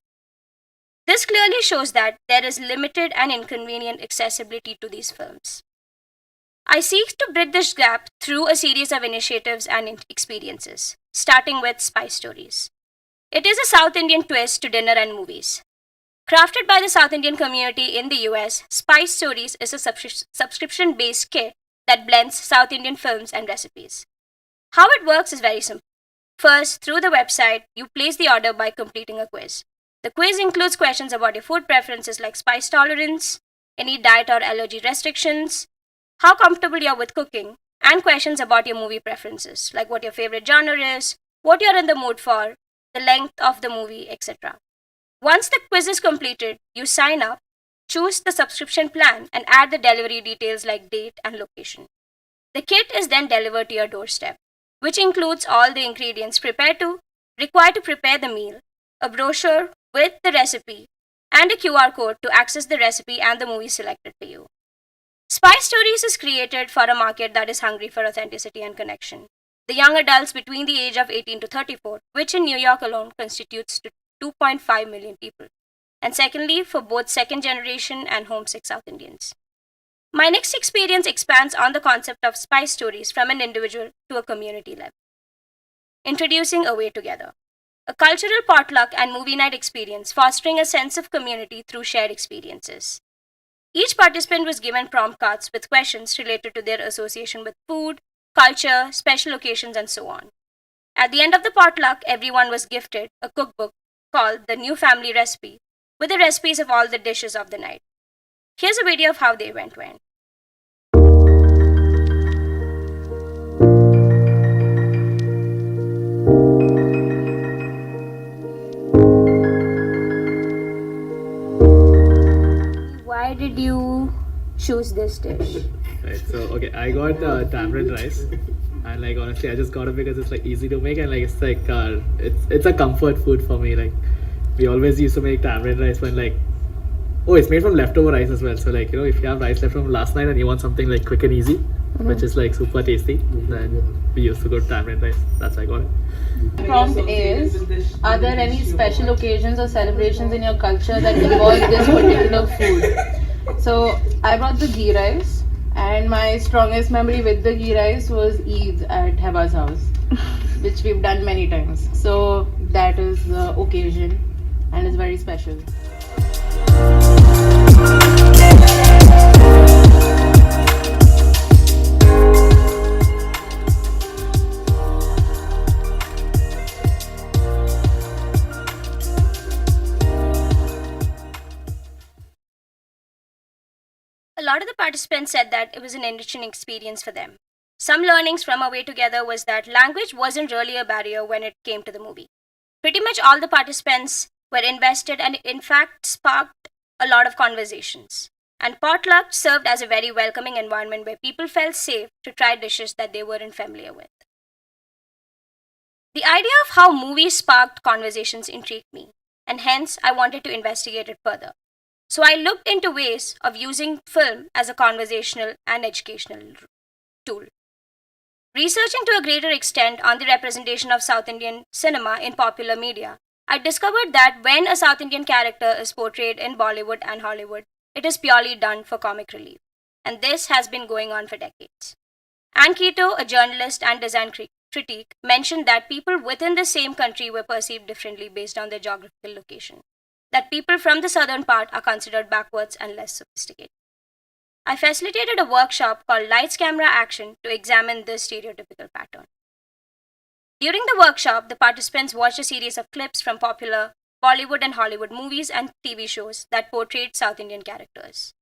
This clearly shows that there is limited and inconvenient accessibility to these films. I seek to bridge this gap through a series of initiatives and experiences, starting with Spice Stories. It is a South Indian twist to dinner and movies. Crafted by the South Indian community in the US, Spice Stories is a subscription-based kit that blends South Indian films and recipes. How it works is very simple. First, through the website, you place the order by completing a quiz. The quiz includes questions about your food preferences like spice tolerance, any diet or allergy restrictions, how comfortable you are with cooking, and questions about your movie preferences, like what your favorite genre is, what you're in the mood for, the length of the movie, etc. Once the quiz is completed, you sign up, choose the subscription plan, and add the delivery details like date and location. The kit is then delivered to your doorstep, which includes all the ingredients required to prepare the meal, a brochure with the recipe, and a QR code to access the recipe and the movie selected for you. Spice Stories is created for a market that is hungry for authenticity and connection. The young adults between the age of 18 to 34, which in New York alone constitutes 2.5 million people. And secondly, for both second generation and homesick South Indians. My next experience expands on the concept of Spice Stories from an individual to a community level. Introducing A Way Together, a cultural potluck and movie night experience fostering a sense of community through shared experiences. Each participant was given prompt cards with questions related to their association with food, culture, special occasions, and so on. At the end of the potluck, everyone was gifted a cookbook called The New Family Recipe with the recipes of all the dishes of the night. Here's a video of how the event went. Why did you choose this dish? Right, so okay, I got tamarind rice, and like honestly, I just got it because it's like easy to make, and like it's a comfort food for me. Like we always used to make tamarind rice when like, oh, it's made from leftover rice as well. So like, you know, if you have rice left from last night and you want something like quick and easy, which is like super tasty, then we used to go to tamarind rice. That's why I got it. Prompt is, are there any special occasions or celebrations in your culture that involve this particular food? So I brought the ghee rice, and my strongest memory with the ghee rice was Eid at Heba's house, which we've done many times. So that is the occasion and it's very special. A lot of the participants said that it was an enriching experience for them. Some learnings from A Way Together was that language wasn't really a barrier when it came to the movie. Pretty much all the participants were invested and in fact sparked a lot of conversations. And potluck served as a very welcoming environment where people felt safe to try dishes that they weren't familiar with. The idea of how movies sparked conversations intrigued me, and hence I wanted to investigate it further. So I looked into ways of using film as a conversational and educational tool. Researching to a greater extent on the representation of South Indian cinema in popular media, I discovered that when a South Indian character is portrayed in Bollywood and Hollywood, it is purely done for comic relief. And this has been going on for decades. Ann Keto, a journalist and design critique, mentioned that people within the same country were perceived differently based on their geographical location. That people from the southern part are considered backwards and less sophisticated. I facilitated a workshop called Lights, Camera, Action to examine this stereotypical pattern. During the workshop, the participants watched a series of clips from popular Bollywood and Hollywood movies and TV shows that portrayed South Indian characters.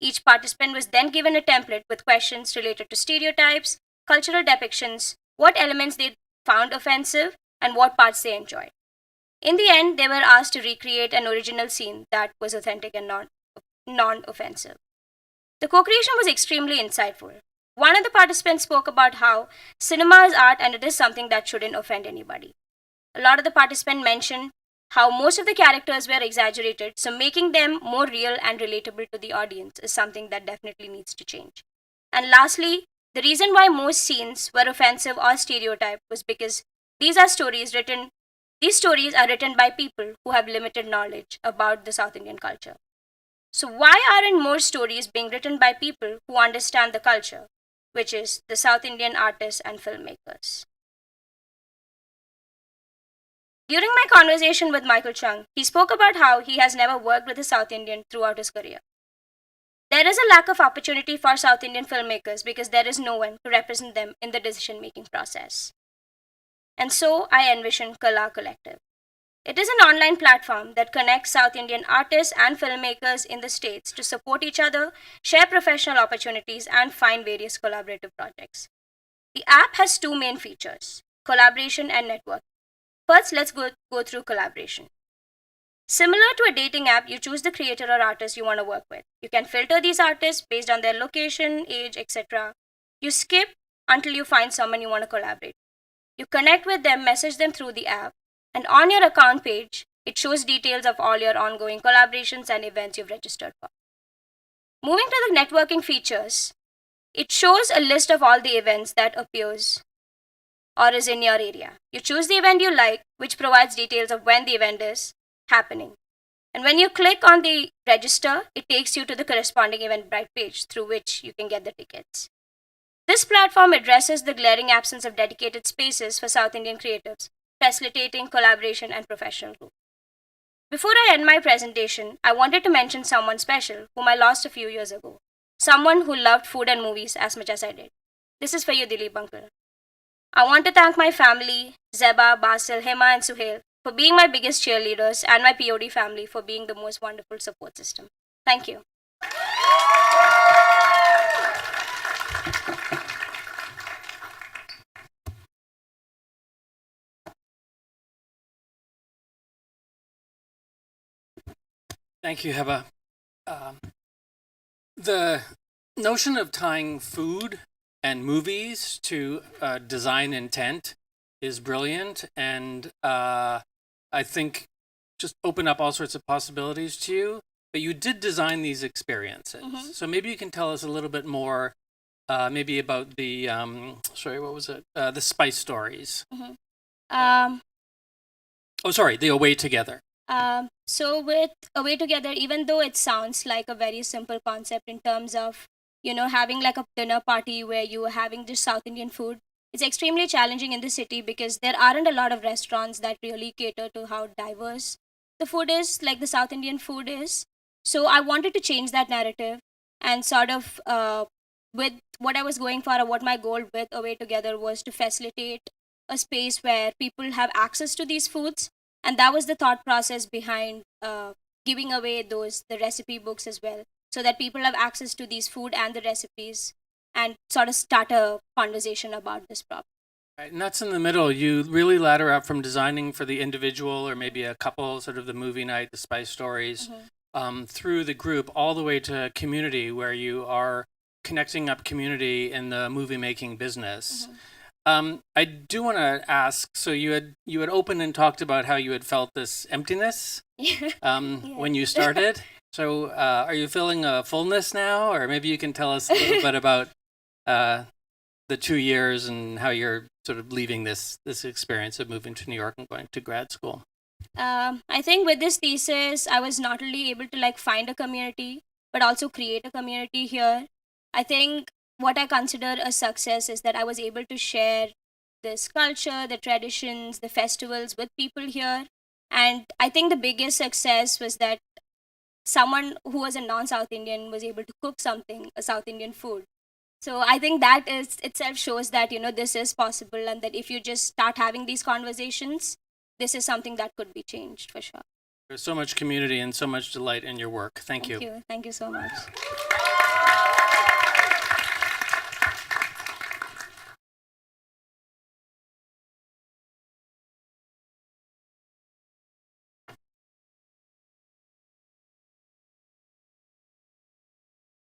Each participant was then given a template with questions related to stereotypes, cultural depictions, what elements they found offensive, and what parts they enjoyed. In the end, they were asked to recreate an original scene that was authentic and non-offensive. The co-creation was extremely insightful. One of the participants spoke about how cinema is art and it is something that shouldn't offend anybody. A lot of the participants mentioned how most of the characters were exaggerated, so making them more real and relatable to the audience is something that definitely needs to change. And lastly, the reason why most scenes were offensive or stereotyped was because these stories are written by people who have limited knowledge about the South Indian culture. So why aren't more stories being written by people who understand the culture, which is the South Indian artists and filmmakers? During my conversation with Michael Chung, he spoke about how he has never worked with a South Indian throughout his career. There is a lack of opportunity for South Indian filmmakers because there is no one to represent them in the decision-making process. And so I envision Kala Collective. It is an online platform that connects South Indian artists and filmmakers in the States to support each other, share professional opportunities, and find various collaborative projects. The app has two main features, collaboration and network. First, let's go through collaboration. Similar to a dating app, you choose the creator or artist you want to work with. You can filter these artists based on their location, age, etc. You skip until you find someone you want to collaborate. You connect with them, message them through the app, and on your account page, it shows details of all your ongoing collaborations and events you've registered for. Moving to the networking features, it shows a list of all the events that appears or is in your area. You choose the event you like, which provides details of when the event is happening. And when you click on the register, it takes you to the corresponding Eventbrite page through which you can get the tickets. This platform addresses the glaring absence of dedicated spaces for South Indian creatives, facilitating collaboration and professional growth. Before I end my presentation, I wanted to mention someone special whom I lost a few years ago. Someone who loved food and movies as much as I did. This is for you, Dilip uncle. I want to thank my family, Zeba, Basil, Hema, and Suhail, for being my biggest cheerleaders, and my POD family for being the most wonderful support system. Thank you. Thank you, Heba. The notion of tying food and movies to design intent is brilliant, and I think just open up all sorts of possibilities to you. But you did design these experiences, so maybe you can tell us a little bit more, maybe about the the spice stories. The Away Together. So with Away Together, even though it sounds like a very simple concept in terms of, having like a dinner party where you are having just South Indian food, it's extremely challenging in the city because there aren't a lot of restaurants that really cater to how diverse the food is, like the South Indian food is. So I wanted to change that narrative and sort of, with what I was going for, or what my goal with Away Together was to facilitate a space where people have access to these foods. And that was the thought process behind giving away the recipe books as well, so that people have access to these food and the recipes and sort of start a conversation about this problem. Right, and that's in the middle. You really ladder up from designing for the individual or maybe a couple, sort of the movie night, the spice stories, through the group, all the way to community, where you are connecting up community in the movie making business. I do want to ask, so you had opened and talked about how you had felt this emptiness when you started. So are you feeling a fullness now? Or maybe you can tell us a little bit about the 2 years and how you're sort of leaving this experience of moving to New York and going to grad school. I think with this thesis, I was not only able to find a community, but also create a community here. I think what I consider a success is that I was able to share this culture, the traditions, the festivals with people here. And I think the biggest success was that someone who was a non-South Indian was able to cook something, a South Indian food, So I think that is itself shows that, this is possible, and that if you just start having these conversations, this is something that could be changed for sure. There's so much community and so much delight in your work. Thank you. Thank you so much.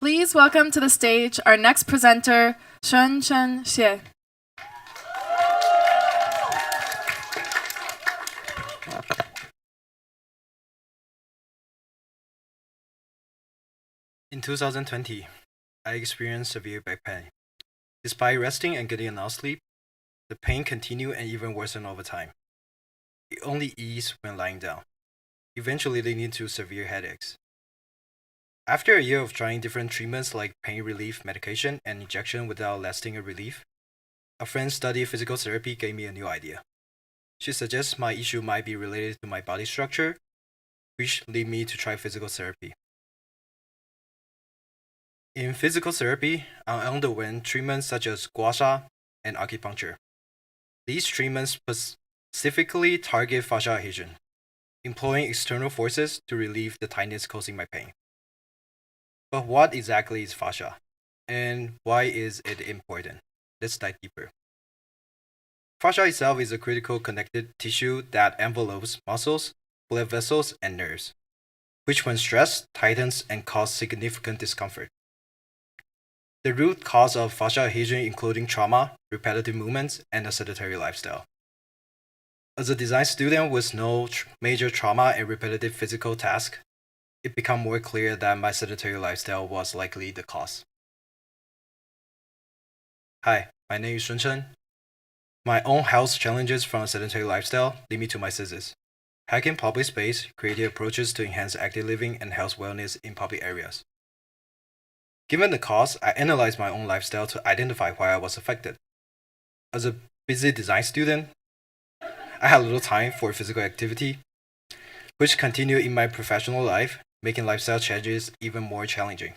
Please welcome to the stage our next presenter, Shen Xie. In 2020, I experienced severe back pain. Despite resting and getting enough sleep, the pain continued and even worsened over time. It only eased when lying down, eventually leading to severe headaches. After a year of trying different treatments like pain relief medication and injection without lasting a relief, a friend studying physical therapy gave me a new idea. She suggests my issue might be related to my body structure, which led me to try physical therapy. In physical therapy, I underwent treatments such as gua sha and acupuncture. These treatments specifically target fascia adhesion, employing external forces to relieve the tightness causing my pain. But what exactly is fascia, and why is it important? Let's dive deeper. Fascia itself is a critical connective tissue that envelopes muscles, blood vessels, and nerves, which when stressed, tightens and cause significant discomfort. The root cause of fascia adhesion including trauma, repetitive movements, and a sedentary lifestyle. As a design student with no major trauma and repetitive physical tasks, it became more clear that my sedentary lifestyle was likely the cause. Hi, my name is Chen. My own health challenges from a sedentary lifestyle lead me to my thesis, hacking public space, creative approaches to enhance active living and health wellness in public areas. Given the cause, I analyzed my own lifestyle to identify why I was affected. As a busy design student, I had little time for physical activity, which continued in my professional life, making lifestyle changes even more challenging.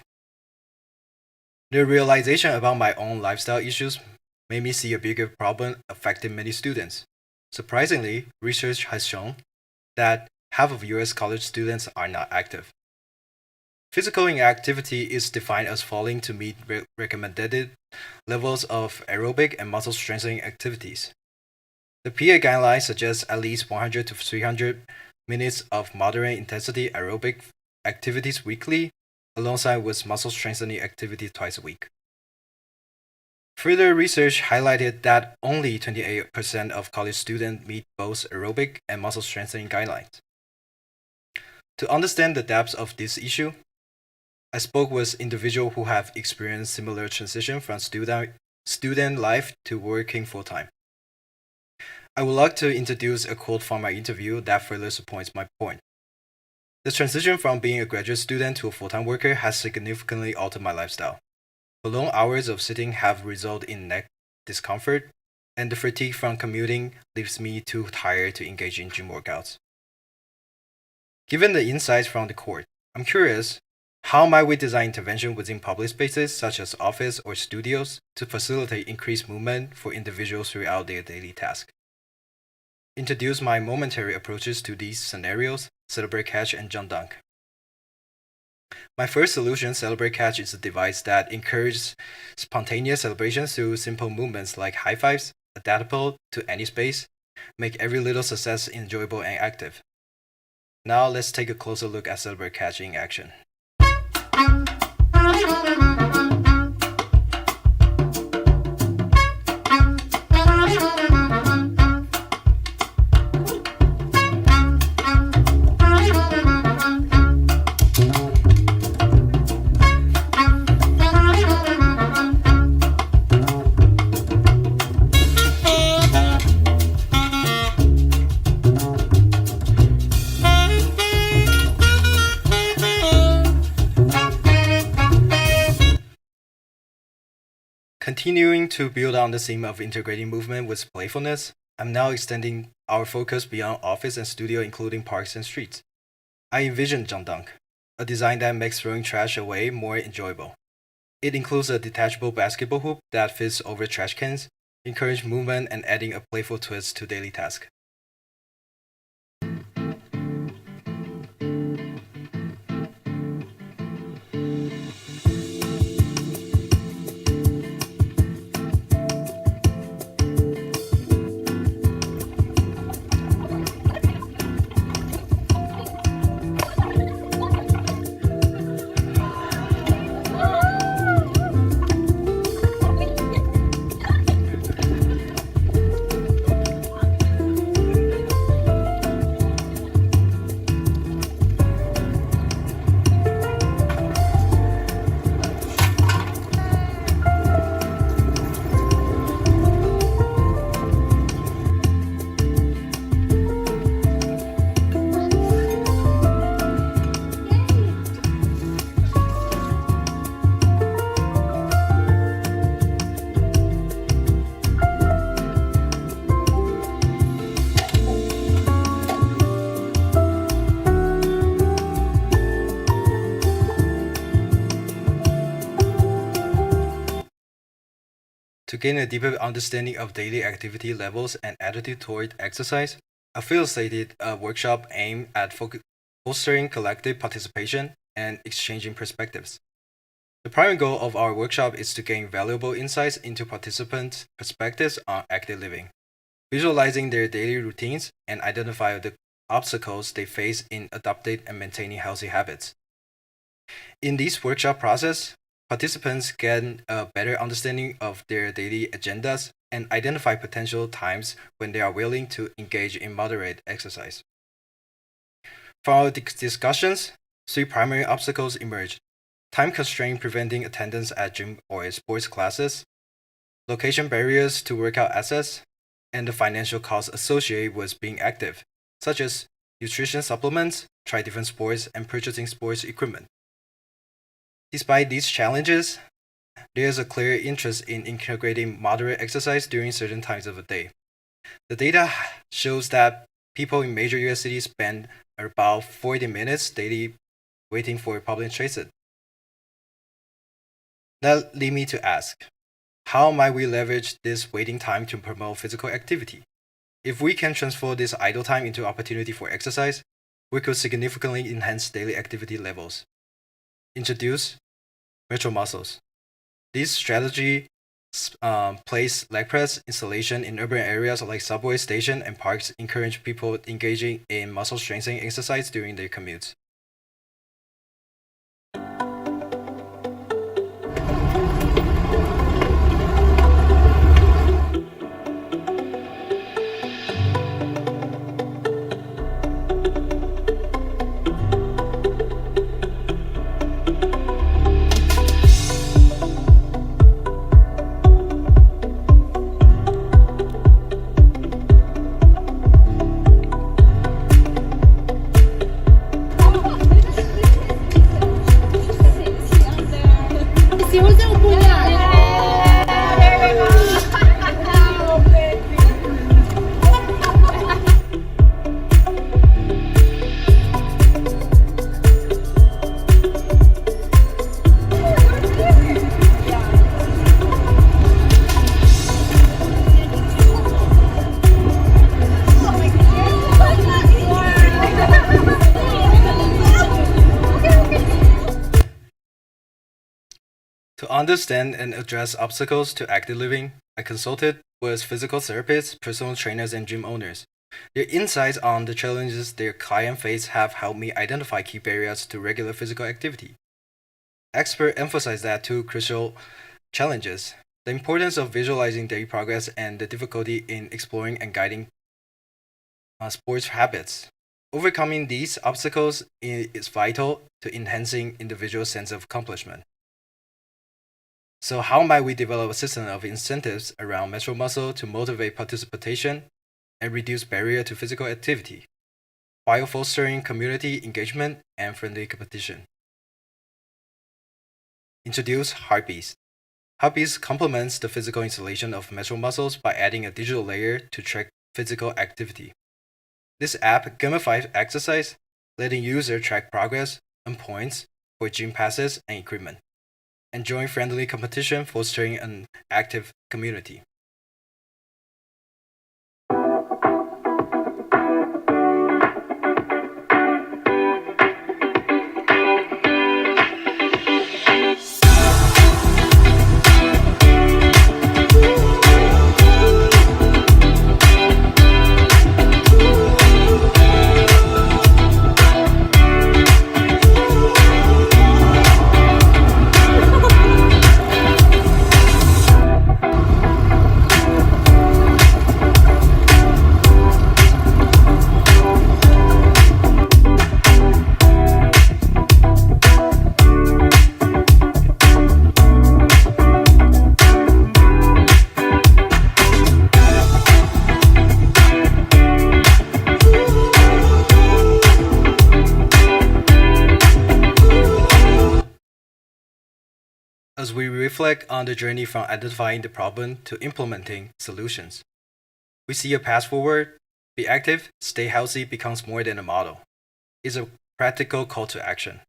The realization about my own lifestyle issues made me see a bigger problem affecting many students. Surprisingly, research has shown that half of US college students are not active. Physical inactivity is defined as failing to meet recommended levels of aerobic and muscle strengthening activities. The PA guidelines suggest at least 100 to 300 minutes of moderate intensity aerobic activities weekly, alongside with muscle strengthening activity twice a week. Further research highlighted that only 28% of college students meet both aerobic and muscle strengthening guidelines. To understand the depth of this issue, I spoke with individuals who have experienced similar transition from student life to working full-time. I would like to introduce a quote from my interview that further supports my point. The transition from being a graduate student to a full-time worker has significantly altered my lifestyle. The long hours of sitting have resulted in neck discomfort, and the fatigue from commuting leaves me too tired to engage in gym workouts. Given the insights from the court, I'm curious, how might we design intervention within public spaces such as office or studios to facilitate increased movement for individuals throughout their daily tasks? Introduce my momentary approaches to these scenarios, Celebrate Catch and Jump Dunk. My first solution, Celebrate Catch, is a device that encourages spontaneous celebrations through simple movements like high fives, adaptable to any space, make every little success enjoyable and active. Now let's take a closer look at Celebrate Catch in action. Continuing to build on the theme of integrating movement with playfulness, I'm now extending our focus beyond office and studio, including parks and streets. I envision Jump Dunk, a design that makes throwing trash away more enjoyable. It includes a detachable basketball hoop that fits over trash cans, encourage movement, and adding a playful twist to daily tasks. To gain a deeper understanding of daily activity levels and attitude toward exercise, I facilitated a workshop aimed at fostering collective participation and exchanging perspectives. The primary goal of our workshop is to gain valuable insights into participants' perspectives on active living, visualizing their daily routines, and identify the obstacles they face in adopting and maintaining healthy habits. In this workshop process, participants gain a better understanding of their daily agendas and identify potential times when they are willing to engage in moderate exercise. From our discussions, 3 primary obstacles emerged: time constraint preventing attendance at gym or sports classes, location barriers to workout access, and the financial costs associated with being active, such as nutrition supplements, try different sports, and purchasing sports equipment. Despite these challenges, there is a clear interest in integrating moderate exercise during certain times of the day. The data shows that people in major US cities spend about 40 minutes daily waiting for public transit. That leads me to ask, how might we leverage this waiting time to promote physical activity? If we can transform this idle time into opportunity for exercise, we could significantly enhance daily activity levels. Introduce Metro muscles. This strategy place leg press installation in urban areas like subway station and parks, encourage people engaging in muscle strengthening exercise during their commutes. To understand and address obstacles to active living, I consulted with physical therapists, personal trainers, and gym owners. Their insights on the challenges their client face have helped me identify key barriers to regular physical activity. Experts emphasize that 2 crucial challenges: the importance of visualizing daily progress and the difficulty in exploring and guiding sports habits. Overcoming these obstacles is vital to enhancing individual sense of accomplishment. So how might we develop a system of incentives around menstrual muscle to motivate participation and reduce barrier to physical activity, while fostering community engagement and friendly competition? Introduce Heartbeats. Heartbeats complements the physical installation of menstrual muscles by adding a digital layer to track physical activity. This app gamifies exercise, letting users track progress and points for gym passes and equipment, and join friendly competition, fostering an active community. As we reflect on the journey from identifying the problem to implementing solutions, we see a path forward. Be active, stay healthy becomes more than a model. It's a practical call to action.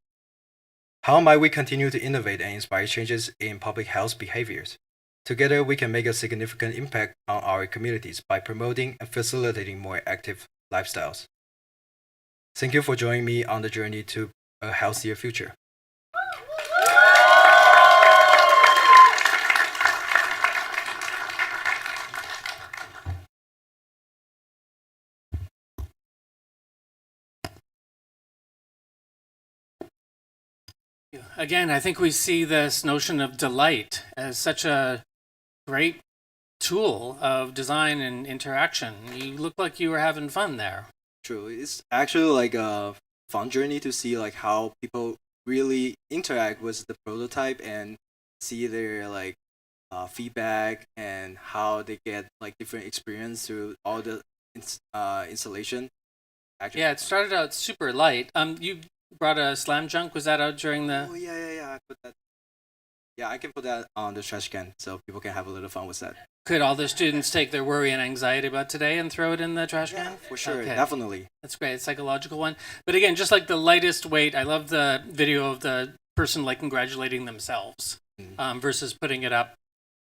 How might we continue to innovate and inspire changes in public health behaviors? Together, we can make a significant impact on our communities by promoting and facilitating more active lifestyles. Thank you for joining me on the journey to a healthier future. Again, I think we see this notion of delight as such a great tool of design and interaction. You look like you were having fun there. True. It's actually like a fun journey to see like how people really interact with the prototype and see their like feedback and how they get like different experience through all the installation. Actually, Yeah, it started out super light. You brought a slam junk. Was that out during the? Oh yeah. I put that. Yeah, I can put that on the trash can so people can have a little fun with that. Could all the students take their worry and anxiety about today and throw it in the trash can? For sure, Okay. definitely. That's great. Psychological one. But again, just like the lightest weight, I love the video of the person like congratulating themselves versus putting it up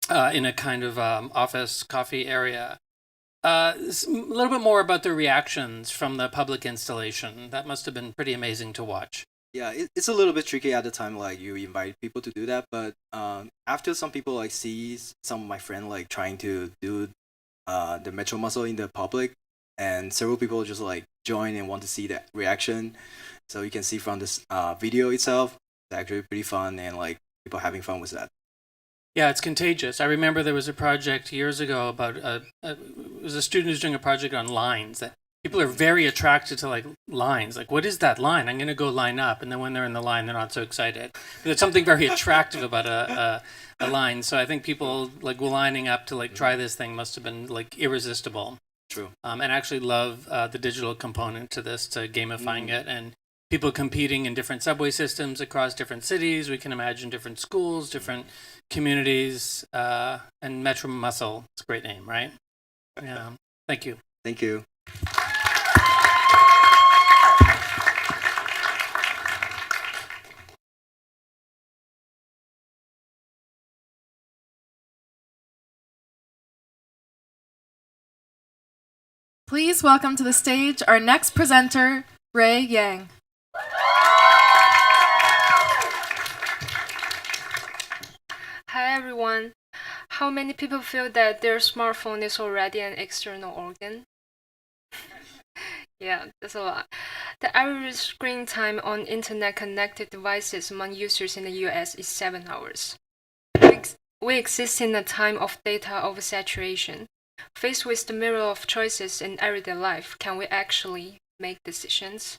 in a kind of office coffee area. A little bit more about the reactions from the public installation. That must have been pretty amazing to watch. Yeah, it's a little bit tricky at the time, like you invite people to do that, but after some people like see some of my friends like trying to do the metro muscle in the public, and several people just like join and want to see the reaction. So you can see from this video itself, it's actually pretty fun and like people having fun with that. Yeah, it's contagious. I remember there was a project years ago about it was a student who's doing a project on lines. That people are very attracted to like lines. Like, what is that line? I'm going to go line up, and then when they're in the line, they're not so excited. There's something very attractive about a line. So I think people like lining up to like try this thing must have been like irresistible. True. And actually love the digital component to this, to gamifying it, and people competing in different subway systems across different cities. We can imagine different schools, different communities, and Metro Muscle. It's a great name, right? Yeah. Thank you. Thank you. Please welcome to the stage our next presenter, Ray Yang. Hi everyone. How many people feel that their smartphone is already an external organ? Yeah, that's a lot. The average screen time on internet-connected devices among users in the US is 7 hours. We exist in a time of data oversaturation. Faced with the myriad of choices in everyday life, can we actually make decisions?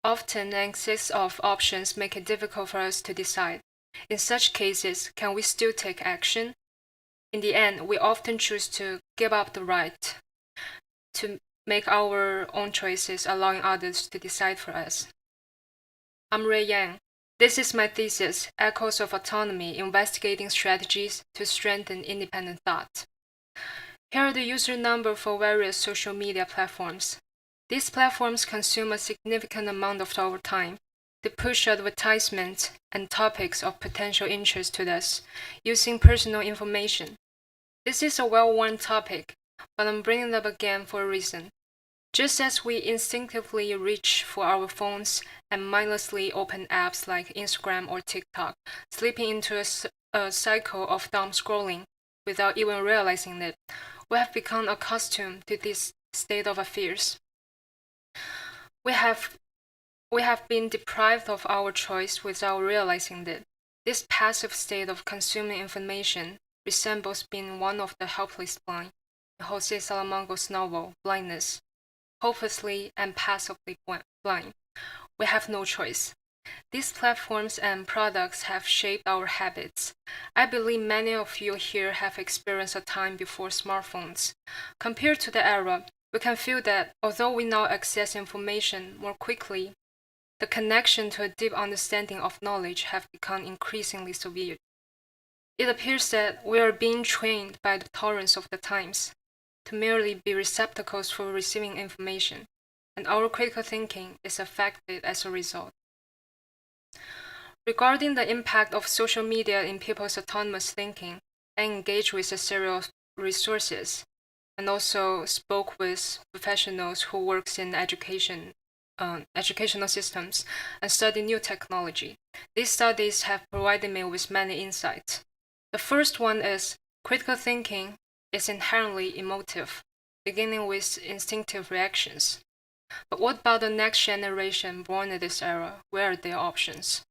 Often, an excess of options make it difficult for us to decide. In such cases, can we still take action? In the end, we often choose to give up the right to make our own choices, allowing others to decide for us. I'm Ray Yang. This is my thesis, Echoes of Autonomy, Investigating Strategies to Strengthen Independent Thought. Here are the user numbers for various social media platforms. These platforms consume a significant amount of our time. They push advertisements and topics of potential interest to us using personal information. This is a well-worn topic, but I'm bringing it up again for a reason. Just as we instinctively reach for our phones and mindlessly open apps like Instagram or TikTok, slipping into a cycle of dumb scrolling without even realizing it, we have become accustomed to this state of affairs. We have been deprived of our choice without realizing it. This passive state of consuming information resembles being one of the helpless blind in Jose Salamanca's novel Blindness. Hopelessly and passively blind. We have no choice. These platforms and products have shaped our habits. I believe many of you here have experienced a time before smartphones. Compared to the era, we can feel that although we now access information more quickly, the connection to a deep understanding of knowledge have become increasingly severe. It appears that we are being trained by the torrents of the times to merely be receptacles for receiving information, and our critical thinking is affected as a result. Regarding the impact of social media in people's autonomous thinking, I engaged with a series of resources and also spoke with professionals who work in educational systems and study new technology. These studies have provided me with many insights. The first one is critical thinking is inherently emotive, beginning with instinctive reactions. But what about the next generation born in this era? Where are their options?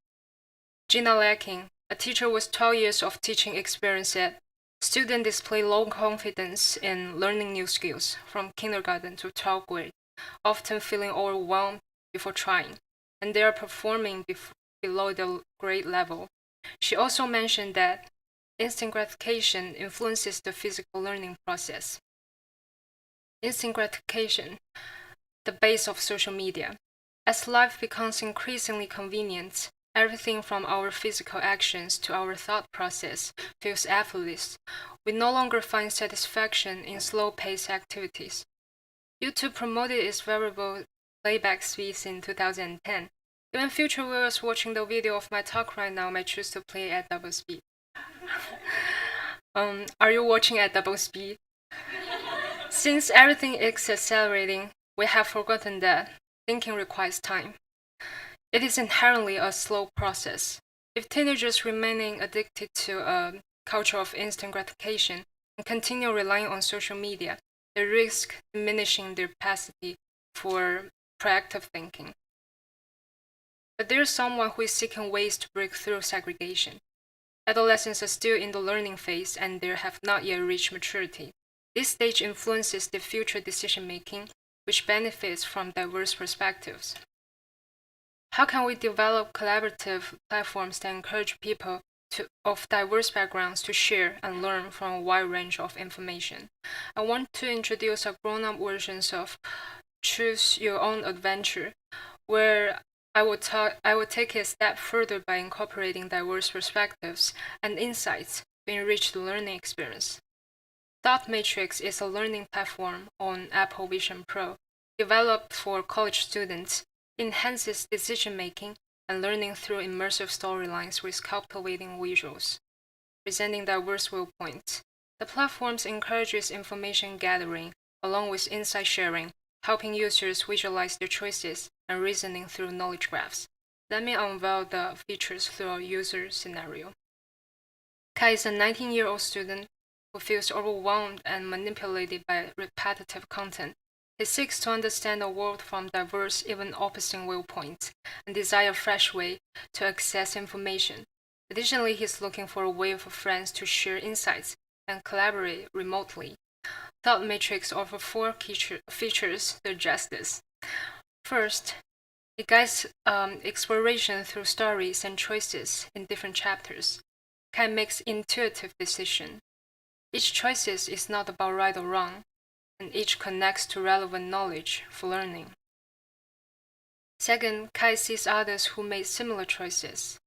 Gina Lacking, a teacher with 12 years of teaching experience, said, students display low confidence in learning new skills from kindergarten to 12th grade, often feeling overwhelmed before trying, and they are performing below the grade level. She also mentioned that instant gratification influences the physical learning process. Instant gratification, the base of social media. As life becomes increasingly convenient, everything from our physical actions to our thought process feels effortless. We no longer find satisfaction in slow-paced activities. YouTube promoted its variable playback speeds in 2010. Even future viewers watching the video of my talk right now may choose to play at double speed. Are you watching at double speed? Since everything is accelerating, we have forgotten that thinking requires time. It is inherently a slow process. If teenagers remaining addicted to a culture of instant gratification and continue relying on social media, they risk diminishing their capacity for proactive thinking. But there is someone who is seeking ways to break through segregation. Adolescents are still in the learning phase and they have not yet reached maturity. This stage influences their future decision-making, which benefits from diverse perspectives. How can we develop collaborative platforms that encourage people of diverse backgrounds to share and learn from a wide range of information? I want to introduce a grown-up version of Choose Your Own Adventure, where I will take it a step further by incorporating diverse perspectives and insights to enrich the learning experience. Thought Matrix is a learning platform on Apple Vision Pro, developed for college students. It enhances decision-making and learning through immersive storylines with captivating visuals, presenting diverse viewpoints. The platform encourages information gathering along with insight sharing, helping users visualize their choices and reasoning through knowledge graphs. Let me unveil the features through a user scenario. Kai is a 19-year-old student who feels overwhelmed and manipulated by repetitive content. He seeks to understand the world from diverse, even opposing viewpoints, and desires a fresh way to access information. Additionally, he is looking for a way for friends to share insights and collaborate remotely. Thought Matrix offers 4 features to address this. First, it guides exploration through stories and choices in different chapters. Kai makes intuitive decisions. Each choice is not about right or wrong, and each connects to relevant knowledge for learning. Second, Kai sees others who made similar choices,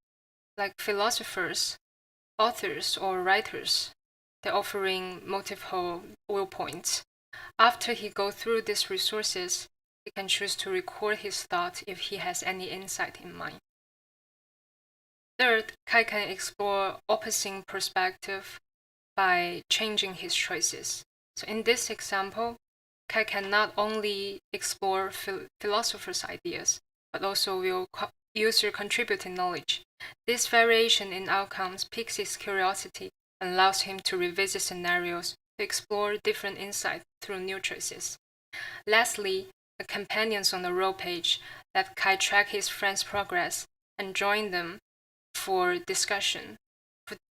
like philosophers, authors, or writers. They're offering multiple viewpoints. After he goes through these resources, he can choose to record his thoughts if he has any insight in mind. Third, Kai can explore opposing perspective by changing his choices. So in this example, Kai can not only explore philosophers' ideas, but also will user contributing knowledge. This variation in outcomes piques his curiosity and allows him to revisit scenarios to explore different insights through new choices. Lastly, the companions on the row page let Kai track his friends' progress and join them for discussion.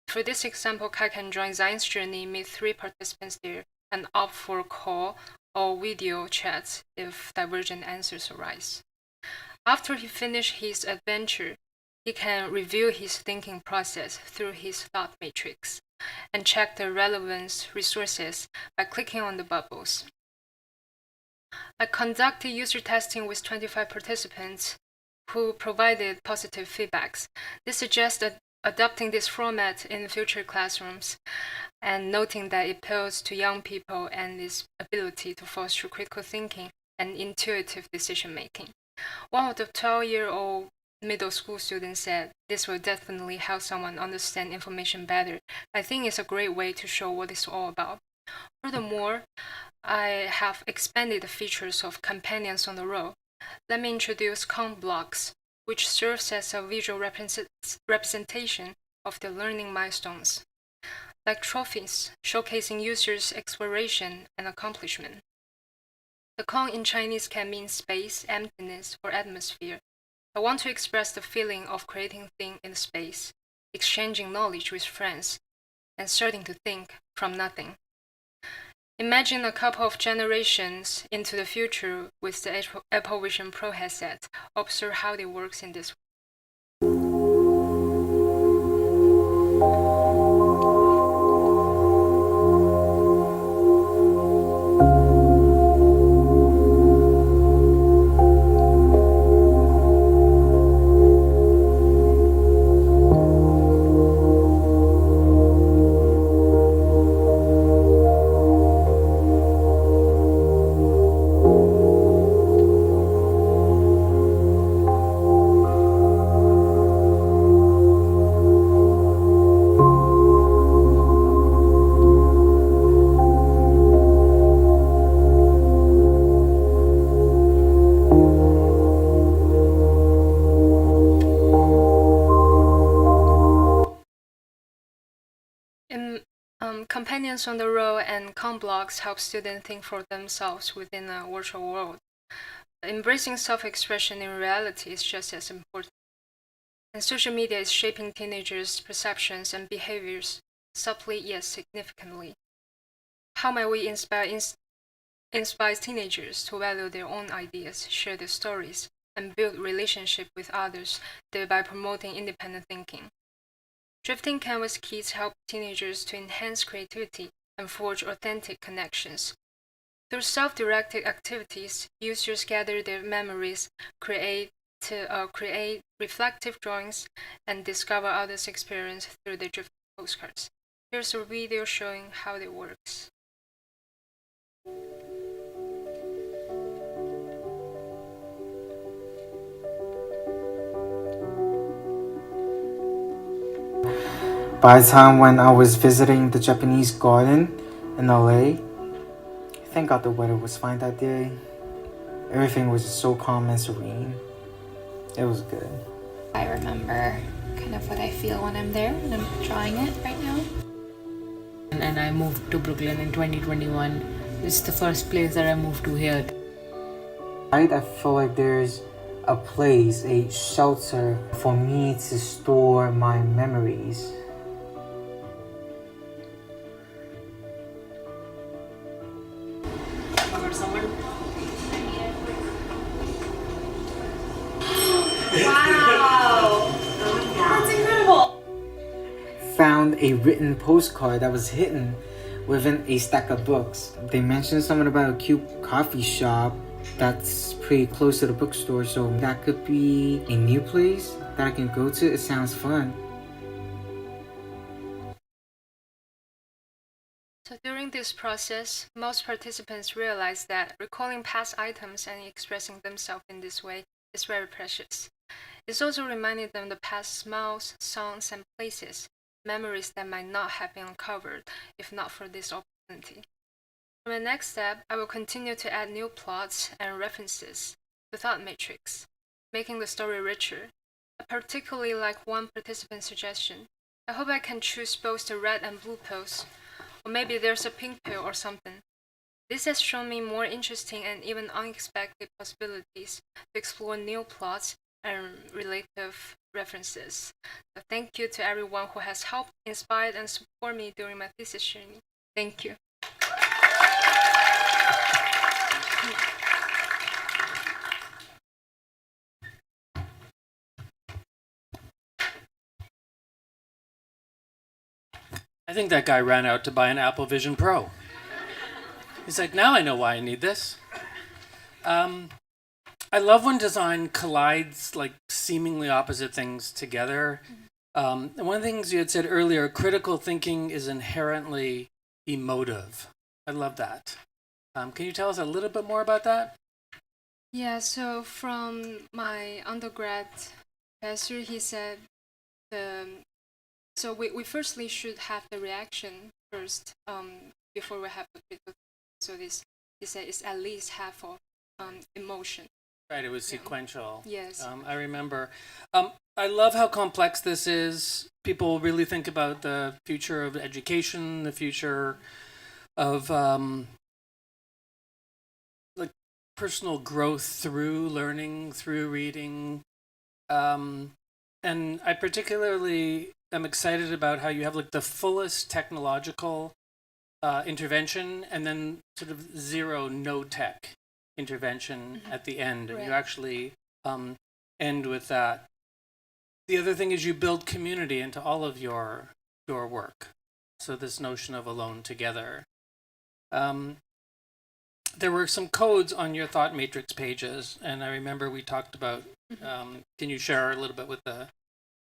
For this example, Kai can join Zion's journey, meet 3 participants there, and opt for call or video chats if divergent answers arise. After he finishes his adventure, he can review his thinking process through his thought matrix and check the relevant resources by clicking on the bubbles. I conducted user testing with 25 participants who provided positive feedbacks. This suggests adopting this format in future classrooms and noting that it appeals to young people and its ability to foster critical thinking and intuitive decision making. One of the 12-year-old middle school students said, "This will definitely help someone understand information better. I think it's a great way to show what it's all about." Furthermore, I have expanded the features of companions on the row. Let me introduce count blocks, which serves as a visual representation of the learning milestones, like trophies showcasing users' exploration and accomplishment. The cone in Chinese can mean space, emptiness, or atmosphere. I want to express the feeling of creating things in space, exchanging knowledge with friends, and starting to think from nothing. Imagine a couple of generations into the future with the Apple Vision Pro headset. Observe how it works in this way. Companions on the row and count blocks help students think for themselves within a virtual world. Embracing self-expression in reality is just as important. And social media is shaping teenagers' perceptions and behaviors subtly yet significantly. How might we inspire teenagers to value their own ideas, share their stories, and build relationships with others, thereby promoting independent thinking? Drifting Canvas kits help teenagers to enhance creativity and forge authentic connections. Through self-directed activities, users gather their memories, create reflective drawings, and discover others' experience through the drifting postcards. Here's a video showing how it works. By the time when I was visiting the Japanese garden in LA, thank God the weather was fine that day. Everything was just so calm and serene. It was good. I remember kind of what I feel when I'm there, and I'm drawing it right now. And I moved to Brooklyn in 2021. It's the first place that I moved to here. I feel like there's a place, a shelter for me to store my memories. Wow! That's incredible! Found a written postcard that was hidden within a stack of books. They mentioned something about a cute coffee shop that's pretty close to the bookstore, so that could be a new place that I can go to. It sounds fun. So during this process, most participants realize that recalling past items and expressing themselves in this way is very precious. It's also reminding them the past smells, sounds, and places, memories that might not have been uncovered if not for this opportunity. For my next step, I will continue to add new plots and references to Thought Matrix, making the story richer. I particularly like one participant suggestion. I hope I can choose both the red and blue pills, or maybe there's a pink pill or something. This has shown me more interesting and even unexpected possibilities to explore new plots and relative references. So thank you to everyone who has helped, inspired, and supported me during my thesis journey. Thank you. I think that guy ran out to buy an Apple Vision Pro. He's like, now I know why I need this. I love when design collides like seemingly opposite things together. And one of the things you had said earlier, critical thinking is inherently emotive. I love that. Can you tell us a little bit more about that? Yeah, so from my undergrad professor, he said so we firstly should have the reaction first before we have the critical. So he said it's at least half of emotion. Right, it was sequential. Yes. I remember. I love how complex this is. People really think about the future of education, the future of like personal growth through learning, through reading. And I particularly am excited about how you have like the fullest technological intervention and then sort of zero no tech intervention at the end. And you actually end with that. The other thing is you build community into all of your work. So this notion of alone together. There were some codes on your thought matrix pages, and I remember we talked about. Can you share a little bit with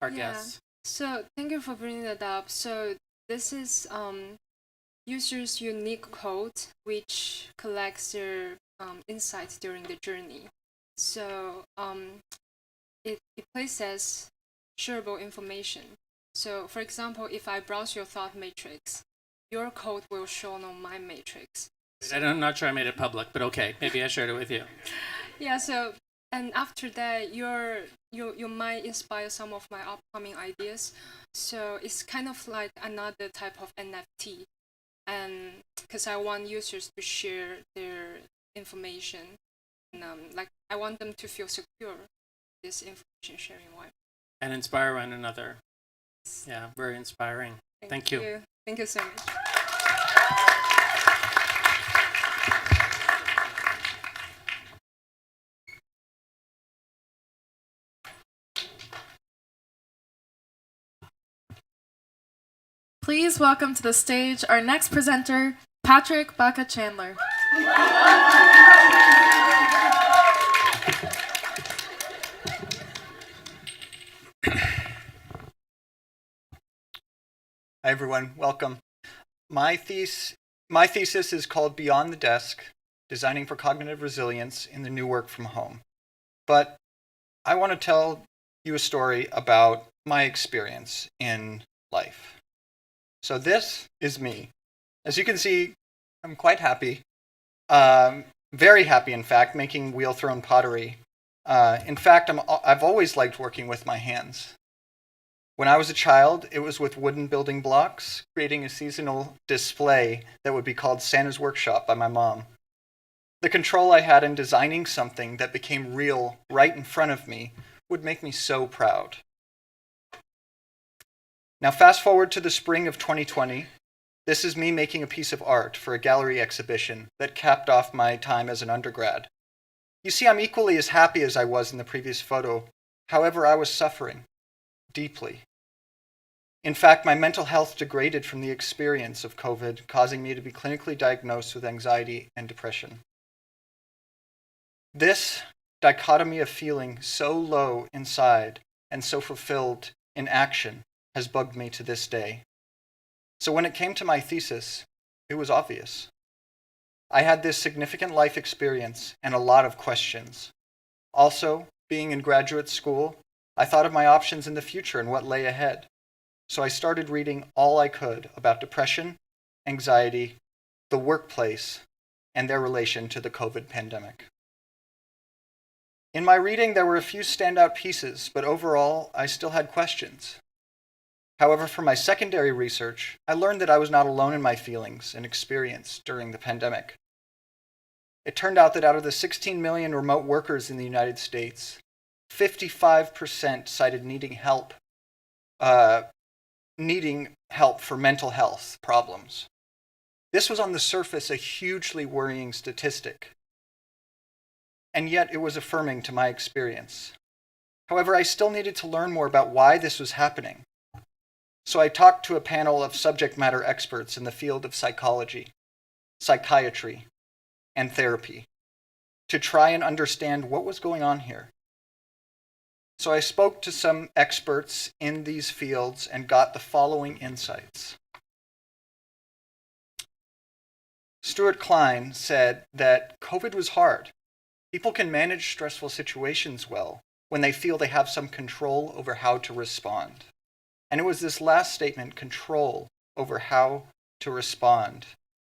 our guests? So thank you for bringing that up. So this is users' unique code, which collects their insights during the journey. So it places shareable information. So for example, if I browse your thought matrix, your code will show on my matrix. I'm not sure I made it public, but okay, maybe I shared it with you. Yeah, so and after that you might inspire some of my upcoming ideas. So it's kind of like another type of NFT. And because I want users to share their information, and like I want them to feel secure this information sharing one. And inspire one another. Yeah, very inspiring. Thank you. Thank you so much. Please welcome to the stage our next presenter, Patrick Baca Chandler. Hi everyone, welcome. My thesis is called Beyond the Desk, Designing for Cognitive Resilience in the New Work from Home. But I want to tell you a story about my experience in life. So this is me. As you can see, I'm quite happy. Very happy, in fact, making wheel-thrown pottery. In fact, I've always liked working with my hands. When I was a child, it was with wooden building blocks, creating a seasonal display that would be called Santa's Workshop by my mom. The control I had in designing something that became real right in front of me would make me so proud. Now fast forward to the spring of 2020. This is me making a piece of art for a gallery exhibition that capped off my time as an undergrad. You see, I'm equally as happy as I was in the previous photo. However, I was suffering deeply. In fact, my mental health degraded from the experience of COVID, causing me to be clinically diagnosed with anxiety and depression. This dichotomy of feeling so low inside and so fulfilled in action has bugged me to this day. So when it came to my thesis, it was obvious. I had this significant life experience and a lot of questions. Also, being in graduate school, I thought of my options in the future and what lay ahead. So I started reading all I could about depression, anxiety, the workplace, and their relation to the COVID pandemic. In my reading, there were a few standout pieces, but overall, I still had questions. However, for my secondary research, I learned that I was not alone in my feelings and experience during the pandemic. It turned out that out of the 16 million remote workers in the United States, 55% cited needing help for mental health problems. This was on the surface a hugely worrying statistic, and yet it was affirming to my experience. However, I still needed to learn more about why this was happening. So I talked to a panel of subject matter experts in the field of psychology, psychiatry, and therapy to try and understand what was going on here. So I spoke to some experts in these fields and got the following insights. Stuart Klein said that COVID was hard. People can manage stressful situations well when they feel they have some control over how to respond. And it was this last statement, control over how to respond,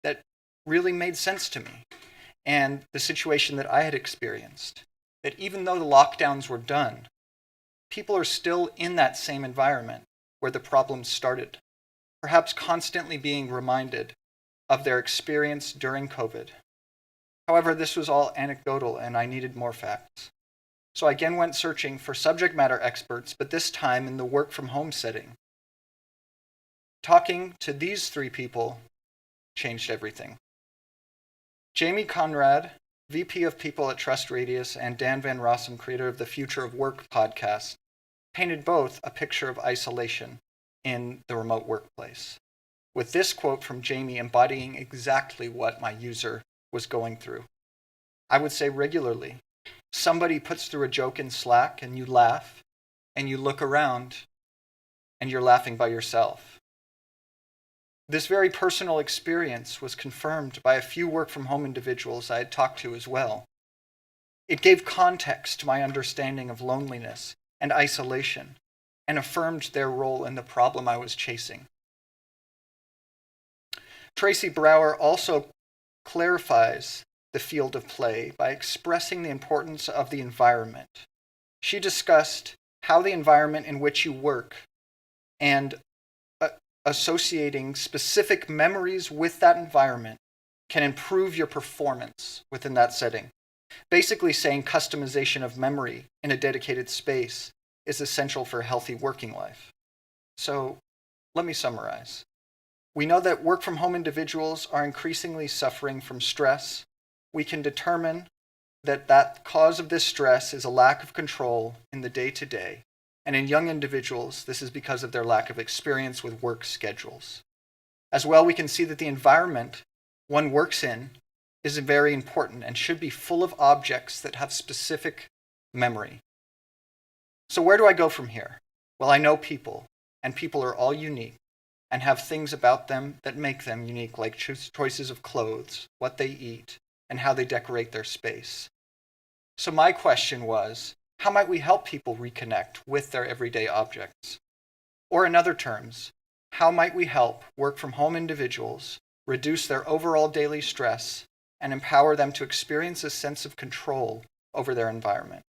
that really made sense to me and the situation that I had experienced. That even though the lockdowns were done, people are still in that same environment where the problems started, perhaps constantly being reminded of their experience during COVID. However, this was all anecdotal and I needed more facts. So I again went searching for subject matter experts, but this time in the work from home setting. Talking to these three people changed everything. Jamie Conrad, VP of People at Trust Radius, and Dan Van Rossum, creator of the Future of Work podcast, painted both a picture of isolation in the remote workplace, with this quote from Jamie embodying exactly what my user was going through. I would say regularly, somebody puts through a joke in Slack and you laugh, and you look around and you're laughing by yourself. This very personal experience was confirmed by a few work-from-home individuals I had talked to as well. It gave context to my understanding of loneliness and isolation and affirmed their role in the problem I was chasing. Tracy Brower also clarifies the field of play by expressing the importance of the environment. She discussed how the environment in which you work and associating specific memories with that environment can improve your performance within that setting. Basically saying customization of memory in a dedicated space is essential for a healthy working life. So let me summarize. We know that work-from-home individuals are increasingly suffering from stress. We can determine that the cause of this stress is a lack of control in the day-to-day. And in young individuals, this is because of their lack of experience with work schedules. As well, we can see that the environment one works in is very important and should be full of objects that have specific memory. So where do I go from here? Well, I know people, and people are all unique and have things about them that make them unique, like choices of clothes, what they eat, and how they decorate their space. So my question was, how might we help people reconnect with their everyday objects? Or in other terms, how might we help work-from-home individuals reduce their overall daily stress and empower them to experience a sense of control over their environment?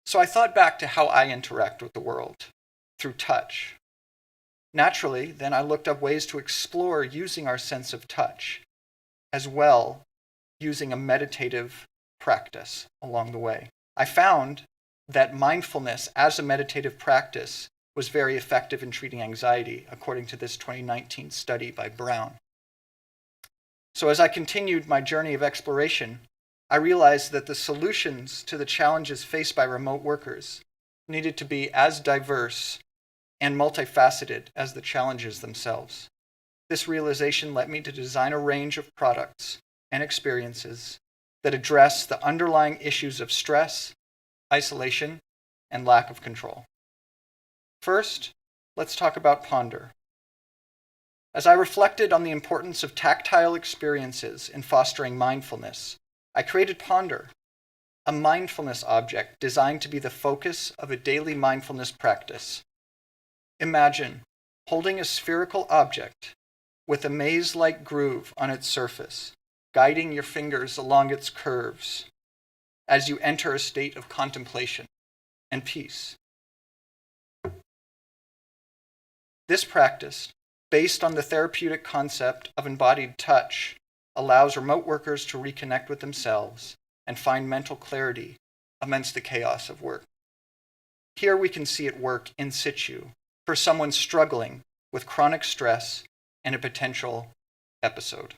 So I thought back to how I interact with the world, through touch. Naturally, then I looked up ways to explore using our sense of touch, as well using a meditative practice along the way. I found that mindfulness as a meditative practice was very effective in treating anxiety, according to this 2019 study by Brown. So as I continued my journey of exploration, I realized that the solutions to the challenges faced by remote workers needed to be as diverse and multifaceted as the challenges themselves. This realization led me to design a range of products and experiences that address the underlying issues of stress, isolation, and lack of control. First, let's talk about Ponder. As I reflected on the importance of tactile experiences in fostering mindfulness, I created Ponder, a mindfulness object designed to be the focus of a daily mindfulness practice. Imagine holding a spherical object with a maze-like groove on its surface, guiding your fingers along its curves as you enter a state of contemplation and peace. This practice, based on the therapeutic concept of embodied touch, allows remote workers to reconnect with themselves and find mental clarity amidst the chaos of work. Here we can see it work in situ for someone struggling with chronic stress and a potential episode.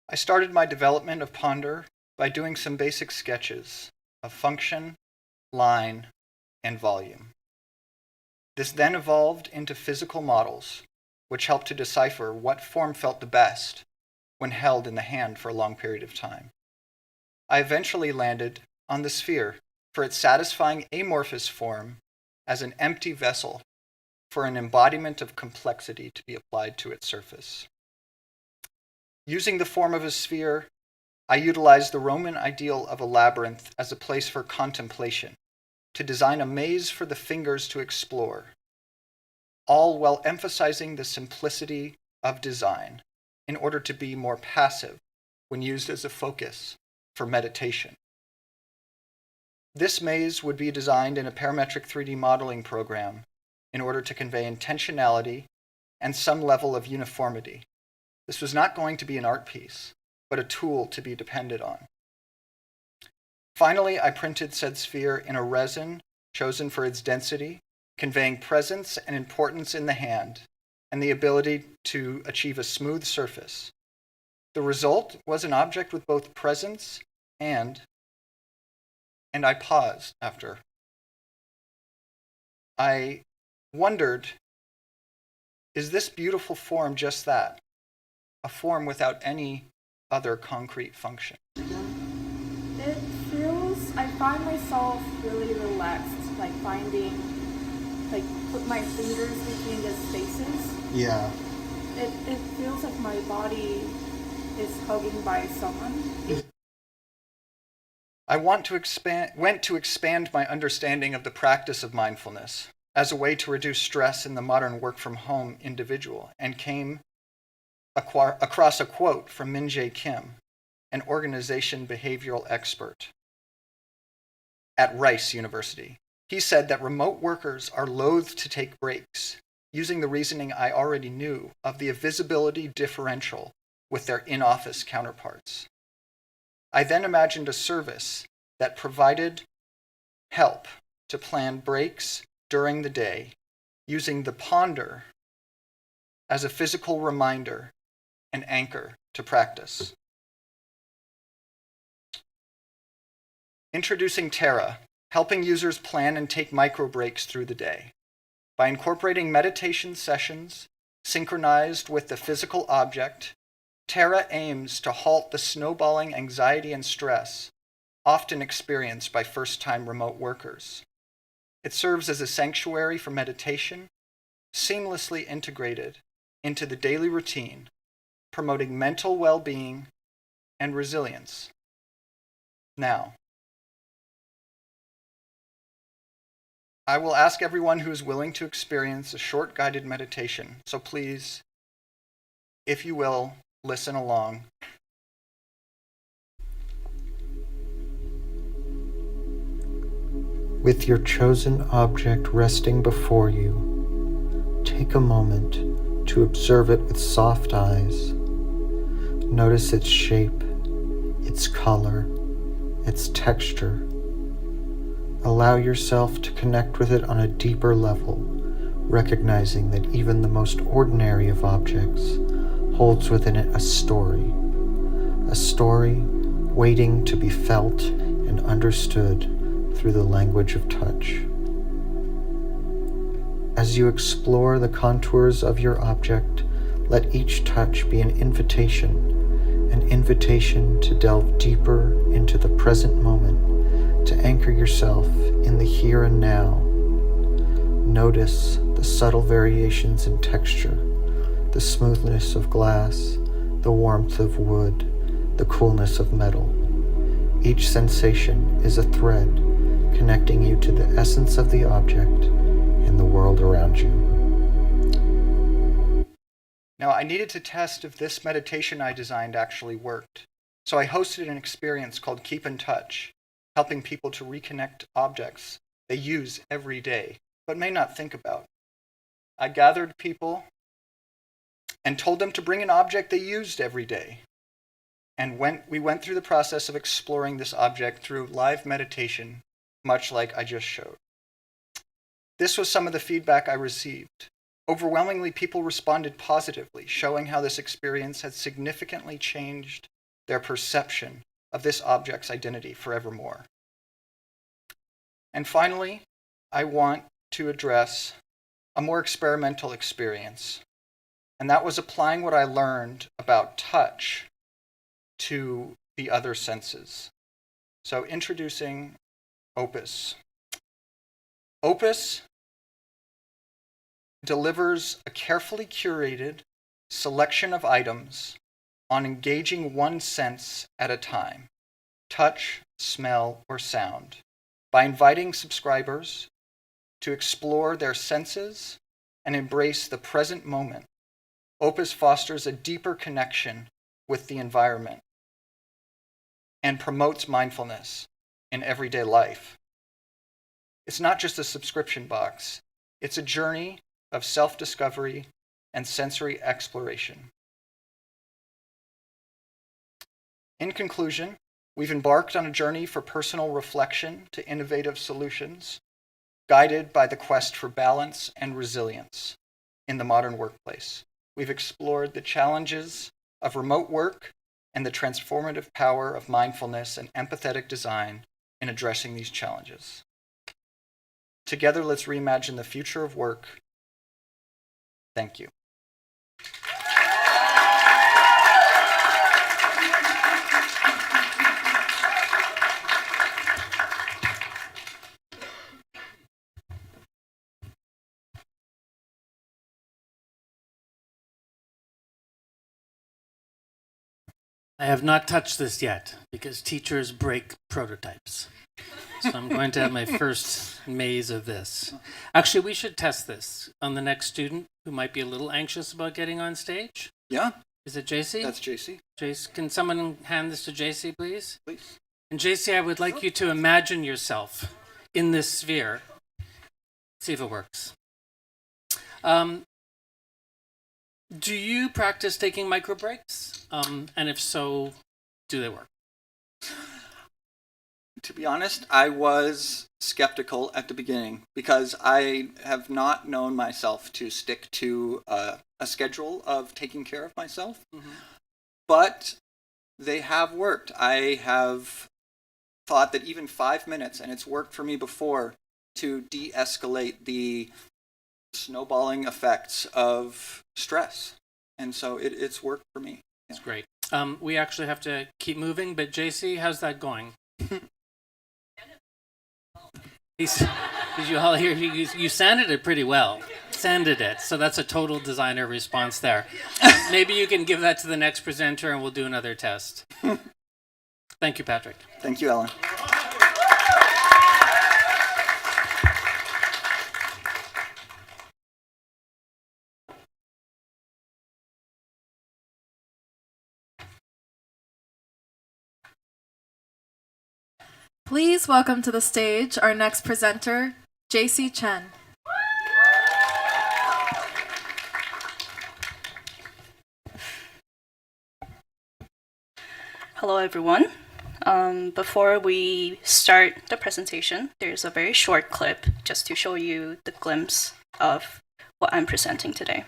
I started my development of Ponder by doing some basic sketches of function, line, and volume. This then evolved into physical models, which helped to decipher what form felt the best when held in the hand for a long period of time. I eventually landed on the sphere for its satisfying amorphous form as an empty vessel for an embodiment of complexity to be applied to its surface. Using the form of a sphere, I utilized the Roman ideal of a labyrinth as a place for contemplation, to design a maze for the fingers to explore, all while emphasizing the simplicity of design in order to be more passive when used as a focus for meditation. This maze would be designed in a parametric 3D modeling program in order to convey intentionality and some level of uniformity. This was not going to be an art piece, but a tool to be depended on. Finally, I printed said sphere in a resin chosen for its density, conveying presence and importance in the hand, and the ability to achieve a smooth surface. The result was an object with both presence and I paused after. I wondered, is this beautiful form just that? A form without any other concrete function? It feels, I find myself really relaxed, put my fingers between the spaces. Yeah. It feels like my body is hugging by someone. I went to expand my understanding of the practice of mindfulness as a way to reduce stress in the modern work-from-home individual, and came across a quote from Min-Jae Kim, an organization behavioral expert at Rice University. He said that remote workers are loath to take breaks, using the reasoning I already knew of the visibility differential with their in-office counterparts. I then imagined a service that provided help to plan breaks during the day, using the Ponder as a physical reminder and anchor to practice. Introducing Terra, helping users plan and take micro breaks through the day. By incorporating meditation sessions synchronized with the physical object, Terra aims to halt the snowballing anxiety and stress often experienced by first-time remote workers. It serves as a sanctuary for meditation, seamlessly integrated into the daily routine, promoting mental well-being and resilience. Now, I will ask everyone who is willing to experience a short guided meditation. So please, if you will, listen along. With your chosen object resting before you, take a moment to observe it with soft eyes. Notice its shape, its color, its texture. Allow yourself to connect with it on a deeper level, recognizing that even the most ordinary of objects holds within it a story waiting to be felt and understood through the language of touch. As you explore the contours of your object, let each touch be an invitation to delve deeper into the present moment, to anchor yourself in the here and now. Notice the subtle variations in texture, the smoothness of glass, the warmth of wood, the coolness of metal. Each sensation is a thread connecting you to the essence of the object and the world around you. Now, I needed to test if this meditation I designed actually worked. So I hosted an experience called Keep in Touch, helping people to reconnect objects they use every day, but may not think about. I gathered people and told them to bring an object they used every day. And we went through the process of exploring this object through live meditation, much like I just showed. This was some of the feedback I received. Overwhelmingly, people responded positively, showing how this experience had significantly changed their perception of this object's identity forevermore. And finally, I want to address a more experimental experience, and that was applying what I learned about touch to the other senses. So introducing Opus. Opus delivers a carefully curated selection of items on engaging one sense at a time, touch, smell, or sound, by inviting subscribers to explore their senses and embrace the present moment. Opus fosters a deeper connection with the environment and promotes mindfulness in everyday life. It's not just a subscription box, it's a journey of self-discovery and sensory exploration. In conclusion, we've embarked on a journey for personal reflection to innovative solutions, guided by the quest for balance and resilience in the modern workplace. We've explored the challenges of remote work and the transformative power of mindfulness and empathetic design in addressing these challenges. Together, let's reimagine the future of work. Thank you. I have not touched this yet because teachers break prototypes. So I'm going to have my first maze of this. Actually, we should test this on the next student who might be a little anxious about getting on stage. Yeah. Is it JC? That's JC. JC, can someone hand this to JC, please? Please. And JC, I would like you to imagine yourself in this sphere. See if it works. Do you practice taking micro breaks? And if so, do they work? To be honest, I was skeptical at the beginning because I have not known myself to stick to a schedule of taking care of myself. Mm-hmm. But they have worked. I have thought that even 5 minutes, and it's worked for me before, to de-escalate the snowballing effects of stress. And so it's worked for me. That's great. We actually have to keep moving, but JC, how's that going? Did you all hear? You sanded it pretty well. Sanded it. So that's a total designer response there. Maybe you can give that to the next presenter and we'll do another test. Thank you, Patrick. Thank you, Ellen. Please welcome to the stage our next presenter, JC Chen. Hello, everyone. Before we start the presentation, there's a very short clip just to show you the glimpse of what I'm presenting today.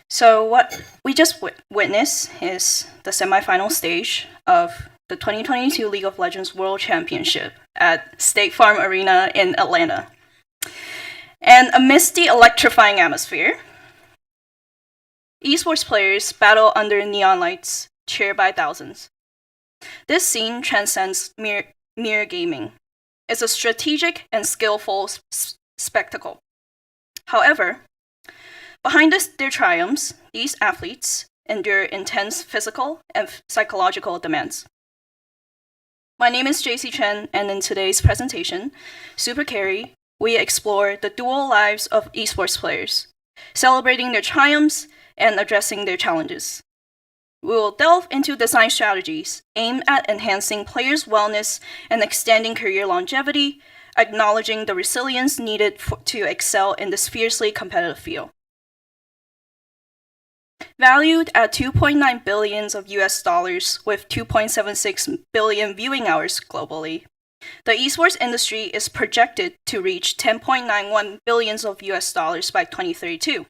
So what we just witnessed is the semifinal stage of the 2022 League of Legends World Championship at State Farm Arena in Atlanta. And amidst the electrifying atmosphere, esports players battle under neon lights, cheered by thousands. This scene transcends mere gaming. It's a strategic and skillful spectacle. However, behind their triumphs, these athletes endure intense physical and psychological demands. My name is JC Chen, and in today's presentation, Super Carry, we explore the dual lives of esports players, celebrating their triumphs and addressing their challenges. We will delve into design strategies aimed at enhancing players' wellness and extending career longevity, acknowledging the resilience needed to excel in this fiercely competitive field. Valued at $2.9 billion of US dollars with 2.76 billion viewing hours globally, the esports industry is projected to reach 10.91 billion of US dollars by 2032.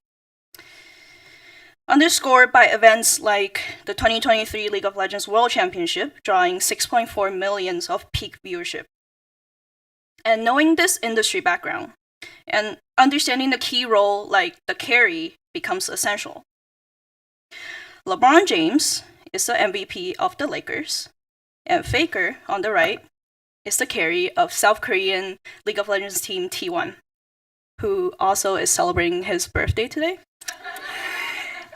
Underscored by events like the 2023 League of Legends World Championship, drawing 6.4 million of peak viewership. And knowing this industry background and understanding the key role like the carry becomes essential. LeBron James is the MVP of the Lakers, and Faker, on the right, is the carry of South Korean League of Legends team T1, who also is celebrating his birthday today.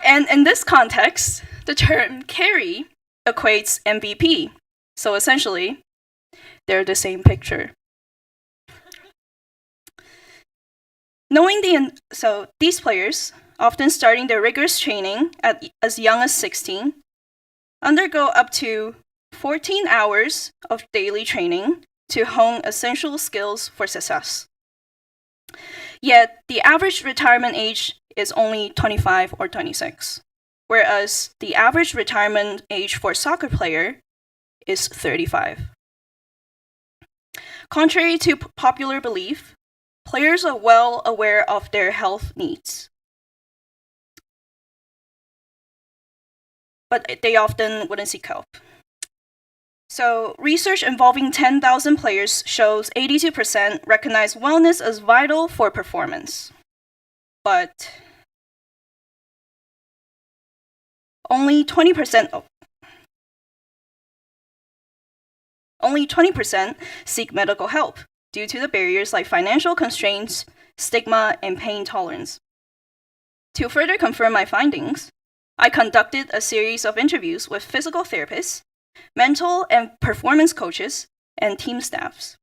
And in this context, the term carry equates MVP, so essentially, they're the same picture. So these players, often starting their rigorous training at as young as 16, undergo up to 14 hours of daily training to hone essential skills for success. Yet, the average retirement age is only 25 or 26, whereas the average retirement age for a soccer player is 35. Contrary to popular belief, players are well aware of their health needs, but they often wouldn't seek help. So, research involving 10,000 players shows 82% recognize wellness as vital for performance. But only 20% seek medical help due to the barriers like financial constraints, stigma, and pain tolerance. To further confirm my findings, I conducted a series of interviews with physical therapists, mental and performance coaches, and team staffs.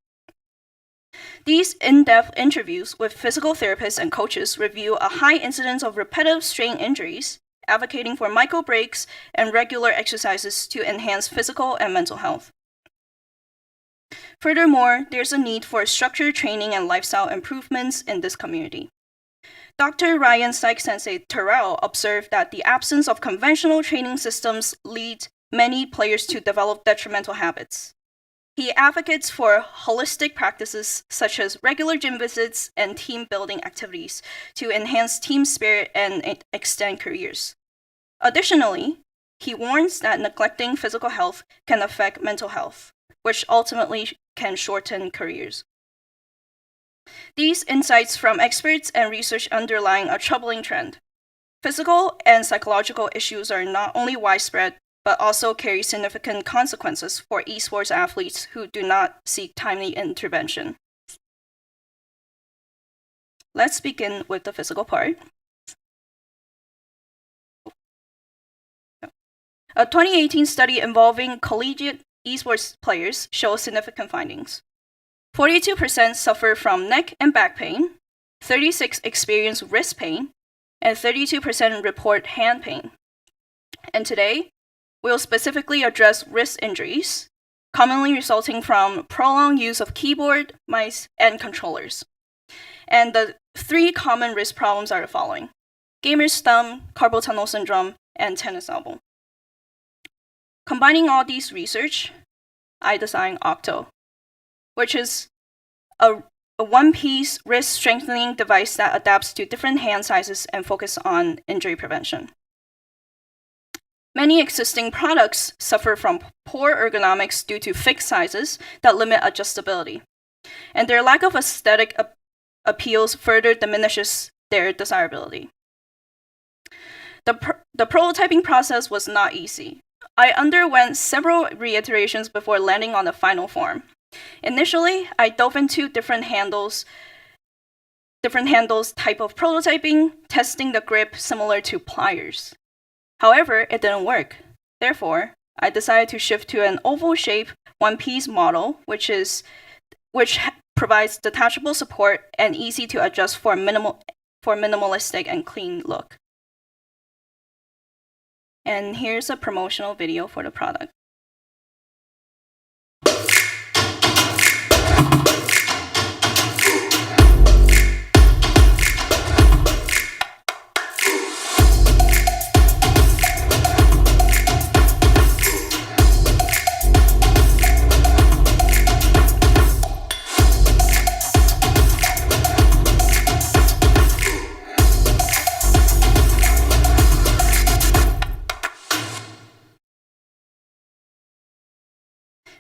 These in-depth interviews with physical therapists and coaches review a high incidence of repetitive strain injuries, advocating for micro breaks and regular exercises to enhance physical and mental health. Furthermore, there's a need for structured training and lifestyle improvements in this community. Dr. Ryan Psych-Sensei Terrell observed that the absence of conventional training systems leads many players to develop detrimental habits. He advocates for holistic practices such as regular gym visits and team building activities to enhance team spirit and extend careers. Additionally, he warns that neglecting physical health can affect mental health, which ultimately can shorten careers. These insights from experts and research underlying a troubling trend. Physical and psychological issues are not only widespread, but also carry significant consequences for esports athletes who do not seek timely intervention. Let's begin with the physical part. A 2018 study involving collegiate esports players shows significant findings. 42% suffer from neck and back pain, 36% experience wrist pain, and 32% report hand pain. And today, we'll specifically address wrist injuries, commonly resulting from prolonged use of keyboard, mice, and controllers. And the 3 common wrist problems are the following: gamer's thumb, carpal tunnel syndrome, and tennis elbow. Combining all these research, I designed Octo, which is a one-piece wrist strengthening device that adapts to different hand sizes and focus on injury prevention. Many existing products suffer from poor ergonomics due to fixed sizes that limit adjustability, and their lack of aesthetic appeals further diminishes their desirability. The prototyping process was not easy. I underwent several reiterations before landing on the final form. Initially, I dove into different handles type of prototyping, testing the grip similar to pliers. However, it didn't work. Therefore, I decided to shift to an oval shape one-piece model, which provides detachable support and easy to adjust for minimalistic and clean look. And here's a promotional video for the product.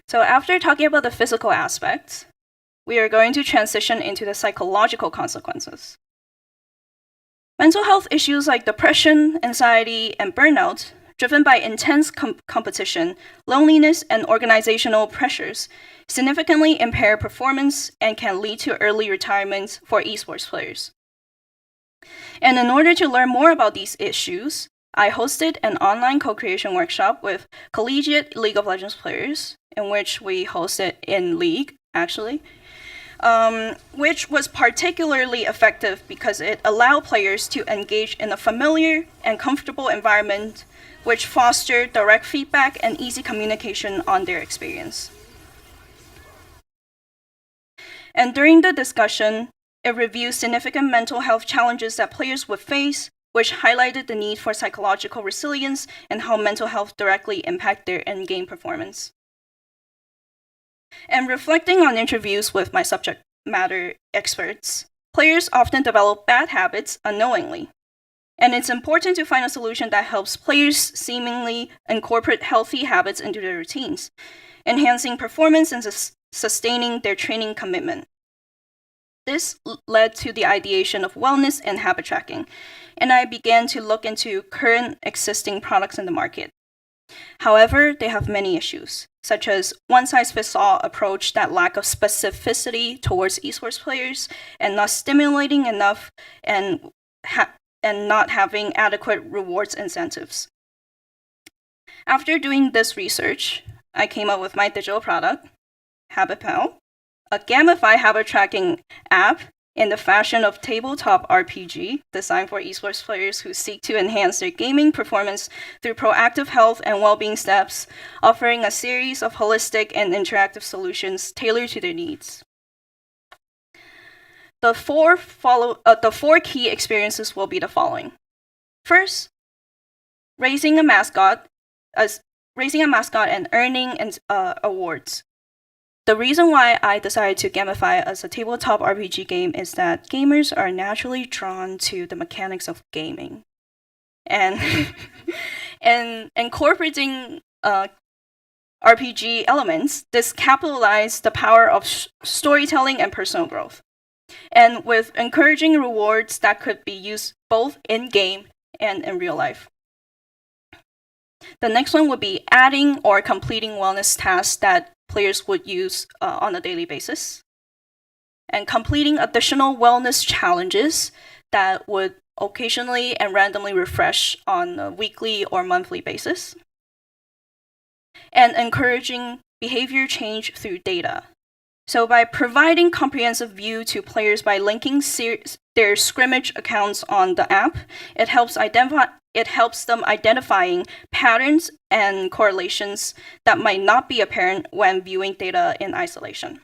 So after talking about the physical aspects, we are going to transition into the psychological consequences. Mental health issues like depression, anxiety, and burnout, driven by intense competition, loneliness, and organizational pressures, significantly impair performance and can lead to early retirements for esports players. And in order to learn more about these issues, I hosted an online co-creation workshop with collegiate League of Legends players, in which we hosted in League, actually, which was particularly effective because it allowed players to engage in a familiar and comfortable environment, which fostered direct feedback and easy communication on their experience. And during the discussion, it reviewed significant mental health challenges that players would face, which highlighted the need for psychological resilience and how mental health directly impact their in-game performance. And reflecting on interviews with my subject matter experts, players often develop bad habits unknowingly. And it's important to find a solution that helps players seemingly incorporate healthy habits into their routines, enhancing performance and sustaining their training commitment. This led to the ideation of wellness and habit tracking, and I began to look into current existing products in the market. However, they have many issues, such as one-size-fits-all approach that lack of specificity towards esports players and not stimulating enough and not having adequate rewards incentives. After doing this research, I came up with my digital product, HabitPal, a gamified habit tracking app in the fashion of tabletop RPG designed for esports players who seek to enhance their gaming performance through proactive health and well-being steps, offering a series of holistic and interactive solutions tailored to their needs. The four key experiences will be the following. First, raising a mascot and earning awards. The reason why I decided to gamify it as a tabletop RPG game is that gamers are naturally drawn to the mechanics of gaming. And incorporating RPG elements, this capitalizes the power of storytelling and personal growth. And with encouraging rewards that could be used both in-game and in real life. The next one would be adding or completing wellness tasks that players would use on a daily basis, and completing additional wellness challenges that would occasionally and randomly refresh on a weekly or monthly basis, and encouraging behavior change through data. So by providing comprehensive view to players by linking their scrimmage accounts on the app, it helps them identifying patterns and correlations that might not be apparent when viewing data in isolation.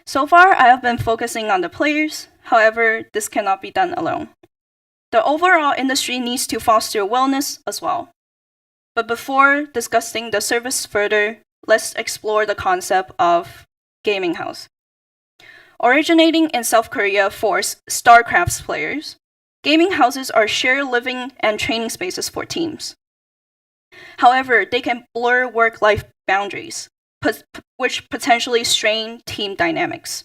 So far, I have been focusing on the players. However, this cannot be done alone. The overall industry needs to foster wellness as well. But before discussing the service further, let's explore the concept of gaming house. Originating in South Korea for StarCraft's players, gaming houses are shared living and training spaces for teams. However, they can blur work-life boundaries, which potentially strain team dynamics.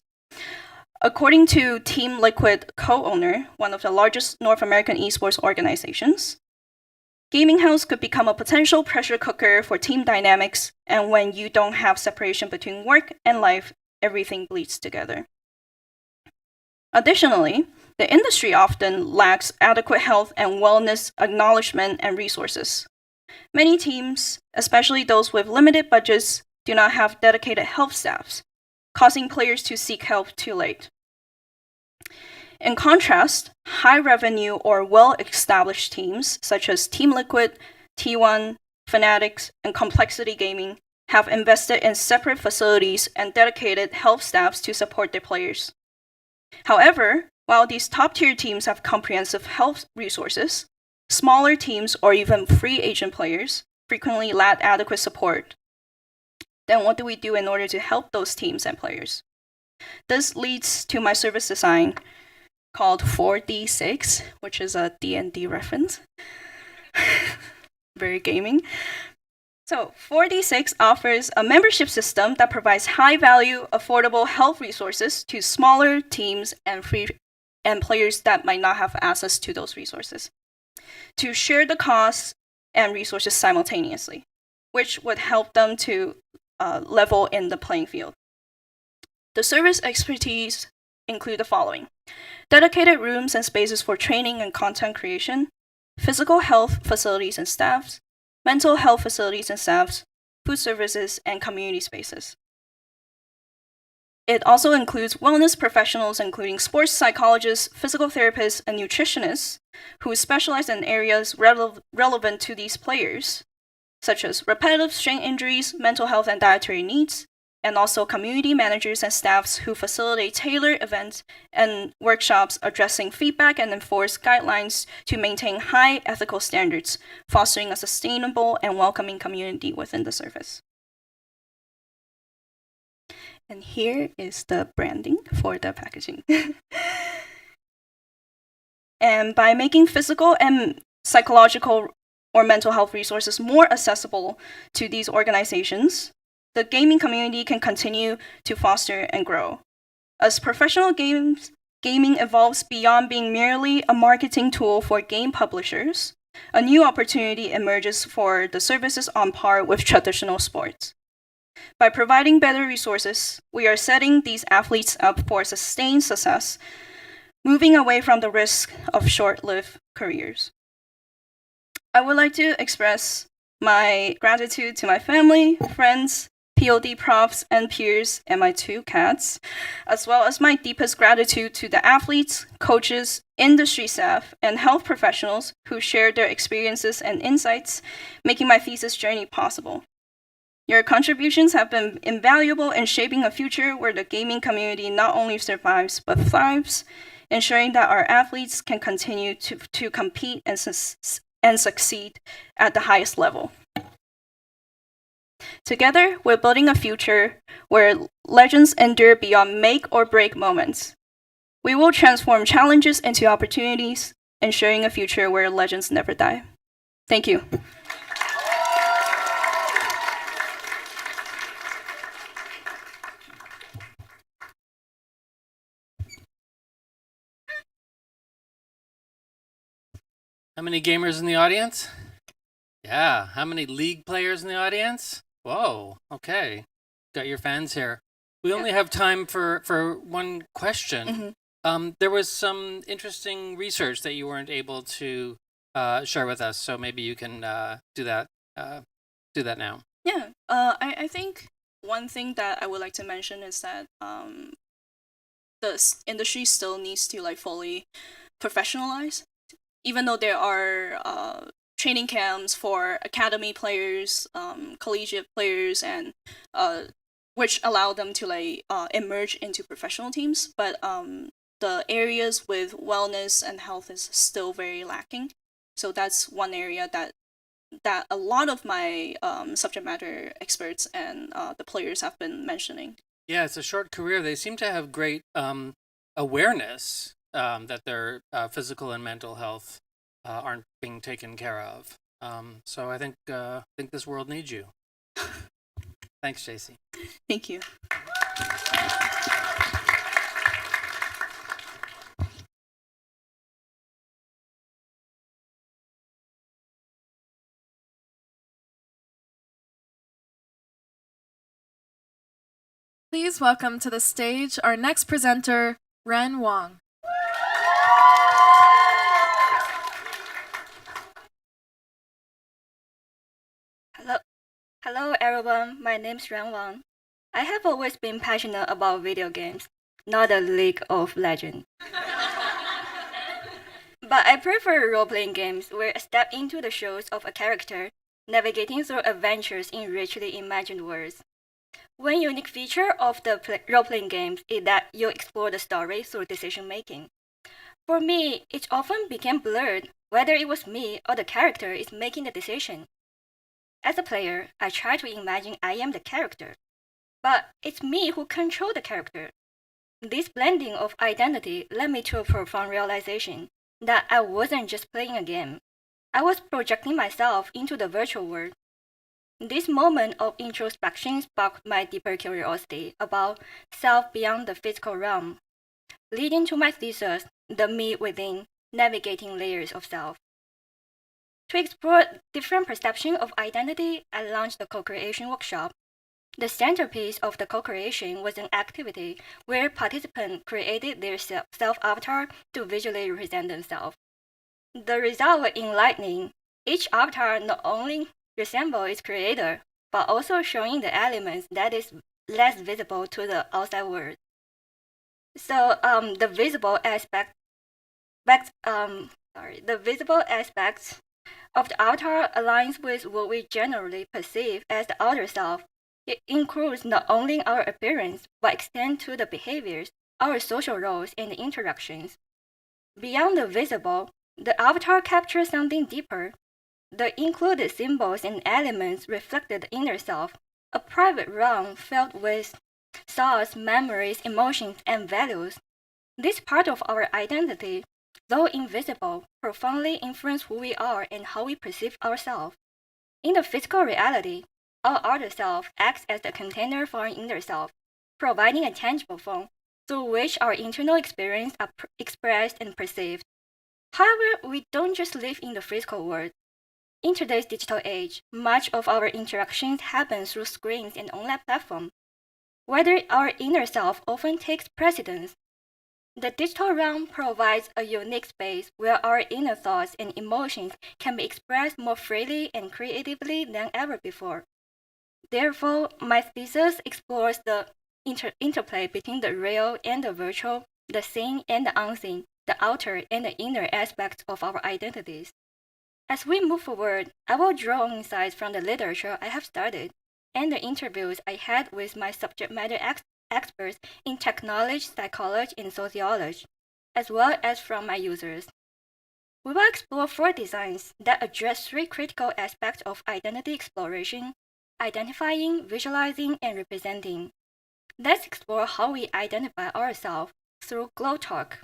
According to Team Liquid co-owner, one of the largest North American esports organizations, gaming house could become a potential pressure cooker for team dynamics, and when you don't have separation between work and life, everything bleeds together. Additionally, the industry often lacks adequate health and wellness acknowledgement and resources. Many teams, especially those with limited budgets, do not have dedicated health staffs, causing players to seek help too late. In contrast, high-revenue or well-established teams, such as Team Liquid, T1, Fanatics, and Complexity Gaming, have invested in separate facilities and dedicated health staffs to support their players. However, while these top-tier teams have comprehensive health resources, smaller teams or even free agent players frequently lack adequate support. Then what do we do in order to help those teams and players? This leads to my service design called 4D6, which is a D&D reference. Very gaming. So 4D6 offers a membership system that provides high-value, affordable health resources to smaller teams and players that might not have access to those resources, to share the costs and resources simultaneously, which would help them to level in the playing field. The service expertise include the following: dedicated rooms and spaces for training and content creation, physical health facilities and staffs, mental health facilities and staffs, food services, and community spaces. It also includes wellness professionals, including sports psychologists, physical therapists, and nutritionists who specialize in areas relevant to these players, such as repetitive strain injuries, mental health and dietary needs, and also community managers and staffs who facilitate tailored events and workshops addressing feedback and enforce guidelines to maintain high ethical standards, fostering a sustainable and welcoming community within the service. And here is the branding for the packaging. And by making physical and psychological or mental health resources more accessible to these organizations, the gaming community can continue to foster and grow. As professional gaming evolves beyond being merely a marketing tool for game publishers, a new opportunity emerges for the services on par with traditional sports. By providing better resources, we are setting these athletes up for sustained success, moving away from the risk of short-lived careers. I would like to express my gratitude to my family, friends, POD profs and peers, and my 2 cats, as well as my deepest gratitude to the athletes, coaches, industry staff, and health professionals who shared their experiences and insights, making my thesis journey possible. Your contributions have been invaluable in shaping a future where the gaming community not only survives but thrives, ensuring that our athletes can continue to compete and succeed at the highest level. Together, we're building a future where legends endure beyond make or break moments. We will transform challenges into opportunities, ensuring a future where legends never die. Thank you. How many gamers in the audience? Yeah. How many League players in the audience? Whoa. Okay. Got your fans here. We only have time for one question. There was some interesting research that you weren't able to share with us, so maybe you can do that now. Yeah. I think one thing that I would like to mention is that the industry still needs to like fully professionalize, even though there are training camps for academy players, collegiate players, and which allow them to like emerge into professional teams. But the areas with wellness and health is still very lacking. So that's one area that a lot of my subject matter experts and the players have been mentioning. Yeah, it's a short career. They seem to have great awareness that their physical and mental health aren't being taken care of. So I think this world needs you. Thanks, JC. Thank you. Please welcome to the stage our next presenter, Ren Wang. Hello everyone, my name is Zhenhuan. I have always been passionate about video games, not a League of Legends. But I prefer role-playing games where I step into the shoes of a character, navigating through adventures in richly imagined worlds. One unique feature of the role-playing games is that you explore the story through decision-making. For me, it often became blurred whether it was me or the character is making the decision. As a player, I try to imagine I am the character, but it's me who controls the character. This blending of identity led me to a profound realization that I wasn't just playing a game. I was projecting myself into the virtual world. This moment of introspection sparked my deeper curiosity about self beyond the physical realm, leading to my thesis, The Me Within, Navigating Layers of Self. To explore different perceptions of identity, I launched the co-creation workshop. The centerpiece of the co-creation was an activity where participants created their self-avatar to visually represent themselves. The result was enlightening. Each avatar not only resembles its creator, but also showing the elements that is less visible to the outside world. So the visible aspects of the avatar aligns with what we generally perceive as the outer self. It includes not only our appearance, but extends to the behaviors, our social roles, and the interactions. Beyond the visible, the avatar captures something deeper. The included symbols and elements reflected the inner self, a private realm filled with thoughts, memories, emotions, and values. This part of our identity, though invisible, profoundly influences who we are and how we perceive ourselves. In the physical reality, our outer self acts as the container for our inner self, providing a tangible form through which our internal experiences are expressed and perceived. However, we don't just live in the physical world. In today's digital age, much of our interactions happen through screens and online platforms. Whether our inner self often takes precedence. The digital realm provides a unique space where our inner thoughts and emotions can be expressed more freely and creatively than ever before. Therefore, my thesis explores the interplay between the real and the virtual, the seen and the unseen, the outer and the inner aspects of our identities. As we move forward, I will draw on insights from the literature I have studied and the interviews I had with my subject matter experts in technology, psychology, and sociology, as well as from my users. We will explore 4 designs that address 3 critical aspects of identity exploration: identifying, visualizing, and representing. Let's explore how we identify ourselves through Glow Talk.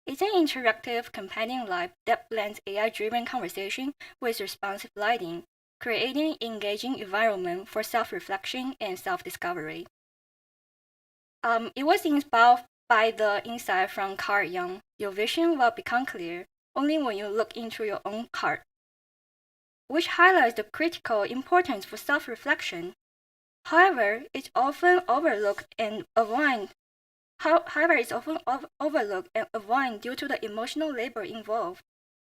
It's an interactive companion live that blends AI-driven conversation with responsive lighting, creating an engaging environment for self-reflection and self-discovery. It was inspired by the insight from Carl Jung. Your vision will become clear only when you look into your own heart, which highlights the critical importance for self-reflection. However, it's often overlooked and avoided. Due to the emotional labor involved.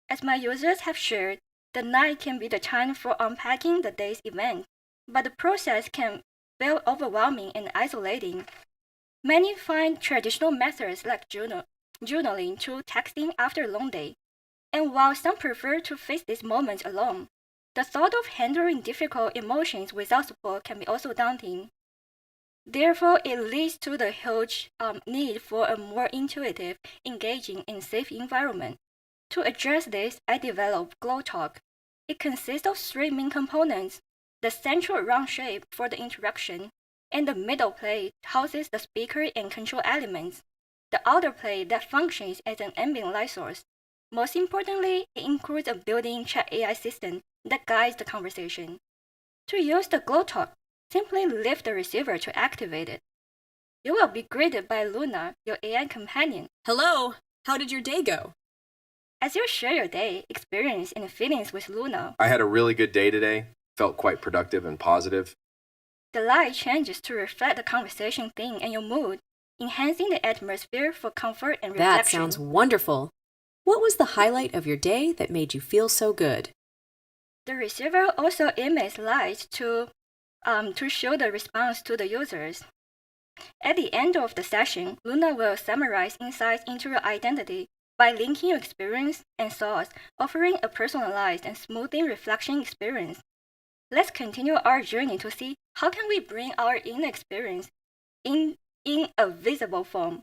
As my users have shared, the night can be the time for unpacking the day's event, but the process can feel overwhelming and isolating. Many find traditional methods like journaling to texting after a long day, and while some prefer to face these moments alone, the thought of handling difficult emotions without support can be also daunting. Therefore, it leads to the huge need for a more intuitive, engaging, and safe environment. To address this, I developed Glow Talk. It consists of three main components: the central round shape for the interaction, and the middle plate houses the speaker and control elements, the outer plate that functions as an ambient light source. Most importantly, it includes a built-in chat AI system that guides the conversation. To use the Glow Talk, simply lift the receiver to activate it. You will be greeted by Luna, your AI companion. Hello! How did your day go? As you share your day, experience, and feelings with Luna, I had a really good day today. Felt quite productive and positive. the light changes to reflect the conversation theme and your mood, enhancing the atmosphere for comfort and reflection. That sounds wonderful. What was the highlight of your day that made you feel so good? The receiver also emits light to show the response to the users. At the end of the session, Luna will summarize insights into your identity by linking your experience and thoughts, offering a personalized and smoothing reflection experience. Let's continue our journey to see how can we bring our inner experience in a visible form.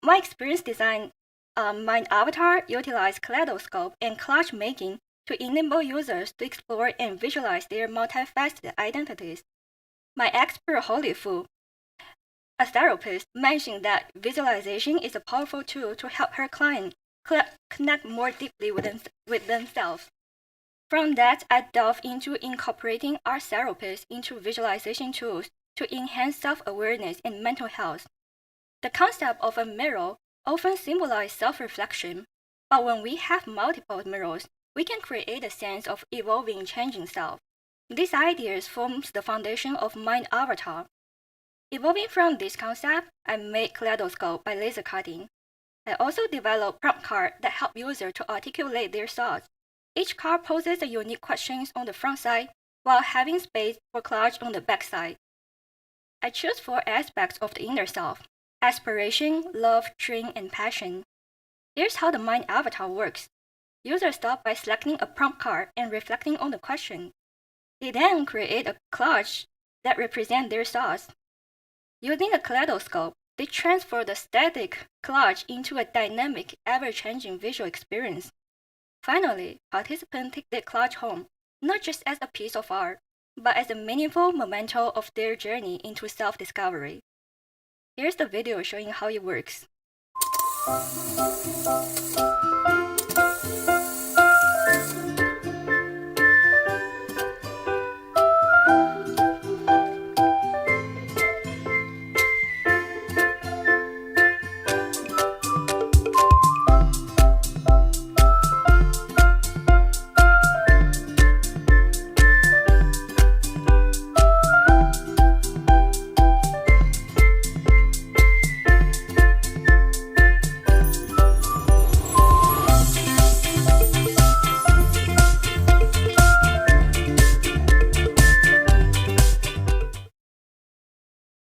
My experience design Mind Avatar utilized kaleidoscope and collage making to enable users to explore and visualize their multifaceted identities. My expert Holy Fu, a therapist, mentioned that visualization is a powerful tool to help her client connect more deeply with themselves. From that, I delved into incorporating art therapists into visualization tools to enhance self-awareness and mental health. The concept of a mirror often symbolizes self-reflection, but when we have multiple mirrors, we can create a sense of evolving, changing self. These ideas form the foundation of Mind Avatar. Evolving from this concept, I made kaleidoscope by laser cutting. I also developed prompt cards that help users to articulate their thoughts. Each card poses a unique question on the front side, while having space for collage on the back side. I choose 4 aspects of the inner self: aspiration, love, dream, and passion. Here's how the Mind Avatar works. Users start by selecting a prompt card and reflecting on the question. They then create a collage that represents their thoughts. Using the kaleidoscope, they transfer the static collage into a dynamic, ever-changing visual experience. Finally, participants take their collage home, not just as a piece of art, but as a meaningful memento of their journey into self-discovery. Here's the video showing how it works.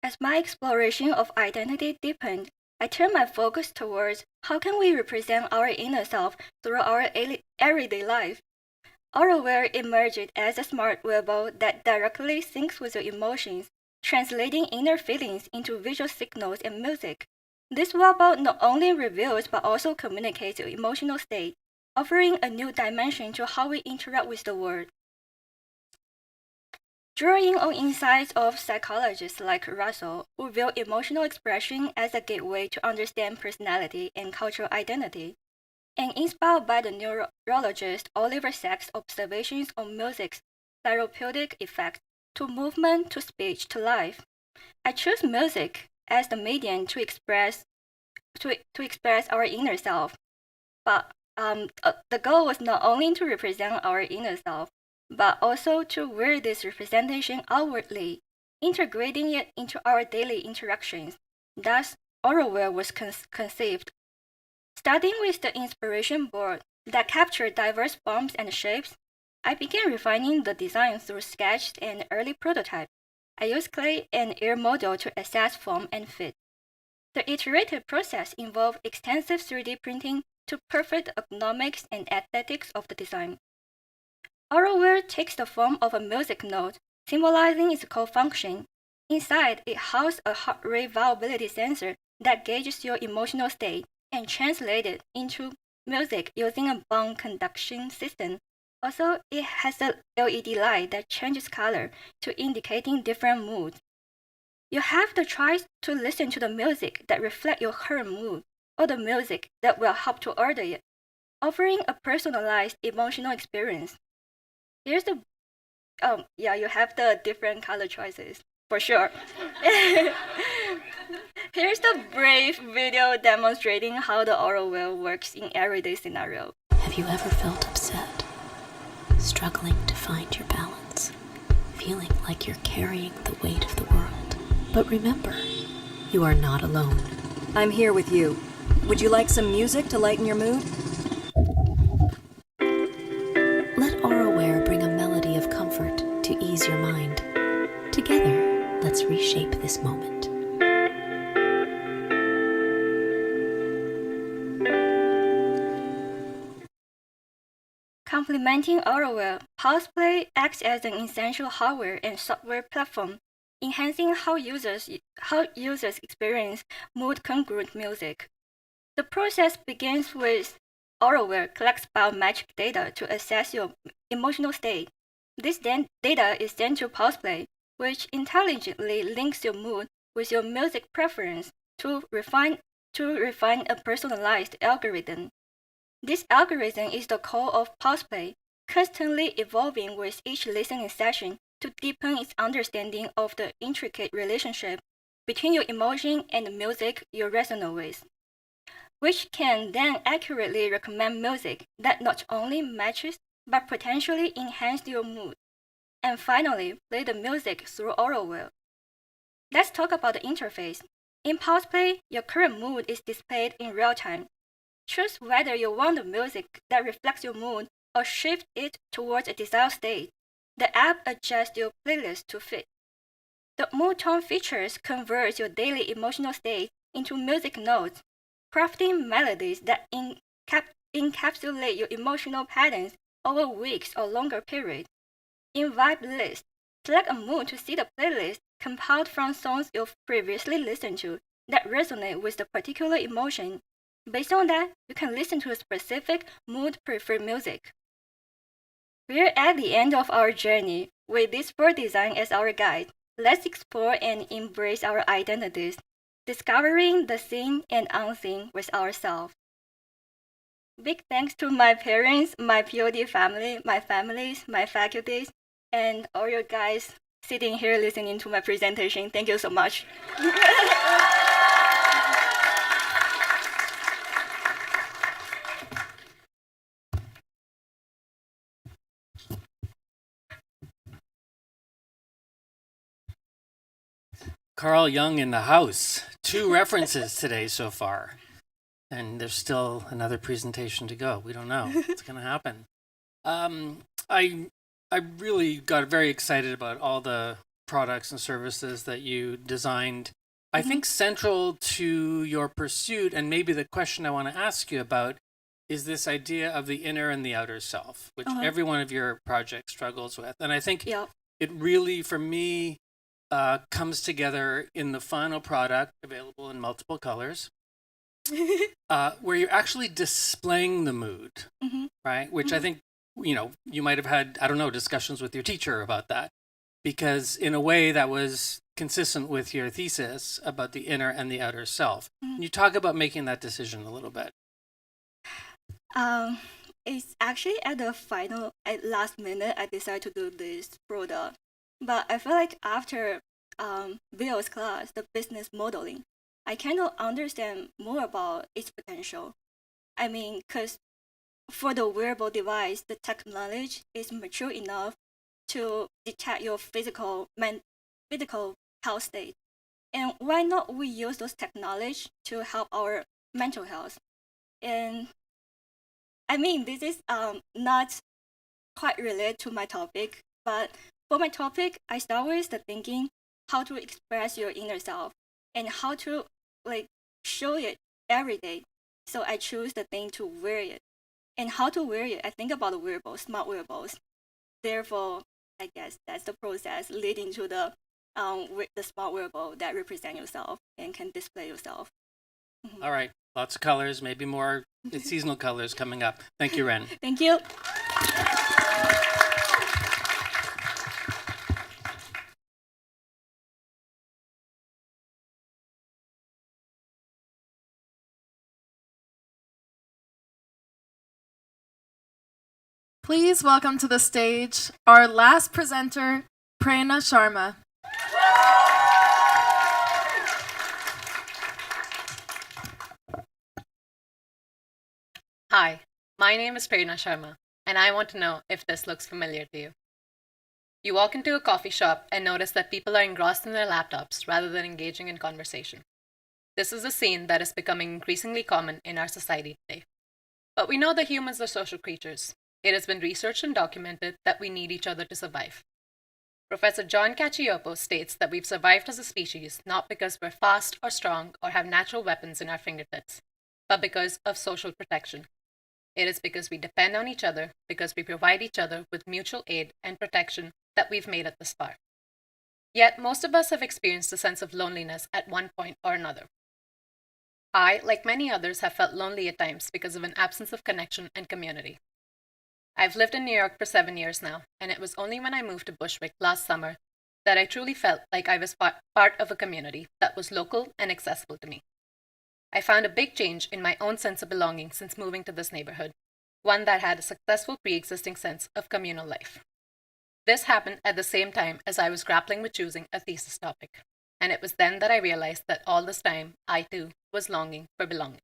As my exploration of identity deepened, I turned my focus towards how can we represent our inner self through our everyday life. Auraware emerged as a smart wearable that directly syncs with your emotions, translating inner feelings into visual signals and music. This wearable not only reveals but also communicates your emotional state, offering a new dimension to how we interact with the world. Drawing on insights of psychologists like Russell, who view emotional expression as a gateway to understand personality and cultural identity, and inspired by the neurologist Oliver Sacks' observations on music's therapeutic effects to movement, to speech, to life, I chose music as the medium to express our inner self. But the goal was not only to represent our inner self, but also to wear this representation outwardly, integrating it into our daily interactions. Thus, Auraware was conceived. Starting with the inspiration board that captured diverse forms and shapes, I began refining the design through sketches and early prototypes. I use clay and air model to assess form and fit. The iterative process involved extensive 3D printing to perfect the ergonomics and aesthetics of the design. Arora takes the form of a music note, symbolizing its core function. Inside, it houses a heart rate variability sensor that gauges your emotional state and translates it into music using a bond conduction system. Also, it has a LED light that changes color to indicating different moods. You have the choice to listen to the music that reflects your current mood or the music that will help to order it, offering a personalized emotional experience. Here's the you have the different color choices for sure. Here's the brief video demonstrating how the oral wheel works in everyday scenario. Have you ever felt upset? Struggling to find your balance? Feeling like you're carrying the weight of the world? But remember, you are not alone. I'm here with you. Would you like some music to lighten your mood? Let AuraWare bring a melody of comfort to ease your mind. Together, let's reshape this moment. Complementing AuraWare, PulsePlay acts as an essential hardware and software platform, enhancing how users experience mood-congruent music. The process begins with AuraWare collects biometric data to assess your emotional state. This data is sent to PulsePlay, which intelligently links your mood with your music preference to refine a personalized algorithm. This algorithm is the core of PulsePlay, constantly evolving with each listening session to deepen its understanding of the intricate relationship between your emotion and the music you resonate with, which can then accurately recommend music that not only matches but potentially enhances your mood. And finally, play the music through AuraWare. Let's talk about the interface. In PulsePlay, your current mood is displayed in real time. Choose whether you want the music that reflects your mood or shift it towards a desired state. The app adjusts your playlist to fit. The mood tone features convert your daily emotional state into music notes, crafting melodies that encapsulate your emotional patterns over weeks or longer periods. In Vibe List, select a mood to see the playlist compiled from songs you've previously listened to that resonate with the particular emotion. Based on that, you can listen to a specific mood-preferred music. We're at the end of our journey. With this sport design as our guide, let's explore and embrace our identities, discovering the seen and unseen with ourselves. Big thanks to my parents, my POD family, my families, my faculties, and all you guys sitting here listening to my presentation. Thank you so much. Carl Jung in the house. 2 references today so far. And there's still another presentation to go. We don't know what's going to happen. I really got very excited about all the products and services that you designed. I think central to your pursuit, and maybe the question I want to ask you about, is this idea of the inner and the outer self, which every one of your projects struggles with. And I think it really, for me, comes together in the final product, available in multiple colors, where you're actually displaying the mood, right? Which I think, you might have had, I don't know, discussions with your teacher about that, because in a way that was consistent with your thesis about the inner and the outer self. Can you talk about making that decision a little bit? It's actually at the last minute, I decided to do this product. But I feel like after Bill's class, the business modeling, I kind of understand more about its potential. I mean, because for the wearable device, the technology is mature enough to detect your physical health state. And why not we use those technology to help our mental health? And I mean, this is not quite related to my topic, but for my topic, I start with the thinking how to express your inner self, and how to show it every day. So I choose the thing to wear it. And how to wear it, I think about the wearables, smart wearables. Therefore, I guess that's the process leading to the smart wearable that represent yourself and can display yourself. All right, lots of colors, maybe more seasonal colors coming up. Thank you, Ren. Thank you. Please welcome to the stage our last presenter, Prerna Sharma. Hi, my name is Prerna Sharma, and I want to know if this looks familiar to you. You walk into a coffee shop and notice that people are engrossed in their laptops rather than engaging in conversation. This is a scene that is becoming increasingly common in our society today. But we know that humans are social creatures. It has been researched and documented that we need each other to survive. Professor John Cacioppo states that we've survived as a species not because we're fast or strong or have natural weapons in our fingertips, but because of social protection. It is because we depend on each other, because we provide each other with mutual aid and protection that we've made it this far. Yet most of us have experienced a sense of loneliness at one point or another. I, like many others, have felt lonely at times because of an absence of connection and community. I've lived in New York for 7 years now, and it was only when I moved to Bushwick last summer that I truly felt like I was part of a community that was local and accessible to me. I found a big change in my own sense of belonging since moving to this neighborhood, one that had a successful pre-existing sense of communal life. This happened at the same time as I was grappling with choosing a thesis topic, and it was then that I realized that all this time I too was longing for belonging.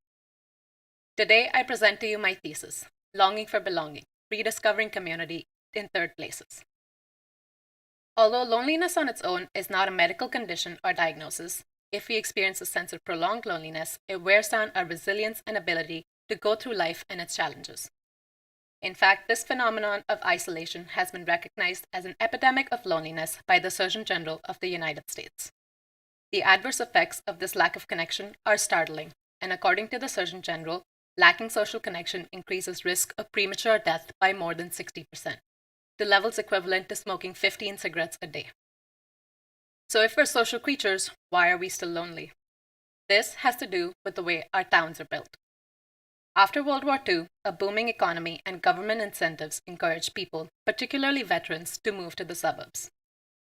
Today I present to you my thesis, Longing for Belonging, Rediscovering Community in Third Places. Although loneliness on its own is not a medical condition or diagnosis, if we experience a sense of prolonged loneliness, it wears down our resilience and ability to go through life and its challenges. In fact, this phenomenon of isolation has been recognized as an epidemic of loneliness by the Surgeon General of the United States. The adverse effects of this lack of connection are startling, and according to the Surgeon General, lacking social connection increases risk of premature death by more than 60%, to levels equivalent to smoking 15 cigarettes a day. So if we're social creatures, why are we still lonely? This has to do with the way our towns are built. After World War II, a booming economy and government incentives encouraged people, particularly veterans, to move to the suburbs.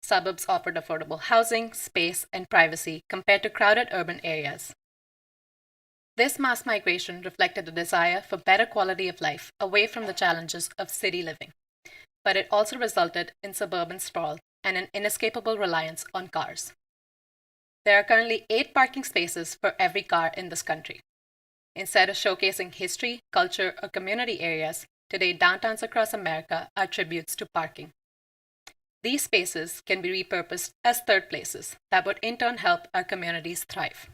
Suburbs offered affordable housing, space, and privacy compared to crowded urban areas. This mass migration reflected a desire for better quality of life away from the challenges of city living, but it also resulted in suburban sprawl and an inescapable reliance on cars. There are currently 8 parking spaces for every car in this country. Instead of showcasing history, culture, or community areas, today downtowns across America are tributes to parking. These spaces can be repurposed as third places that would in turn help our communities thrive.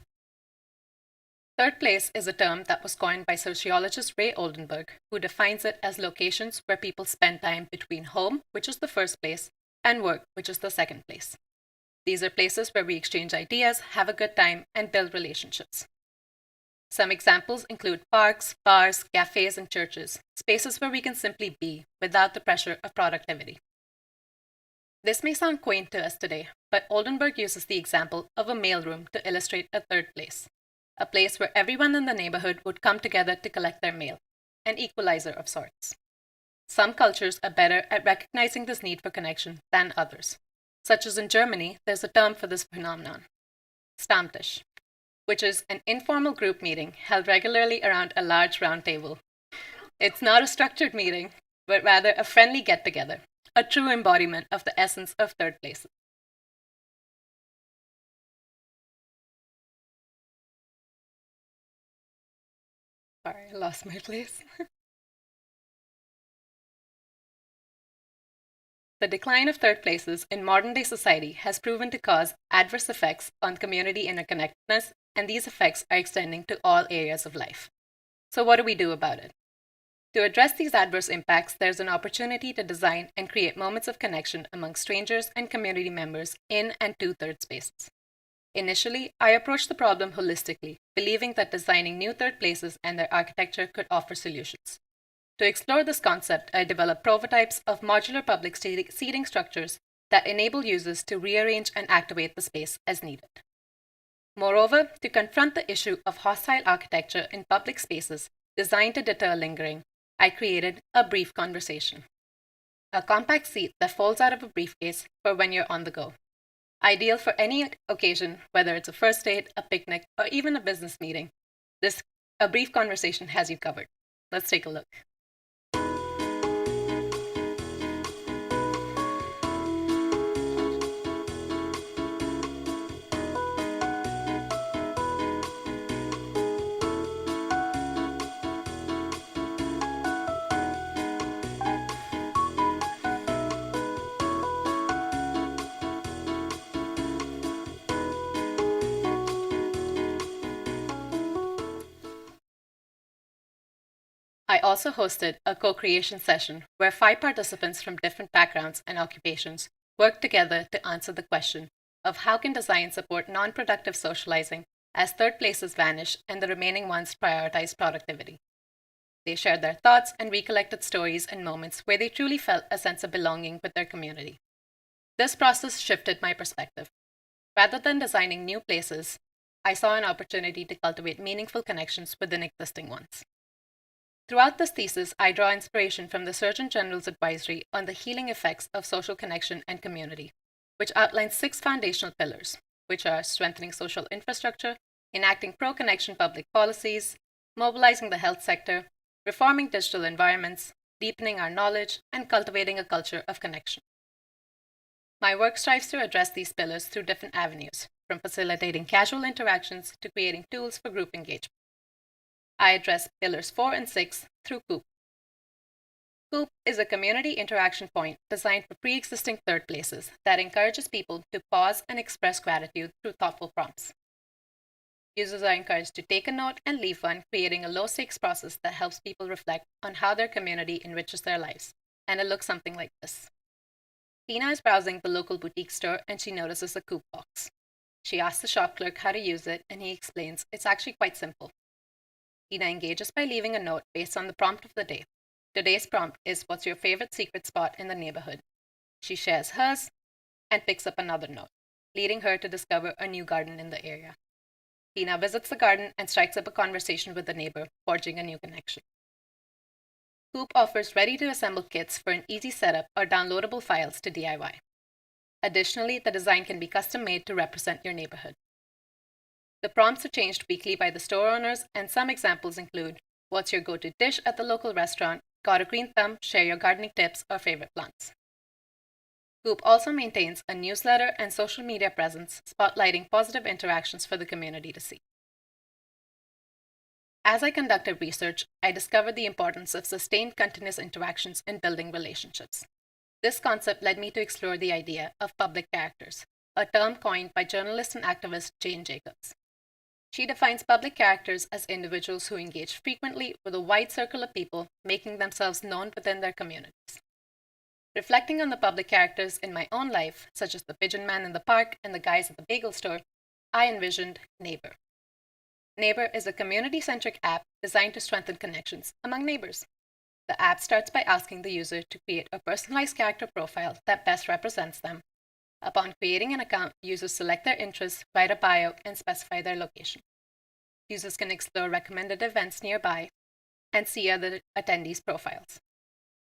Third place is a term that was coined by sociologist Ray Oldenburg, who defines it as locations where people spend time between home, which is the first place, and work, which is the second place. These are places where we exchange ideas, have a good time, and build relationships. Some examples include parks, bars, cafes, and churches, spaces where we can simply be without the pressure of productivity. This may sound quaint to us today, but Oldenburg uses the example of a mailroom to illustrate a third place, a place where everyone in the neighborhood would come together to collect their mail, an equalizer of sorts. Some cultures are better at recognizing this need for connection than others. Such as in Germany, there's a term for this phenomenon, Stammtisch, which is an informal group meeting held regularly around a large round table. It's not a structured meeting, but rather a friendly get-together, a true embodiment of the essence of third places. Sorry, I lost my place. The decline of third places in modern-day society has proven to cause adverse effects on community interconnectedness, and these effects are extending to all areas of life. So what do we do about it? To address these adverse impacts, there's an opportunity to design and create moments of connection among strangers and community members in and to third spaces. Initially, I approached the problem holistically, believing that designing new third places and their architecture could offer solutions. To explore this concept, I developed prototypes of modular public seating structures that enable users to rearrange and activate the space as needed. Moreover, to confront the issue of hostile architecture in public spaces designed to deter lingering, I created a brief conversation, a compact seat that folds out of a briefcase for when you're on the go. Ideal for any occasion, whether it's a first date, a picnic, or even a business meeting, a brief conversation has you covered. Let's take a look. I also hosted a co-creation session where 5 participants from different backgrounds and occupations worked together to answer the question of how can design support non-productive socializing as third places vanish and the remaining ones prioritize productivity. They shared their thoughts and recollected stories and moments where they truly felt a sense of belonging with their community. This process shifted my perspective. Rather than designing new places, I saw an opportunity to cultivate meaningful connections within existing ones. Throughout this thesis, I draw inspiration from the Surgeon General's advisory on the healing effects of social connection and community, which outlines 6 foundational pillars, which are strengthening social infrastructure, enacting pro-connection public policies, mobilizing the health sector, reforming digital environments, deepening our knowledge, and cultivating a culture of connection. My work strives to address these pillars through different avenues, from facilitating casual interactions to creating tools for group engagement. I address pillars 4 and 6 through COOP. COOP is a community interaction point designed for pre-existing third places that encourages people to pause and express gratitude through thoughtful prompts. Users are encouraged to take a note and leave one, creating a low-stakes process that helps people reflect on how their community enriches their lives. And it looks something like this. Tina is browsing the local boutique store and she notices a COOP box. She asks the shop clerk how to use it and he explains it's actually quite simple. Tina engages by leaving a note based on the prompt of the day. Today's prompt is, what's your favorite secret spot in the neighborhood? She shares hers and picks up another note, leading her to discover a new garden in the area. Tina visits the garden and strikes up a conversation with the neighbor, forging a new connection. Coop offers ready-to-assemble kits for an easy setup or downloadable files to DIY. Additionally, the design can be custom-made to represent your neighborhood. The prompts are changed weekly by the store owners, and some examples include, what's your go-to dish at the local restaurant, got a green thumb, share your gardening tips, or favorite plants. Coop also maintains a newsletter and social media presence, spotlighting positive interactions for the community to see. As I conducted research, I discovered the importance of sustained continuous interactions in building relationships. This concept led me to explore the idea of public characters, a term coined by journalist and activist Jane Jacobs. She defines public characters as individuals who engage frequently with a wide circle of people, making themselves known within their communities. Reflecting on the public characters in my own life, such as the pigeon man in the park and the guys at the bagel store, I envisioned Neighbor. Neighbor is a community-centric app designed to strengthen connections among neighbors. The app starts by asking the user to create a personalized character profile that best represents them. Upon creating an account, users select their interests, write a bio, and specify their location. Users can explore recommended events nearby and see other attendees' profiles.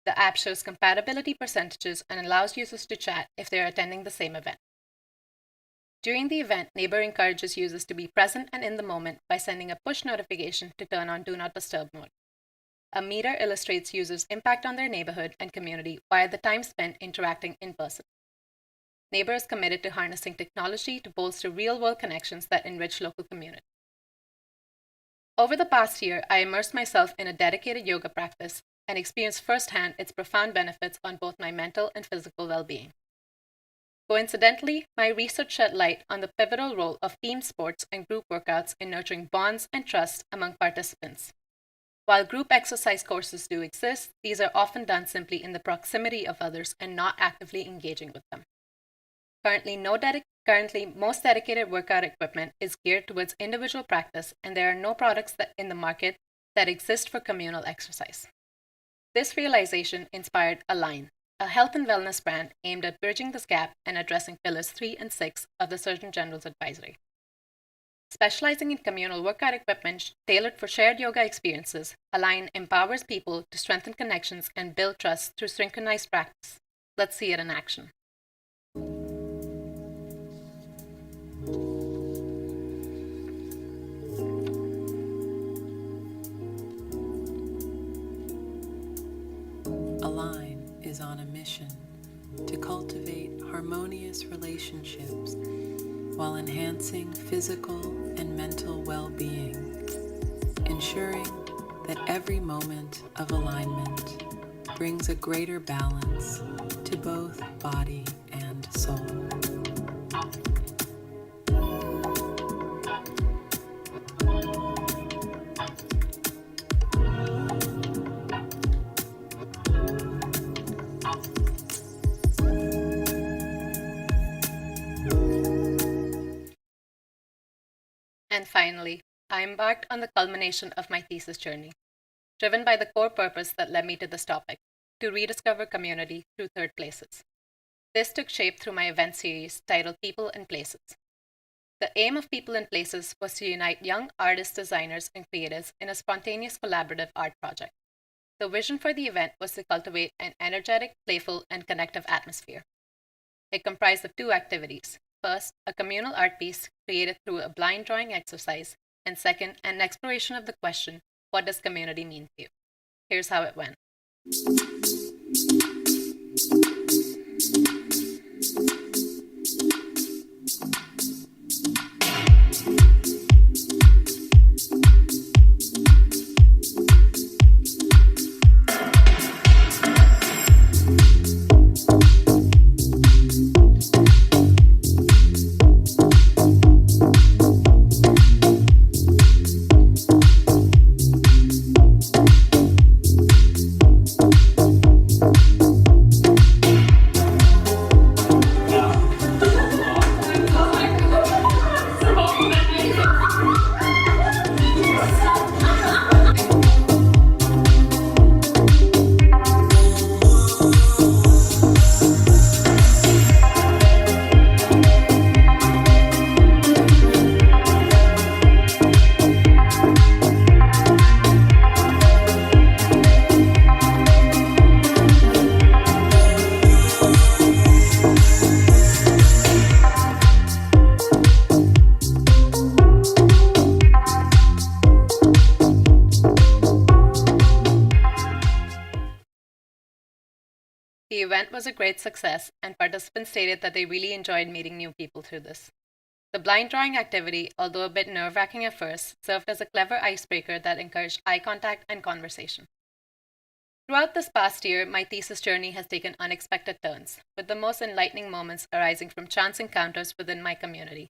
The app shows compatibility percentages and allows users to chat if they are attending the same event. During the event, Neighbor encourages users to be present and in the moment by sending a push notification to turn on Do Not Disturb mode. A meter illustrates users' impact on their neighborhood and community via the time spent interacting in person. Neighbor is committed to harnessing technology to bolster real-world connections that enrich local communities. Over the past year, I immersed myself in a dedicated yoga practice and experienced firsthand its profound benefits on both my mental and physical well-being. Coincidentally, my research shed light on the pivotal role of team sports and group workouts in nurturing bonds and trust among participants. While group exercise courses do exist, these are often done simply in the proximity of others and not actively engaging with them. Currently, most dedicated workout equipment is geared towards individual practice, and there are no products in the market that exist for communal exercise. This realization inspired Align, a health and wellness brand aimed at bridging this gap and addressing pillars 3 and 6 of the Surgeon General's advisory. Specializing in communal workout equipment tailored for shared yoga experiences, Align empowers people to strengthen connections and build trust through synchronized practice. Let's see it in action. Align is on a mission to cultivate harmonious relationships while enhancing physical and mental well-being, ensuring that every moment of alignment brings a greater balance to both body and soul. And finally, I embarked on the culmination of my thesis journey, driven by the core purpose that led me to this topic, to rediscover community through third places. This took shape through my event series titled People and Places. The aim of People and Places was to unite young artists, designers, and creatives in a spontaneous collaborative art project. The vision for the event was to cultivate an energetic, playful, and connective atmosphere. It comprised of 2 activities. First, a communal art piece created through a blind drawing exercise, and second, an exploration of the question, what does community mean to you? Here's how it went. The event was a great success, and participants stated that they really enjoyed meeting new people through this. The blind drawing activity, although a bit nerve-wracking at first, served as a clever icebreaker that encouraged eye contact and conversation. Throughout this past year, my thesis journey has taken unexpected turns, with the most enlightening moments arising from chance encounters within my community.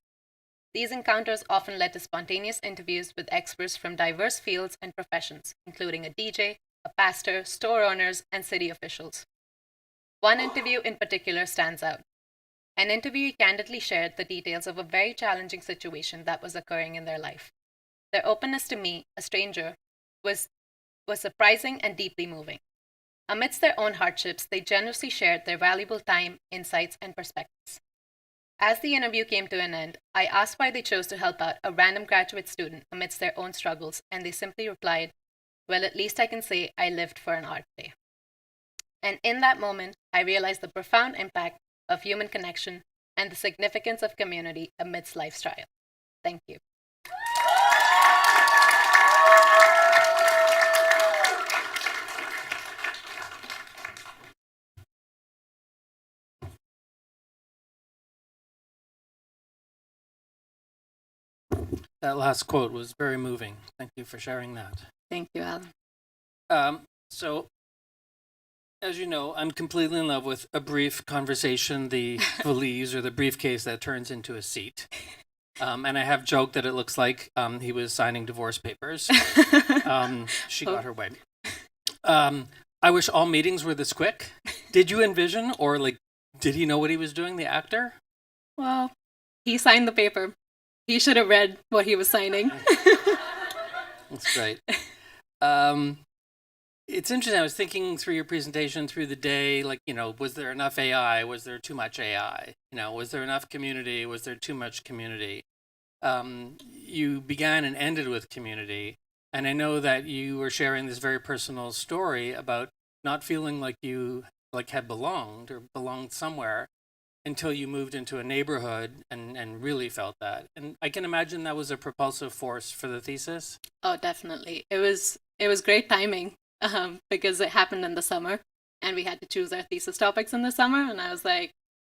These encounters often led to spontaneous interviews with experts from diverse fields and professions, including a DJ, a pastor, store owners, and city officials. One interview in particular stands out. An interviewee candidly shared the details of a very challenging situation that was occurring in their life. Their openness to me, a stranger, was surprising and deeply moving. Amidst their own hardships, they generously shared their valuable time, insights, and perspectives. As the interview came to an end, I asked why they chose to help out a random graduate student amidst their own struggles, and they simply replied, "Well, at least I can say I lived for an art day." And in that moment, I realized the profound impact of human connection and the significance of community amidst life's trial. Thank you. That last quote was very moving. Thank you for sharing that. Thank you, Alan. So, as you know, I'm completely in love with a brief conversation, the valise or the briefcase that turns into a seat. And I have joked that it looks like he was signing divorce papers. She got her way. I wish all meetings were this quick. Did you envision, or like, did he know what he was doing, the actor? Well, he signed the paper. He should have read what he was signing. That's great. It's interesting. I was thinking through your presentation through the day, like, was there enough AI? Was there too much AI? Was there enough community? Was there too much community? You began and ended with community. And I know that you were sharing this very personal story about not feeling like you had belonged or belonged somewhere until you moved into a neighborhood and really felt that. And I can imagine that was a propulsive force for the thesis. Oh, definitely. It was great timing because it happened in the summer and we had to choose our thesis topics in the summer. And I was like,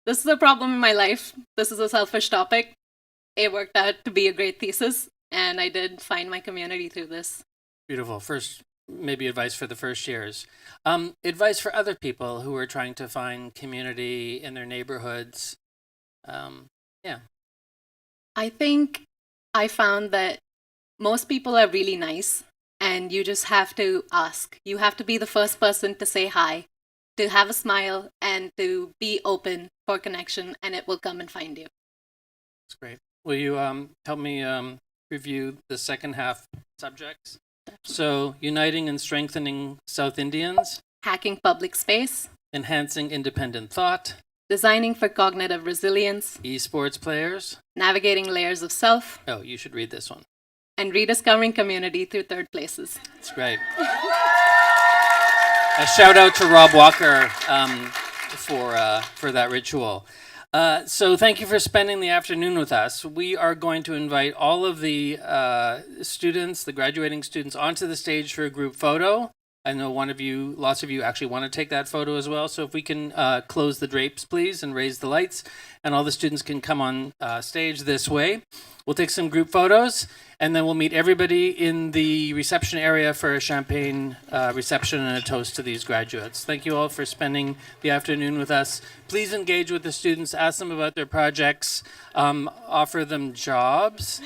this is a problem in my life. This is a selfish topic. It worked out to be a great thesis. And I did find my community through this. Beautiful. First, maybe advice for the first years. Advice for other people who are trying to find community in their neighborhoods. Yeah. I think I found that most people are really nice and you just have to ask. You have to be the first person to say hi, to have a smile, and to be open for connection, and it will come and find you. That's great. Will you help me review the second half subjects? So, uniting and strengthening South Indians. Hacking public space. Enhancing independent thought. Designing for cognitive resilience. Esports players. Navigating layers of self. Oh, you should read this one. And rediscovering community through third places. That's great. A shout out to Rob Walker for that ritual. So thank you for spending the afternoon with us. We are going to invite all of the students, the graduating students, onto the stage for a group photo. I know lots of you actually want to take that photo as well. So if we can close the drapes, please, and raise the lights, and all the students can come on stage this way. We'll take some group photos, and then we'll meet everybody in the reception area for a champagne reception and a toast to these graduates. Thank you all for spending the afternoon with us. Please engage with the students, ask them about their projects, offer them jobs.